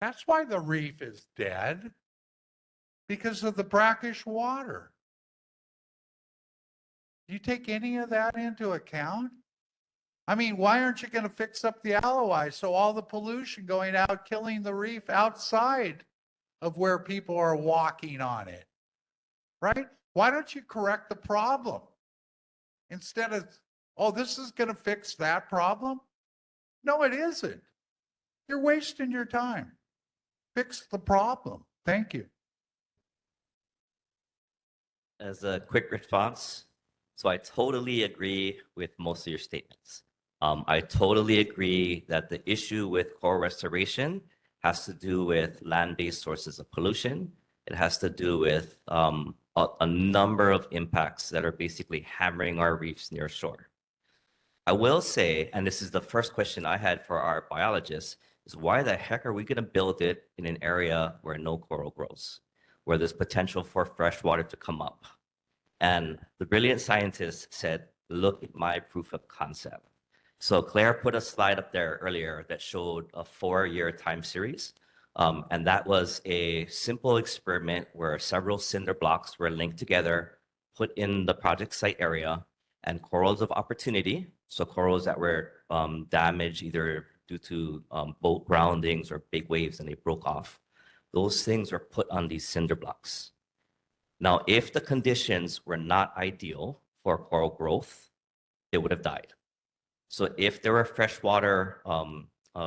That's why the reef is dead, because of the brackish water. Do you take any of that into account? I mean, why aren't you going to fix up the alloy so all the pollution going out, killing the reef outside of where people are walking on it, right? Why don't you correct the problem instead of, oh, this is going to fix that problem? No, it isn't. You're wasting your time. Fix the problem. Thank you. As a quick response, so I totally agree with most of your statements. I totally agree that the issue with coral restoration has to do with land-based sources of pollution. It has to do with a number of impacts that are basically hammering our reefs near shore. I will say, and this is the first question I had for our biologists, is why the heck are we going to build it in an area where no coral grows, where there's potential for fresh water to come up? And the brilliant scientist said, look at my proof of concept. So Claire put a slide up there earlier that showed a 4-year time series. And that was a simple experiment where several cinder blocks were linked together, put in the project site area, and corals of opportunity, so corals that were damaged either due to boat groundings or big waves and they broke off, those things were put on these cinder blocks. Now, if the conditions were not ideal for coral growth, they would have died. So if there were freshwater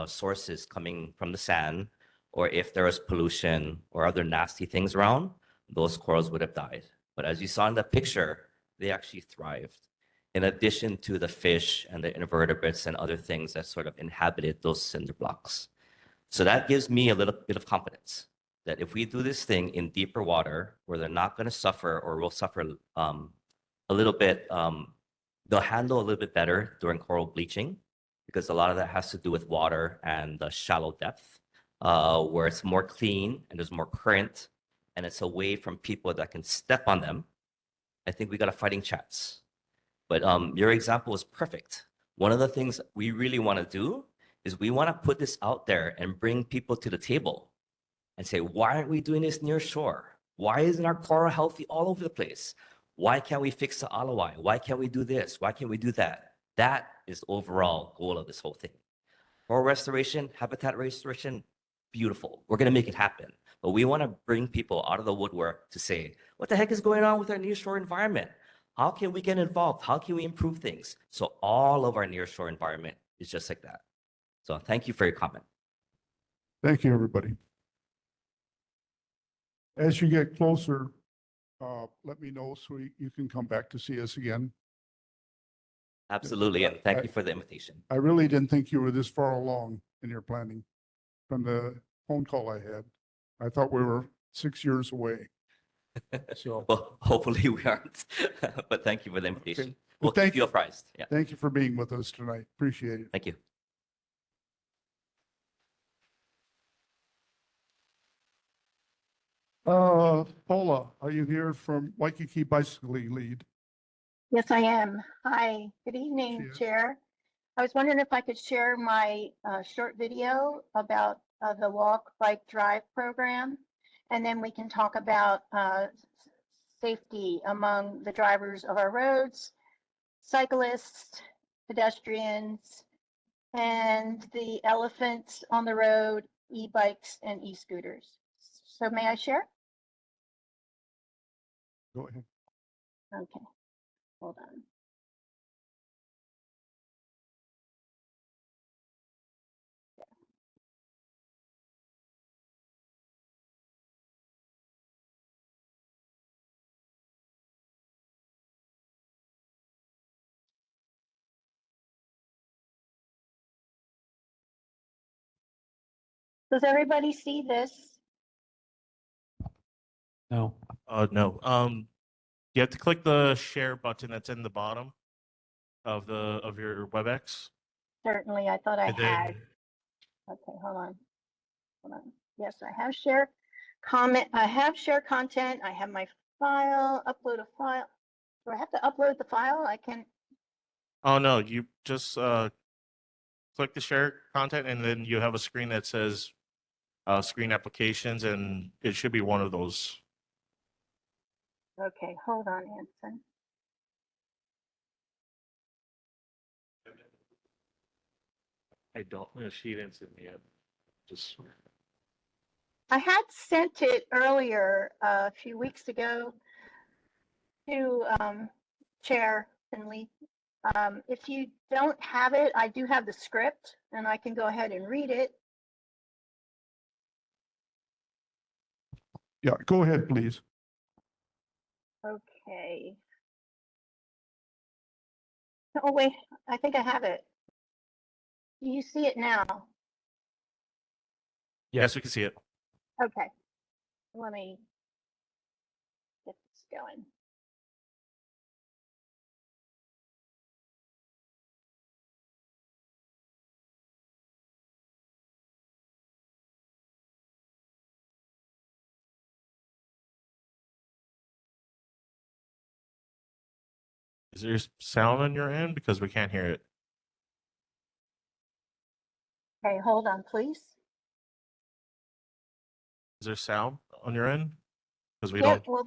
sources coming from the sand, or if there was pollution or other nasty things around, those corals would have died. But as you saw in the picture, they actually thrived. In addition to the fish and the invertebrates and other things that sort of inhabited those cinder blocks. So that gives me a little bit of confidence that if we do this thing in deeper water where they're not going to suffer or will suffer a little bit, they'll handle a little bit better during coral bleaching because a lot of that has to do with water and the shallow depth where it's more clean and there's more current and it's away from people that can step on them. I think we got a fighting chance. But your example was perfect. One of the things we really want to do is we want to put this out there and bring people to the table and say, why aren't we doing this near shore? Why isn't our coral healthy all over the place? Why can't we fix the alawai? Why can't we do this? Why can't we do that? That is the overall goal of this whole thing. Coral restoration, habitat restoration, beautiful. We're going to make it happen. But we want to bring people out of the woodwork to say, what the heck is going on with our nearshore environment? How can we get involved? How can we improve things? So all of our nearshore environment is just like that. So thank you for your comment. Thank you, everybody. As you get closer, let me know so you can come back to see us again. Absolutely, and thank you for the invitation. I really didn't think you were this far along in your planning from the phone call I had. I thought we were 6 years away. So, well, hopefully we aren't, but thank you for the invitation. Okay. We'll Thank keep you apprised. Yeah. Thank you for being with us tonight. Appreciate it. Thank you. Paula, are you here from Waikīkī Bicycling Lead? Yes, I am. Hi, good evening, Chair. I was wondering if I could share my short video about the Walk, Bike, Drive program, and then we can talk about safety among the drivers of our roads, cyclists, pedestrians, and the elephants on the road, e-bikes and e-scooters. So may I share? Go ahead. Okay, hold on. Does everybody see this? No. No. You have to click the share button that's in the bottom of your WebEx. Certainly, I thought I And then- had. Okay, hold on. Hold on. Yes, I have share comment. I have share content. I have my file, upload a file. Do I have to upload the file? I can. Oh no, you just click the share content and then you have a screen that says screen applications and it should be one of those. Okay, hold on, Anson. I don't know. She didn't send me yet. Just I had sent it earlier a few weeks ago to Chair Finley. If you don't have it, I do have the script and I can go ahead and read it. Yeah, go ahead, please. Okay. Oh, wait, I think I have it. Do you see it now? yes, we can see it. Okay. Let me get this going. Is there sound on your end because we can't hear it? Okay, hold on, please. Is there sound on your end? Because we Yeah, don't. well,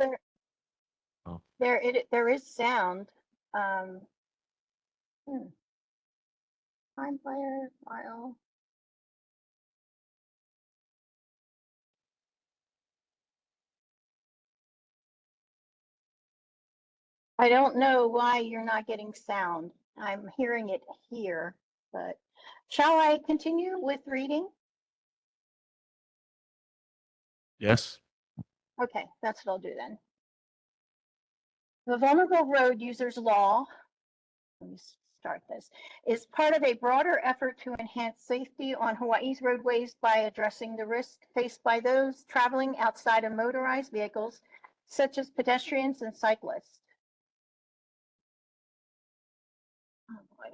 Oh. there is sound. Time player file. I don't know why you're not getting sound. I'm hearing it here, but shall I continue with reading? Yes. Okay, that's what I'll do then. The Vulnerable Road Users Law, let me start this, is part of a broader effort to enhance safety on Hawaii's roadways by addressing the risk faced by those traveling outside of motorized vehicles, such as pedestrians and cyclists. Oh boy,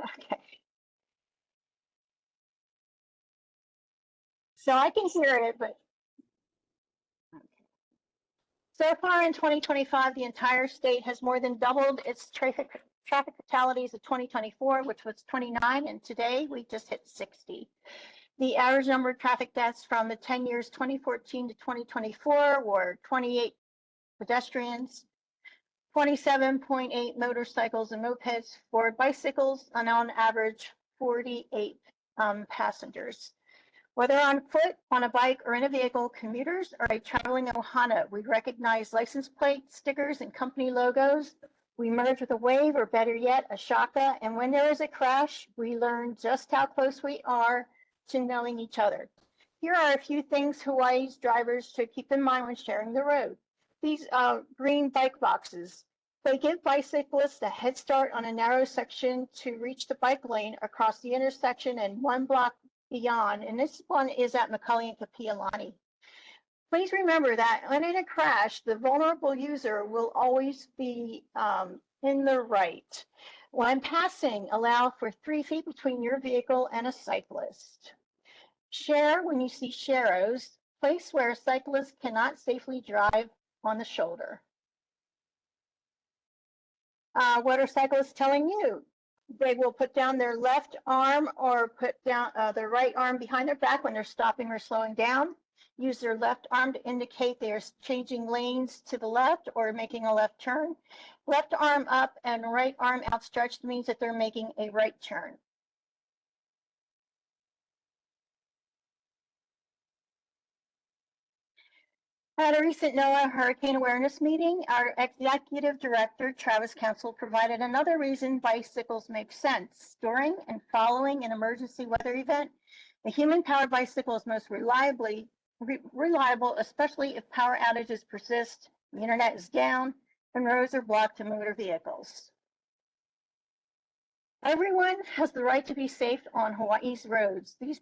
okay. So I can hear it, but so far in 2025, the entire state has more than doubled its traffic fatalities of 2024, which was 29, and today we just hit 60. The average number of traffic deaths from the 10 years 2014 to 2024 were 28 pedestrians, 27.8 motorcycles and mopeds, 4 bicycles, and on average 48 passengers. Whether on foot, on a bike, or in a vehicle, commuters are a traveling ohana. We recognize license plate, stickers, and company logos. We merge with a wave, or better yet, a shaka. And when there is a crash, we learn just how close we are to knowing each other. Here are a few things Hawaii's drivers should keep in mind when sharing the road. These green bike boxes. They give bicyclists a head start on a narrow section to reach the bike lane across the intersection and 1 block beyond, and this one is at McCully and Kapiolani. Please remember that when in a crash, the vulnerable user will always be in the right. When passing, allow for 3 feet between your vehicle and a cyclist. Share when you see sharrows, place where a cyclist cannot safely drive on the shoulder. What are cyclists telling you? They will put down their left arm or put down their right arm behind their back when they're stopping or slowing down. Use their left arm to indicate they're changing lanes to the left or making a left turn. Left arm up and right arm outstretched means that they're making a right turn. At a recent NOAA hurricane awareness meeting, our executive director, Travis Council, provided another reason bicycles make sense. During and following an emergency weather event, the human-powered bicycle is most reliable, especially if power outages persist, the internet is down, and roads are blocked to motor vehicles. Everyone has the right to be safe on Hawaii's roads. This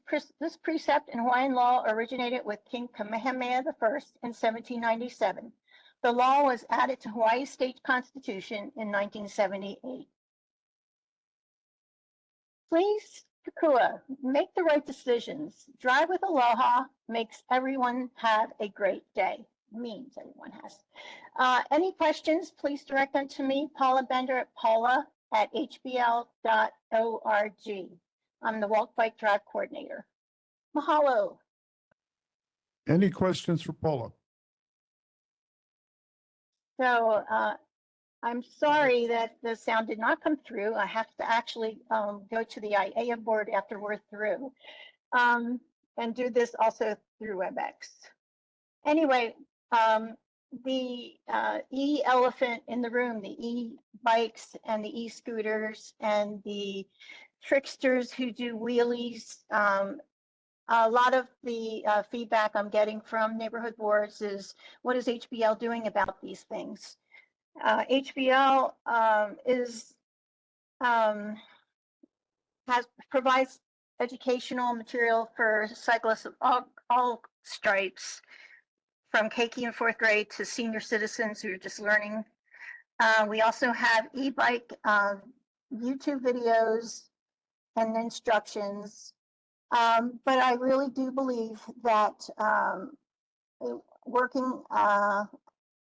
precept in Hawaiian law originated with King Kamehameha I in 1797. The law was added to Hawaii's state constitution in 1978. Please, Kukua, make the right decisions. Drive with aloha makes everyone have a great day. Means everyone has. Any questions, please direct them to me, Paula Bender at paula@hbl.org. I'm the Walk Bike Drive Coordinator. Mahalo. Any questions for Paula? So I'm sorry that the sound did not come through. I have to actually go to the IA board after we're through and do this also through WebEx. Anyway, the e-elephant in the room, the e-bikes and the e-scooters and the tricksters who do wheelies. A lot of the feedback I'm getting from neighborhood boards is, what is HBL doing about these things? HBL provides educational material for cyclists of all stripes, from Keiki in 4th grade to senior citizens who are just learning. We also have e-bike YouTube videos and instructions. But I really do believe that working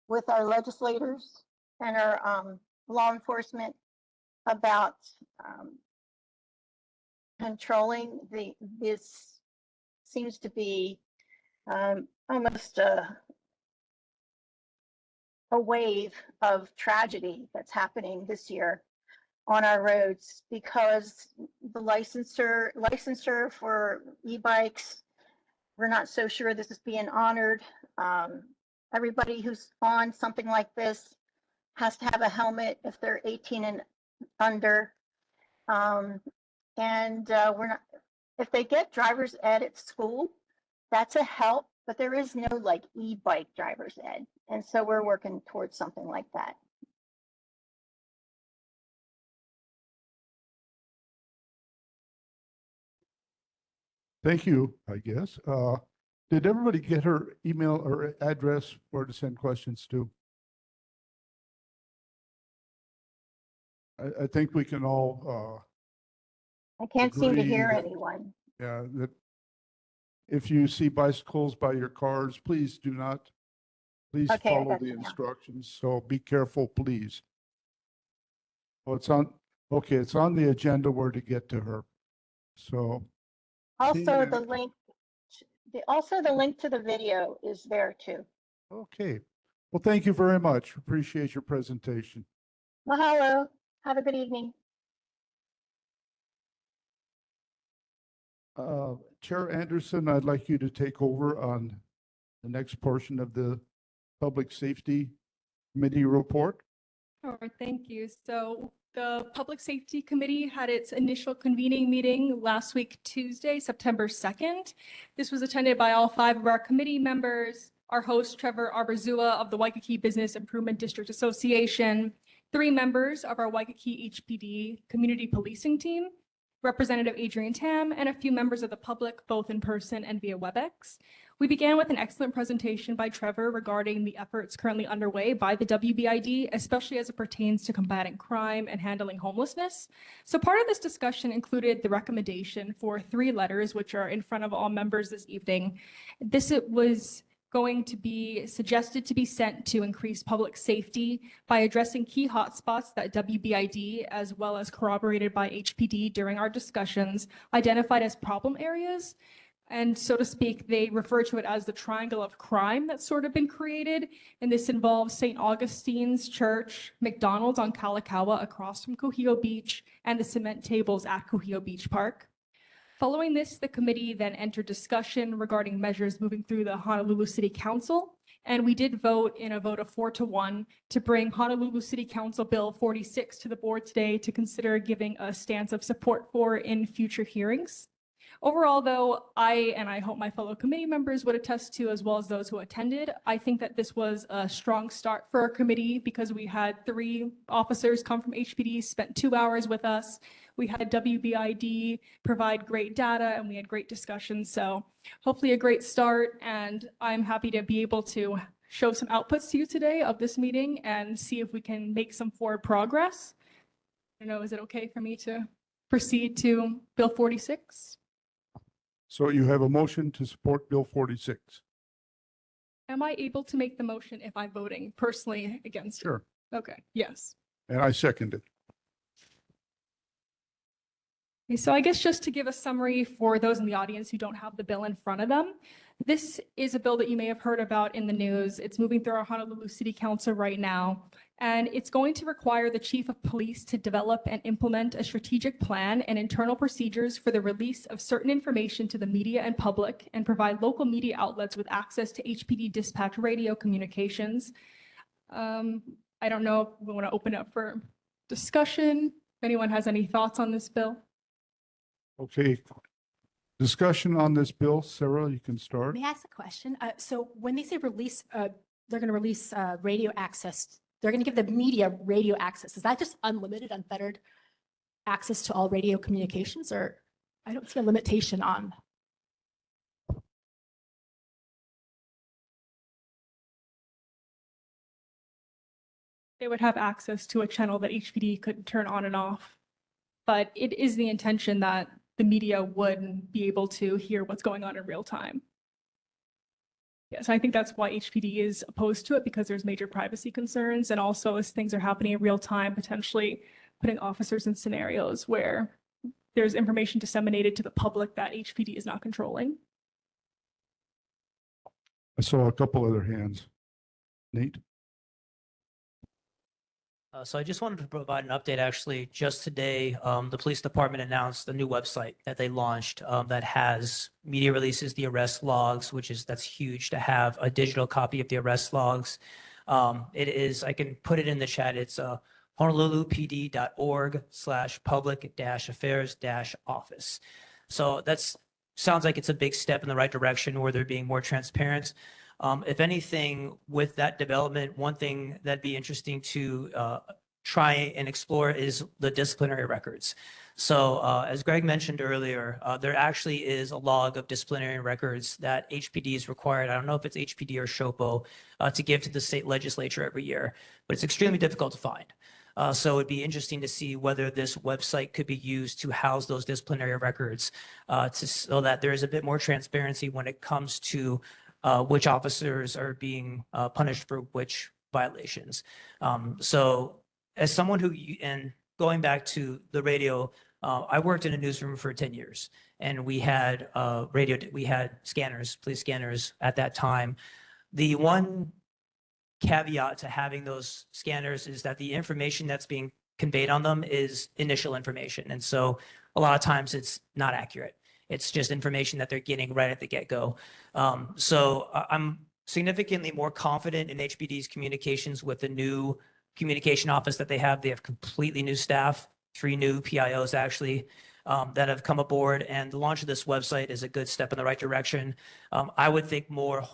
with our legislators and our law enforcement about controlling this seems to be almost a wave of tragedy that's happening this year on our roads, because the licensure for e-bikes, we're not so sure this is being honored. Everybody who's on something like this has to have a helmet if they're 18 and under. We're not, if they get driver's ed at school, that's a help, but there is no like e-bike driver's ed. And so we're working towards something like that. Thank you, I guess. Did everybody get her email or address where to send questions to? I think we can all, I can't seem to agree hear that- anyone. yeah, that if you see bicycles by your cars, please do not, please Okay, I follow got the you now. instructions. So be careful, please. Oh, it's on, okay, it's on the agenda where to get to her. So, seeing Also, that- the link, also the link to the video is there too. okay. Well, thank you very much. Appreciate your presentation. Mahalo. Have a good evening. Chair Anderson, I'd like you to take over on the next portion of the Public Safety Committee report. Sure, thank you. So the Public Safety Committee had its initial convening meeting last week, Tuesday, September 2nd. This was attended by all 5 of our committee members, our host, Trevor Arbazua of the Waikīkī Business Improvement District Association, 3 members of our Waikīkī HPD Community Policing Team, Representative Adrian Tam, and a few members of the public, both in person and via WebEx. We began with an excellent presentation by Trevor regarding the efforts currently underway by the WBID, especially as it pertains to combating crime and handling homelessness. So part of this discussion included the recommendation for 3 letters, which are in front of all members this evening. This was going to be suggested to be sent to increase public safety by addressing key hotspots that WBID, as well as corroborated by HPD during our discussions, identified as problem areas. And so to speak, they refer to it as the triangle of crime that's sort of been created. And this involves St. Augustine's Church, McDonald's on Kalakaua across from Kuhio Beach, and the cement tables at Kuhio Beach Park. Following this, the committee then entered discussion regarding measures moving through the Honolulu City Council. And we did vote in a vote of 4-1 to bring Honolulu City Council Bill 46 to the board today to consider giving a stance of support for in future hearings. Overall, though, I hope my fellow committee members would attest to, as well as those who attended, I think that this was a strong start for our committee because we had 3 officers come from HPD, spent 2 hours with us. We had WBID provide great data and we had great discussions. So hopefully a great start. And I'm happy to be able to show some outputs to you today of this meeting and see if we can make some forward progress. I don't know, is it okay for me to proceed to Bill 46? So you have a motion to support Bill 46. Am I able to make the motion if I'm voting personally against it? Sure. Okay, yes. And I second it. Okay, so I guess just to give a summary for those in the audience who don't have the bill in front of them, this is a bill that you may have heard about in the news. It's moving through our Honolulu City Council right now, and it's going to require the Chief of Police to develop and implement a strategic plan and internal procedures for the release of certain information to the media and public and provide local media outlets with access to HPD dispatch radio communications. I don't know if we want to open up for discussion. If anyone has any thoughts on this bill? Okay. Discussion on this bill. Sarah, you can start. May I ask a question? So when they say release, they're going to release radio access. They're going to give the media radio access. Is that just unlimited, unfettered access to all radio communications, or I don't see a limitation on? They would have access to a channel that HPD could turn on and off. But it is the intention that the media would be able to hear what's going on in real time. Yes, I think that's why HPD is opposed to it, because there's major privacy concerns, and also as things are happening in real time, potentially putting officers in scenarios where there's information disseminated to the public that HPD is not controlling. I saw a couple other hands. Nate? So I just wanted to provide an update. Actually, just today, the police department announced a new website that they launched that has media releases, the arrest logs, that's huge to have a digital copy of the arrest logs. It is, I can put it in the chat. It's honolulupd.org/public-affairs-office. So that's sounds like it's a big step in the right direction where they're being more transparent. If anything, with that development, one thing that'd be interesting to try and explore is the disciplinary records. So as Greg mentioned earlier, there actually is a log of disciplinary records that HPD is required. I don't know if it's HPD or SHOPO to give to the state legislature every year, but it's extremely difficult to find. So it'd be interesting to see whether this website could be used to house those disciplinary records so that there is a bit more transparency when it comes to which officers are being punished for which violations. So as someone who, and going back to the radio, I worked in a newsroom for 10 years and we had we had scanners, police scanners at that time. The one caveat to having those scanners is that the information that's being conveyed on them is initial information. And so a lot of times it's not accurate. It's just information that they're getting right at the get-go. So I'm significantly more confident in HPD's communications with the new communication office that they have. They have completely new staff, 3 new PIOs actually, that have come aboard. And the launch of this website is a good step in the right direction. I would think more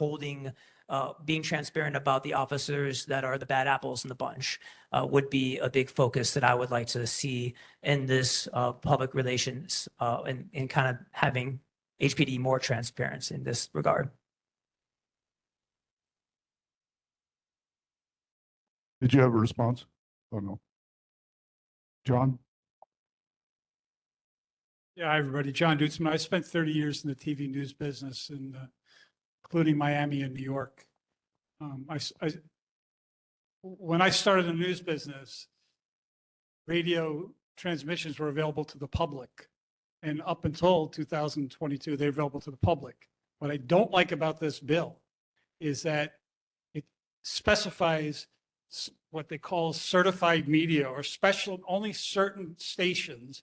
being transparent about the officers that are the bad apples in the bunch would be a big focus that I would like to see in this public relations and kind of having HPD more transparent in this regard. Did you have a response? Oh, no. John? Yeah, hi, everybody. John Dutzman. I spent 30 years in the TV news business, including Miami and New York. When I started in the news business, radio transmissions were available to the public. And up until 2022, they're available to the public. What I don't like about this bill is that it specifies what they call certified media or special, only certain stations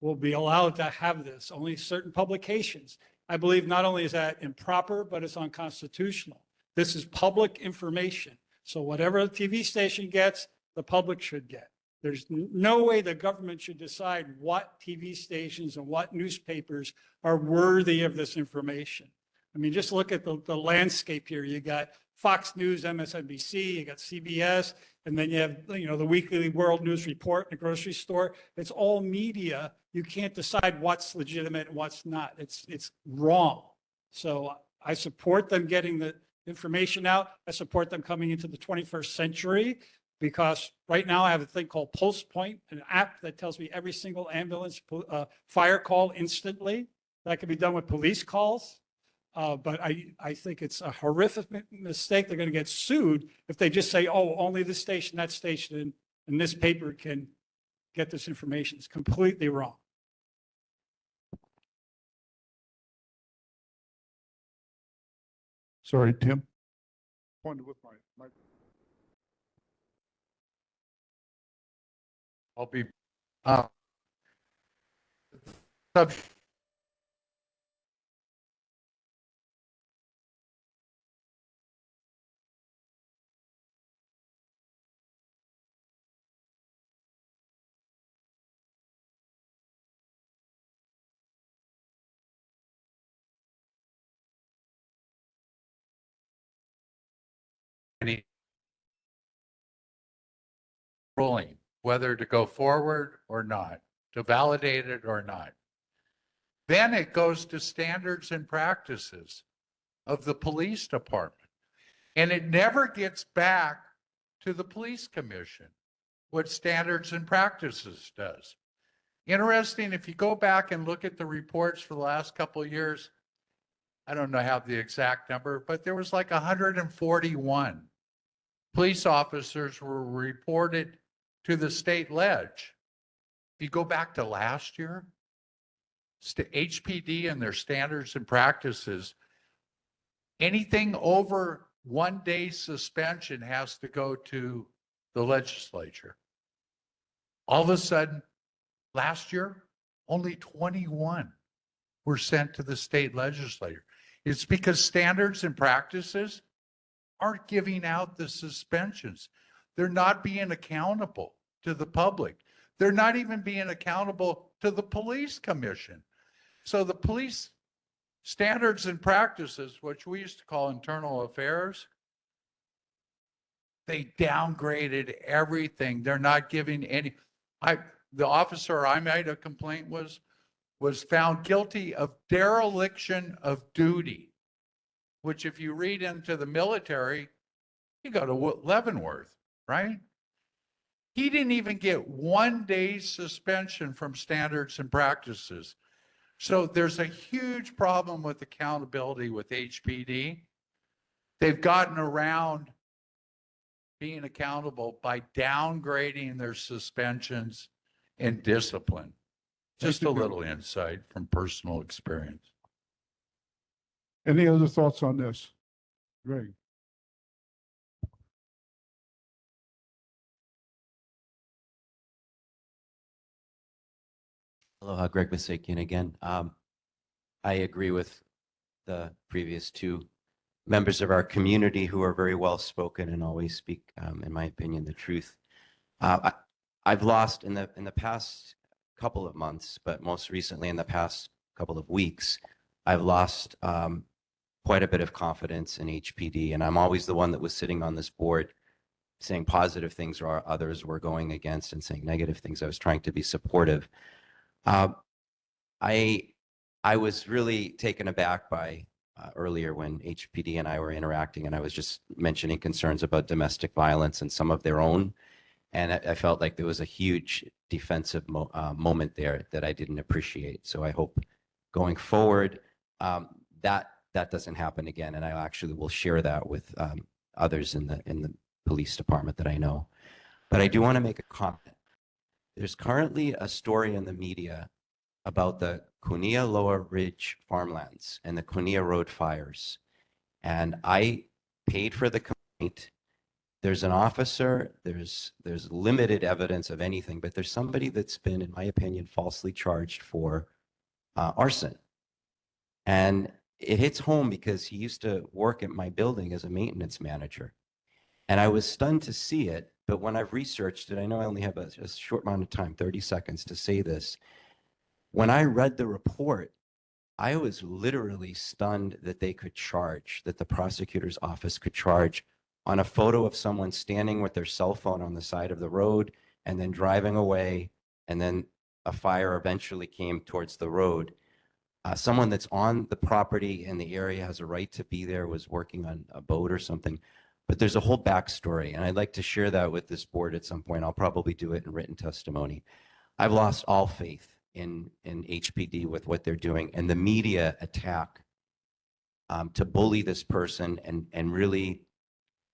will be allowed to have this, only certain publications. I believe not only is that improper, but it's unconstitutional. This is public information. So whatever a TV station gets, the public should get. There's no way the government should decide what TV stations and what newspapers are worthy of this information. I mean, just look at the landscape here. You got Fox News, MSNBC, you got CBS, and then you have, the Weekly World News Report in the grocery store. It's all media. You can't decide what's legitimate and what's not. It's wrong. So I support them getting the information out. I support them coming into the 21st century because right now I have a thing called Pulse Point, an app that tells me every single ambulance fire call instantly. That can be done with police calls. But I think it's a horrific mistake. They're going to get sued if they just say, oh, only this station, that station, and this paper can get this information. It's completely wrong. Sorry, Tim. Pointed with my. I'll be ruling whether to go forward or not, to validate it or not. Then it goes to standards and practices of the police department. And it never gets back to the police commission, what standards and practices does. Interesting, if you go back and look at the reports for the last couple of years, I don't know have the exact number, but there was like 141 police officers were reported to the state ledge. If you go back to last year, HPD and their standards and practices, anything over 1 day suspension has to go to the legislature. All of a sudden, last year, only 21 were sent to the state legislature. It's because standards and practices aren't giving out the suspensions. They're not being accountable. to the public. They're not even being accountable to the police commission. So the police standards and practices, which we used to call internal affairs, they downgraded everything. They're not giving any, the officer I made a complaint was found guilty of dereliction of duty, which if you read into the military, you go to Leavenworth, right? He didn't even get 1 day's suspension from standards and practices. So there's a huge problem with accountability with HPD. They've gotten around being accountable by downgrading their suspensions and discipline. Just a little insight from personal experience. Any other thoughts on this? Greg? Aloha, Greg Basakian again. I agree with the previous two members of our community who are very well spoken and always speak, in my opinion, the truth. I've lost in the past couple of months, but most recently in the past couple of weeks, I've lost quite a bit of confidence in HPD, and I'm always the one that was sitting on this board saying positive things or others were going against and saying negative things. I was trying to be supportive. I was really taken aback by earlier when HPD and I were interacting, and I was just mentioning concerns about domestic violence and some of their own. And I felt like there was a huge defensive moment there that I didn't appreciate. So I hope going forward that doesn't happen again. And I actually will share that with others in the police department that I know. But I do want to make a comment. There's currently a story in the media about the Kunia Lower Ridge farmlands and the Kunia Road fires. And I paid for the complaint. There's an officer, there's limited evidence of anything, but there's somebody that's been, in my opinion, falsely charged for arson. And it hits home because he used to work at my building as a maintenance manager. And I was stunned to see it, but when I've researched it, I know I only have a short amount of time, 30 seconds to say this. When I read the report, I was literally stunned that they could charge, that the prosecutor's office could charge on a photo of someone standing with their cell phone on the side of the road and then driving away, and then a fire eventually came towards the road. Someone that's on the property in the area has a right to be there, was working on a boat or something. But there's a whole backstory, and I'd like to share that with this board at some point. I'll probably do it in written testimony. I've lost all faith in HPD with what they're doing, and the media attack to bully this person and really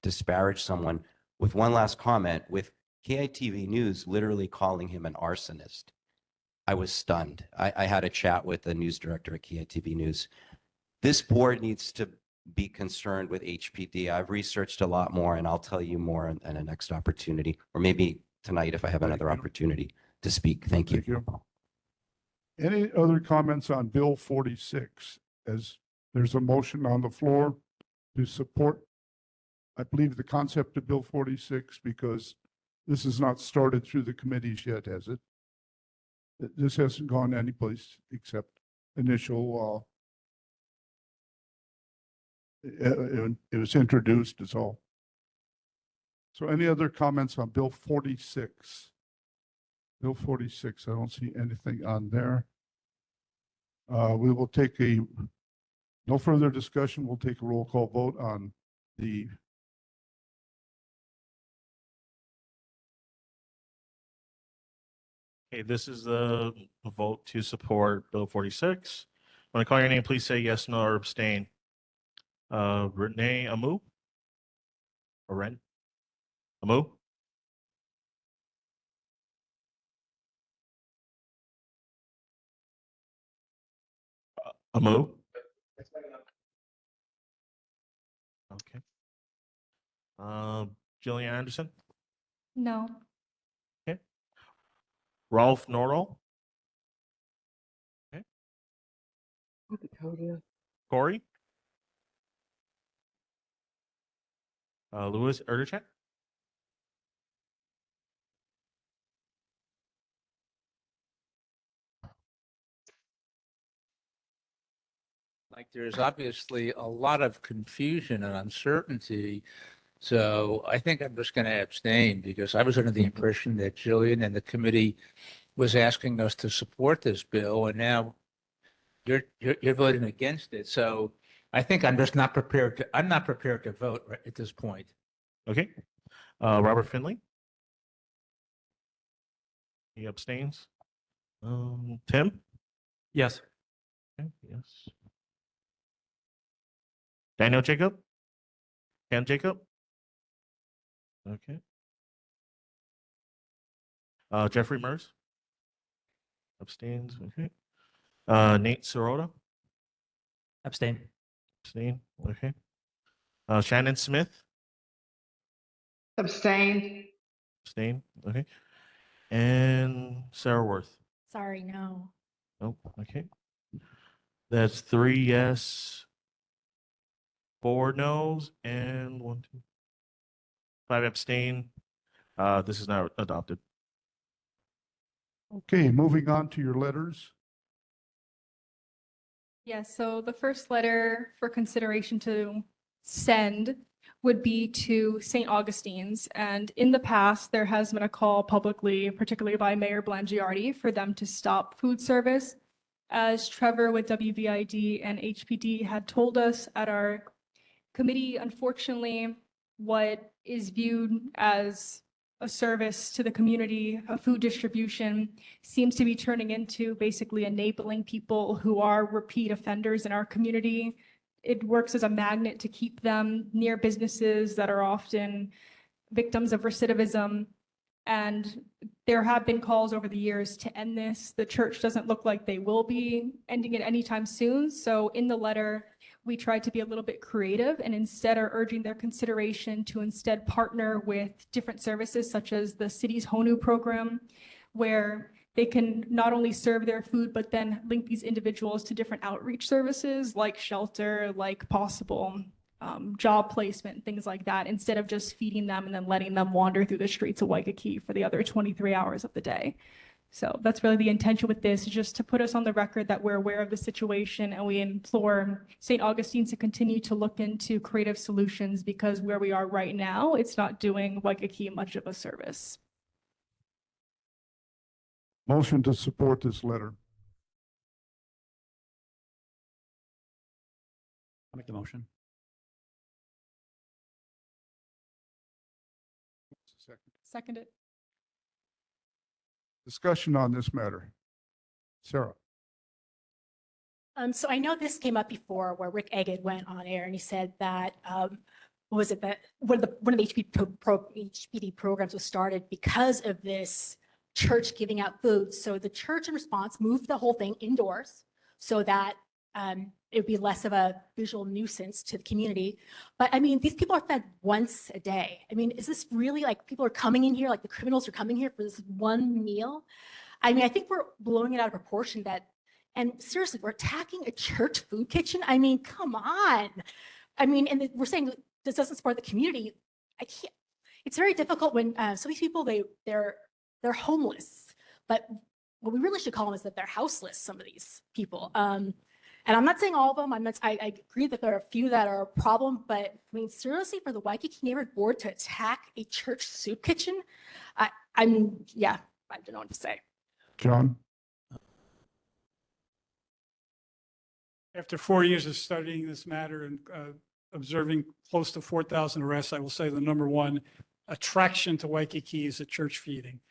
disparage someone. With one last comment, with KITV News literally calling him an arsonist, I was stunned. I had a chat with the news director at KITV News. This board needs to be concerned with HPD. I've researched a lot more, and I'll tell you more in a next opportunity, or maybe tonight if I have another opportunity to speak. Thank you. Any other comments on Bill 46? As there's a motion on the floor to support, I believe, the concept of Bill 46, because this has not started through the committees yet, has it? This hasn't gone anyplace except initial, it was introduced is all. So any other comments on Bill 46? Bill 46, I don't see anything on there. We will take no further discussion. We'll take a roll call vote on the Okay, this is the vote to support Bill 46. When I call your name, please say yes, no, or abstain. Renee Amu? Or Ren? Amu? Amu? Okay. Jillian Anderson? No. Okay. Rolf Norrell? Okay. Corey? Louis Erdicek? like there's obviously a lot of confusion and uncertainty. So I think I'm just going to abstain because I was under the impression that Jillian and the committee was asking us to support this bill, and now you're voting against it. So I think I'm just not prepared to, I'm not prepared to vote at this point. Okay. Robert Finley? He abstains. Tim? Yes. Okay, yes. Daniel Jacob? Ken Jacob? Okay. Jeffrey Mers? Abstains. Okay. Nate Sirota? Abstain. Abstain. Okay. Shannon Smith? Abstain. Abstain. Okay. And Sarah Worth? Sorry, no. Nope. Okay. That's 3 yes, 4 no's, and 1, 2, 5 abstain. This is now adopted. Okay, moving on to your letters. Yes, so the first letter for consideration to send would be to St. Augustine's. And in the past, there has been a call publicly, particularly by Mayor Blangiardi, for them to stop food service. As Trevor with WVID and HPD had told us at our committee, unfortunately, what is viewed as a service to the community, a food distribution, seems to be turning into basically enabling people who are repeat offenders in our community. It works as a magnet to keep them near businesses that are often victims of recidivism. And there have been calls over the years to end this. The church doesn't look like they will be ending it anytime soon. So in the letter, we tried to be a little bit creative and instead are urging their consideration to instead partner with different services such as the city's HONU program, where they can not only serve their food, but then link these individuals to different outreach services like shelter, like possible job placement, things like that, instead of just feeding them and then letting them wander through the streets of Waikīkī for the other 23 hours of the day. So that's really the intention with this, just to put us on the record that we're aware of the situation, and we implore St. Augustine to continue to look into creative solutions, because where we are right now, it's not doing Waikīkī much of a service. Motion to support this letter. I'll make the motion. Second it. Discussion on this matter. Sarah. So I know this came up before where Rick Eggett went on air and he said that, was it that one of the HPD programs was started because of this church giving out food. So the church in response moved the whole thing indoors so that it would be less of a visual nuisance to the community. But I mean, these people are fed once a day. I mean, is this really like people are coming in here, like the criminals are coming here for this one meal? I mean, I think we're blowing it out of proportion that, and seriously, we're attacking a church food kitchen. I mean, come on. I mean, and we're saying this doesn't support the community. I can't, it's very difficult when some of these people, they're homeless, but what we really should call them is that they're houseless, some of these people. And I'm not saying all of them. I agree that there are a few that are a problem, but I mean, seriously, for the Waikīkī Neighborhood Board to attack a church soup kitchen, yeah, I don't know what to say. John. After 4 years of studying this matter and observing close to 4,000 arrests, I will say the number one attraction to Waikīkī is the church feeding.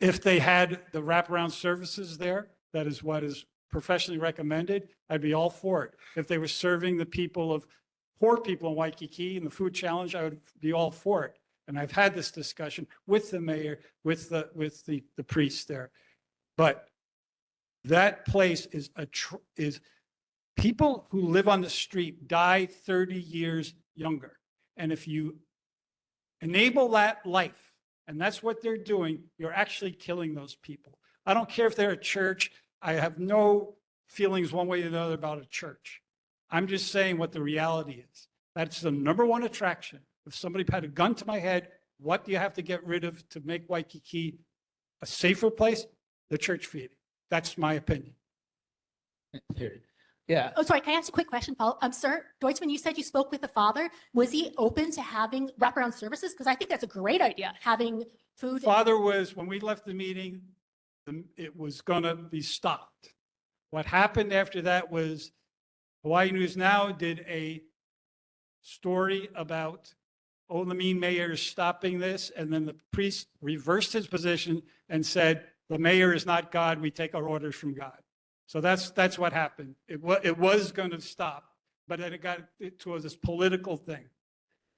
If they had the wraparound services there, that is what is professionally recommended, I'd be all for it. If they were serving the people of poor people in Waikīkī and the food challenge, I would be all for it. And I've had this discussion with the mayor, with the priest there. But that place is people who live on the street die 30 years younger. And if you enable that life, and that's what they're doing, you're actually killing those people. I don't care if they're a church. I have no feelings one way or the other about a church. I'm just saying what the reality is. That's the number one attraction. If somebody had a gun to my head, what do you have to get rid of to make Waikīkī a safer place? The church feeding. That's my opinion. Yeah. Oh, sorry, can I ask a quick question, Paul? Sir, Deutschman, you said you spoke with the father. Was he open to having wraparound services? Because I think that's a great idea, having food. Father was, when we left the meeting, it was gonna be stopped. What happened after that was Hawaii News Now did a story about Olamine mayor stopping this, and then the priest reversed his position and said, the mayor is not God, we take our orders from God. So that's what happened. It was going to stop, but then it got to this political thing,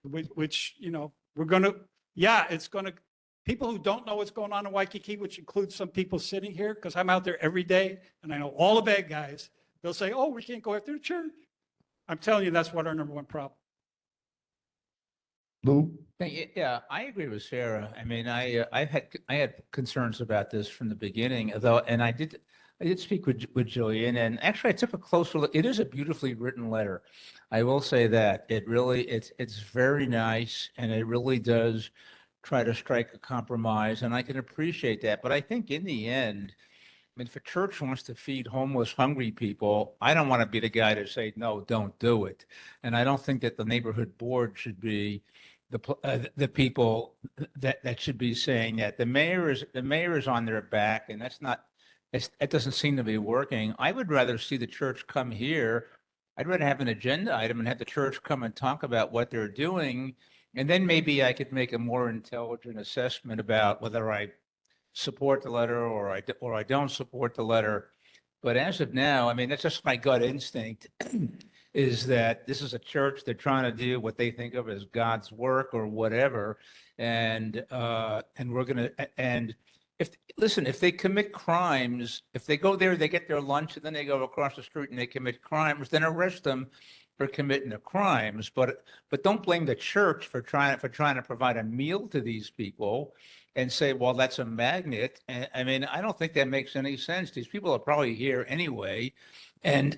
which, you know, we're going to, it's going to, people who don't know what's going on in Waikīkī, which includes some people sitting here, because I'm out there every day and I know all the bad guys, they'll say, oh, we can't go after the church. I'm telling you, that's what our number one problem. Lou? Yeah, I agree with Sarah. I mean, I had concerns about this from the beginning, although, and I did speak with Jillian, and actually I took a closer look. It is a beautifully written letter. I will say that it's very nice, and it really does try to strike a compromise, and I can appreciate that. But I think in the end, I mean, if a church wants to feed homeless, hungry people, I don't want to be the guy to say, no, don't do it. And I don't think that the neighborhood board should be the people that should be saying that. The mayor is on their back, and it doesn't seem to be working. I would rather see the church come here. I'd rather have an agenda item and have the church come and talk about what they're doing. And then maybe I could make a more intelligent assessment about whether I support the letter or I don't support the letter. But as of now, I mean, that's just my gut instinct is that this is a church, they're trying to do what they think of as God's work or whatever. And we're going to, and if they commit crimes, if they go there, they get their lunch and then they go across the street and they commit crimes, then arrest them for committing the crimes. But don't blame the church for trying to provide a meal to these people and say, well, that's a magnet. And I mean, I don't think that makes any sense. These people are probably here anyway. And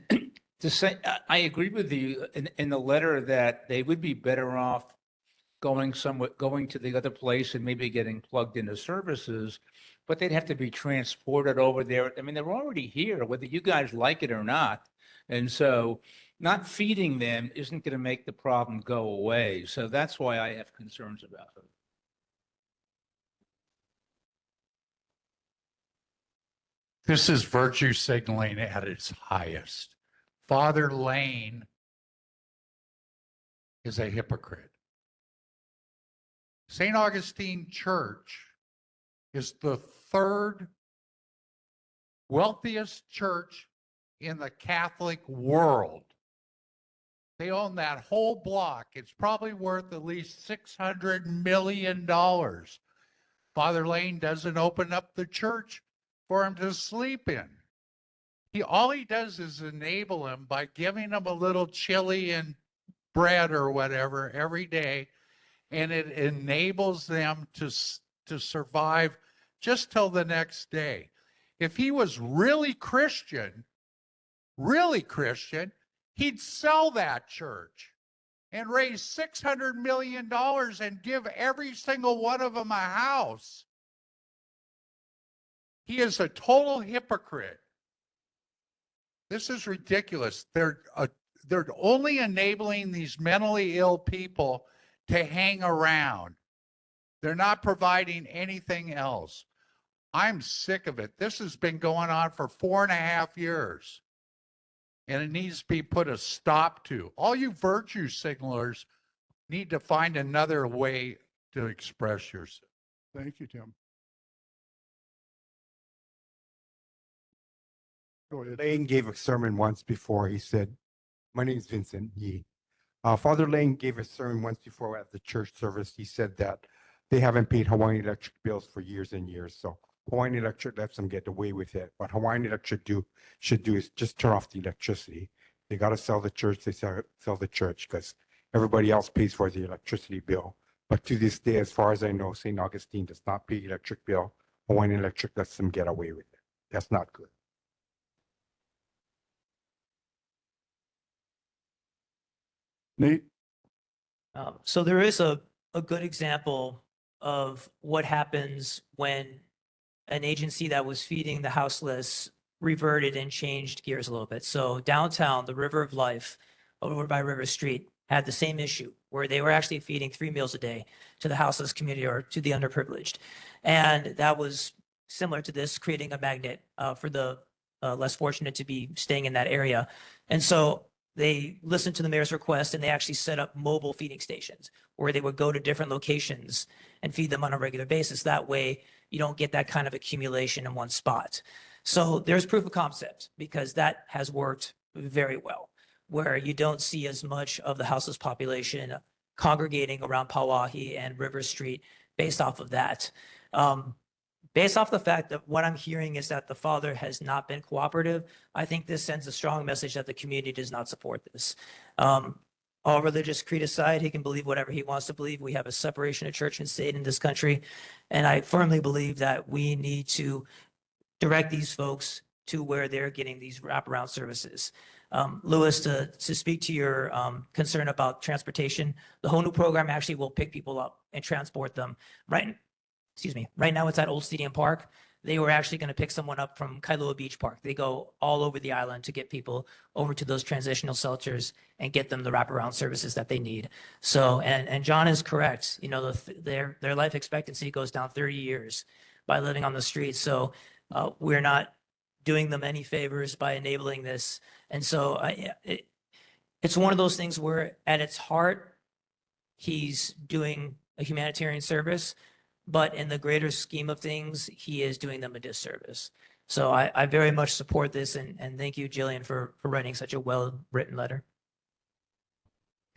to say, I agree with you in the letter that they would be better off going to the other place and maybe getting plugged into services, but they'd have to be transported over there. I mean, they're already here, whether you guys like it or not. And so not feeding them isn't going to make the problem go away. So that's why I have concerns about it. This is virtue signaling at its highest. Father Lane is a hypocrite. St. Augustine Church is the third wealthiest church in the Catholic world. They own that whole block. It's probably worth at least $600 million. Father Lane doesn't open up the church for him to sleep in. All he does is enable him by giving him a little chili and bread or whatever every day, and it enables them to survive just till the next day. If he was really Christian, he'd sell that church and raise $600 million and give every single one of them a house. He is a total hypocrite. This is ridiculous. They're only enabling these mentally ill people to hang around. They're not providing anything else. I'm sick of it. This has been going on for 4.5 years. And it needs to be put a stop to. All you virtue signalers need to find another way to express yourself. Thank you, Tim. Go ahead. Lane gave a sermon once before. He said, my name is Vincent Yee. Father Lane gave a sermon once before at the church service. He said that they haven't paid Hawaiian Electric bills for years and years. So Hawaiian Electric lets them get away with it. What Hawaiian Electric should do is just turn off the electricity. They got to sell the church. They sell the church because everybody else pays for the electricity bill. But to this day, as far as I know, St. Augustine does not pay electric bill. Hawaiian Electric lets them get away with it. That's not good. Nate? So there is a good example of what happens when an agency that was feeding the houseless reverted and changed gears a little bit. So downtown, the River of Life over by River Street had the same issue where they were actually feeding 3 meals a day to the houseless community or to the underprivileged. And that was similar to this, creating a magnet for the less fortunate to be staying in that area. And so they listened to the mayor's request and they actually set up mobile feeding stations where they would go to different locations and feed them on a regular basis. That way you don't get that kind of accumulation in one spot. So there's proof of concept because that has worked very well, where you don't see as much of the houseless population congregating around Pauahi and River Street based off of that. Based off the fact that what I'm hearing is that the father has not been cooperative, I think this sends a strong message that the community does not support this. All religious creed aside, he can believe whatever he wants to believe. We have a separation of church and state in this country. And I firmly believe that we need to direct these folks to where they're getting these wraparound services. Louis, to speak to your concern about transportation, the whole new program actually will pick people up and transport them. Right now it's at Old Stadium Park. They were actually going to pick someone up from Kailua Beach Park. They go all over the island to get people over to those transitional shelters and get them the wraparound services that they need. So, and John is correct. You know, their life expectancy goes down 30 years by living on the streets. So we're not doing them any favors by enabling this. And so it's one of those things where at its heart, he's doing a humanitarian service, but in the greater scheme of things, he is doing them a disservice. So I very much support this and thank you, Jillian, for writing such a well-written letter.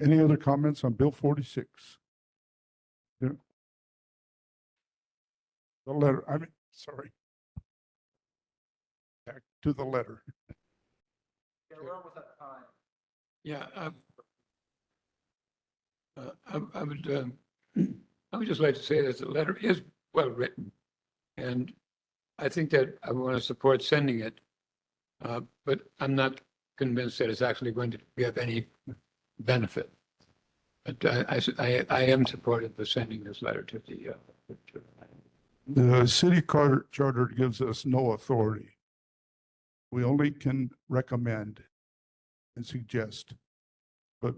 Any other comments on Bill 46? Yeah. The letter, sorry. Back to the letter. Yeah, I would just like to say that the letter is well written. And I think that I want to support sending it. But I'm not convinced that it's actually going to give any benefit. But I am supportive of sending this letter to the city charter gives us no authority. We only can recommend and suggest. But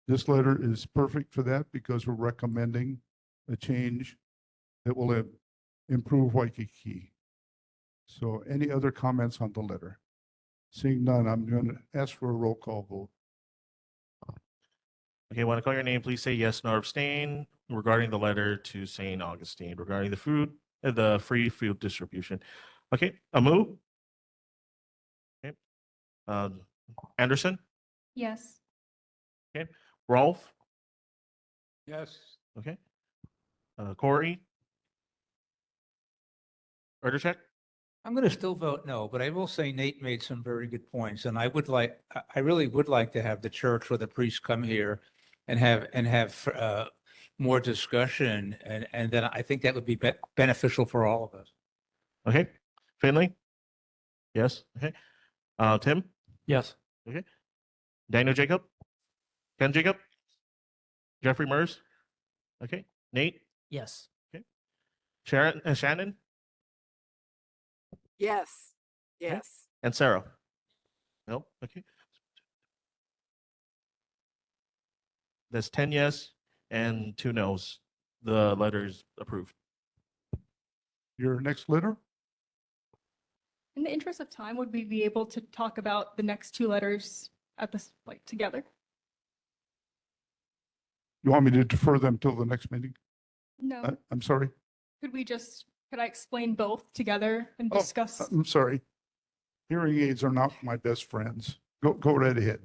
this letter is perfect for that because we're recommending a change that will improve Waikīkī. So any other comments on the letter? Seeing none, I'm going to ask for a roll call vote. Okay, when I call your name, please say yes, no, or abstain regarding the letter to St. Augustine regarding the free food distribution. Okay, Amu? Okay. Anderson? Yes. Okay. Rolf? Yes. Okay. Corey? Erdochek? I'm going to still vote no, but I will say Nate made some very good points. And I really would like to have the church or the priest come here and have more discussion. And then I think that would be beneficial for all of us. Okay. Finley? Yes. Okay. Tim? Yes. Okay. Daniel Jacob? Ken Jacob? Jeffrey Mers? Okay. Nate? Yes. Okay. Shannon? Yes. Yes. And Sarah? No? Okay. That's 10 yes and 2 no's. The letter is approved. Your next letter? In the interest of time, would we be able to talk about the next 2 letters at this, together? You want me to defer them till the next meeting? No. I'm sorry. Could I explain both together and discuss? I'm sorry. Hearing aids are not my best friends. Go right ahead.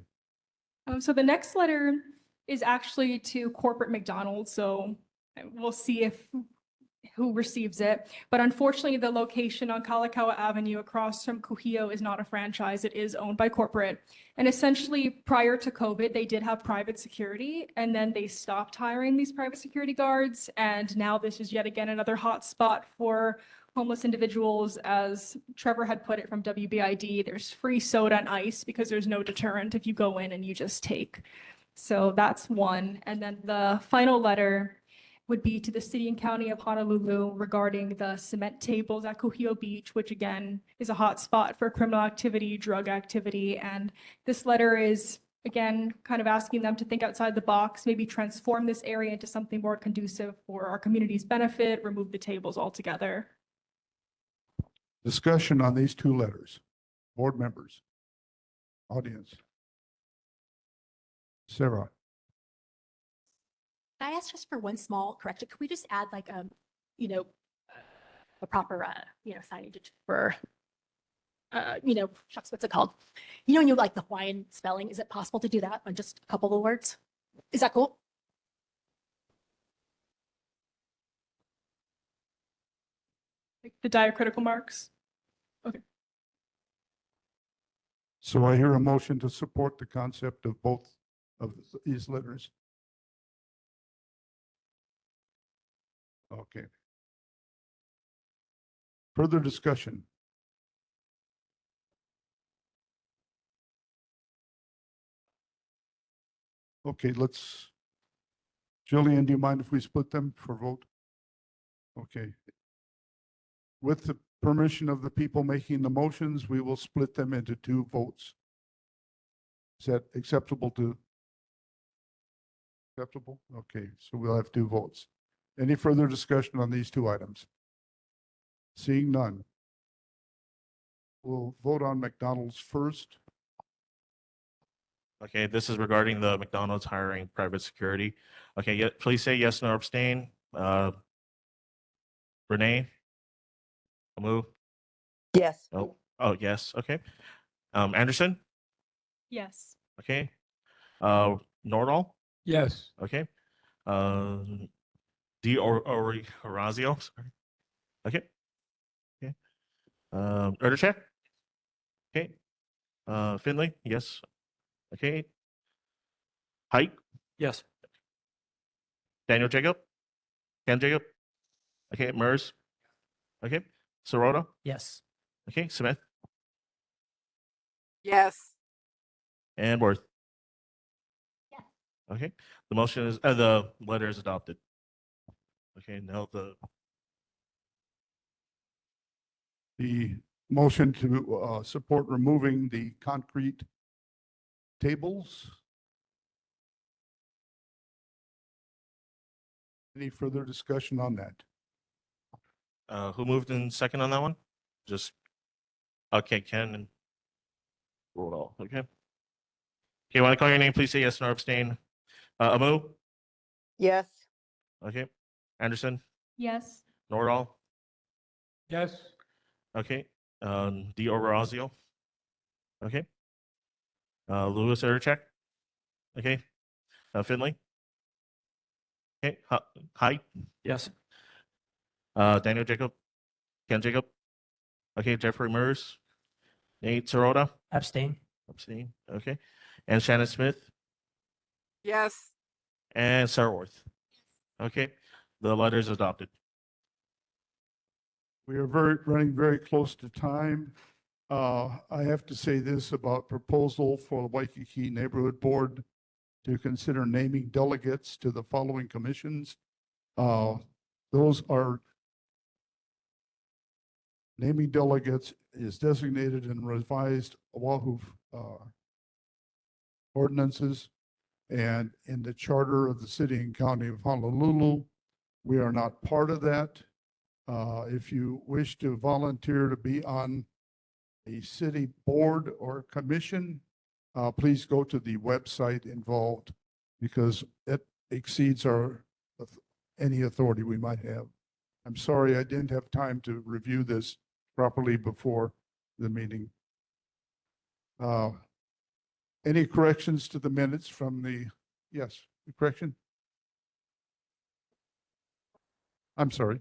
So the next letter is actually to corporate McDonald's. So we'll see who receives it. But unfortunately, the location on Kalakaua Avenue across from Kuhio is not a franchise. It is owned by corporate. And essentially, prior to COVID, they did have private security, and then they stopped hiring these private security guards. And now this is yet again another hot spot for homeless individuals. As Trevor had put it from WBID, there's free soda and ice because there's no deterrent if you go in and you just take. So that's one. And then the final letter would be to the city and county of Honolulu regarding the cement tables at Kuhio Beach, which again is a hot spot for criminal activity, drug activity. And this letter is, again, kind of asking them to think outside the box, maybe transform this area into something more conducive for our community's benefit, remove the tables altogether. Discussion on these two letters. Board members, audience. Sarah. Can I ask just for one small correction? Could we just add like, you know, a proper, you know, signage for, you know, shucks, what's it called? You know, when you like the Hawaiian spelling, is it possible to do that on just a couple of words? Is that cool? Like the diacritical marks? Okay. So I hear a motion to support the concept of both of these letters. Okay. Further discussion? Okay, Jillian, do you mind if we split them for vote? Okay. With the permission of the people making the motions, we will split them into two votes. Is that acceptable? Okay, so we'll have two votes. Any further discussion on these two items? Seeing none. We'll vote on McDonald's first. Okay, this is regarding the McDonald's hiring private security. Okay, yeah, please say yes, no, abstain. Renee? Amu? Yes. Oh, yes, okay. Anderson? Yes. Okay. Nordahl? Yes. Okay. Horazio, sorry. Okay. Okay. Erdechek? Okay. Finley? Yes. Okay. Height? Yes. Daniel Jacob? Ken Jacob? Okay. Mers? Okay. Sirota? Yes. Okay. Smith? Yes. And Worth? Yes. Okay. The motion is, the letter is adopted. Okay, now The motion to support removing the concrete tables. Any further discussion on that? who moved in second on that one? Just, okay, Ken and Rodolph, okay. Okay, when I call your name, please say yes or abstain. Amu? Yes. Okay. Anderson? Yes. Nordahl? Yes. Okay. D. Orazio? Okay. Louis Erdechek? Okay. Finley? Okay. Height? Yes. Daniel Jacob? Ken Jacob? Okay. Jeffrey Mers? Nate Sirota? Abstain. Abstain. Okay. And Shannon Smith? Yes. And Sarah Worth? Okay. The letter is adopted. We are running very close to time. I have to say this about proposal for the Waikīkī Neighborhood Board to consider naming delegates to the following commissions. Those are naming delegates is designated in revised Oahu ordinances and in the charter of the city and county of Honolulu. We are not part of that. If you wish to volunteer to be on a city board or commission, please go to the website involved because it exceeds any authority we might have. I'm sorry I didn't have time to review this properly before the meeting. Any corrections to the minutes from yes, correction? I'm sorry.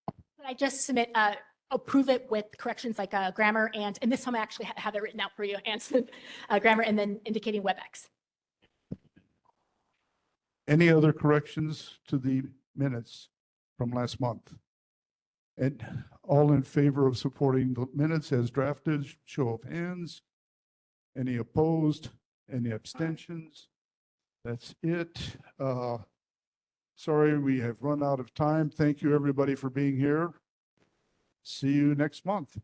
Could I just submit, approve it with corrections like grammar and this time I actually have it written out for you, Anson, grammar and then indicating WebEx. Any other corrections to the minutes from last month? And all in favor of supporting the minutes as drafted, show of hands. Any opposed? Any abstentions? That's it. Sorry, we have run out of time. Thank you, everybody, for being here. See you next month.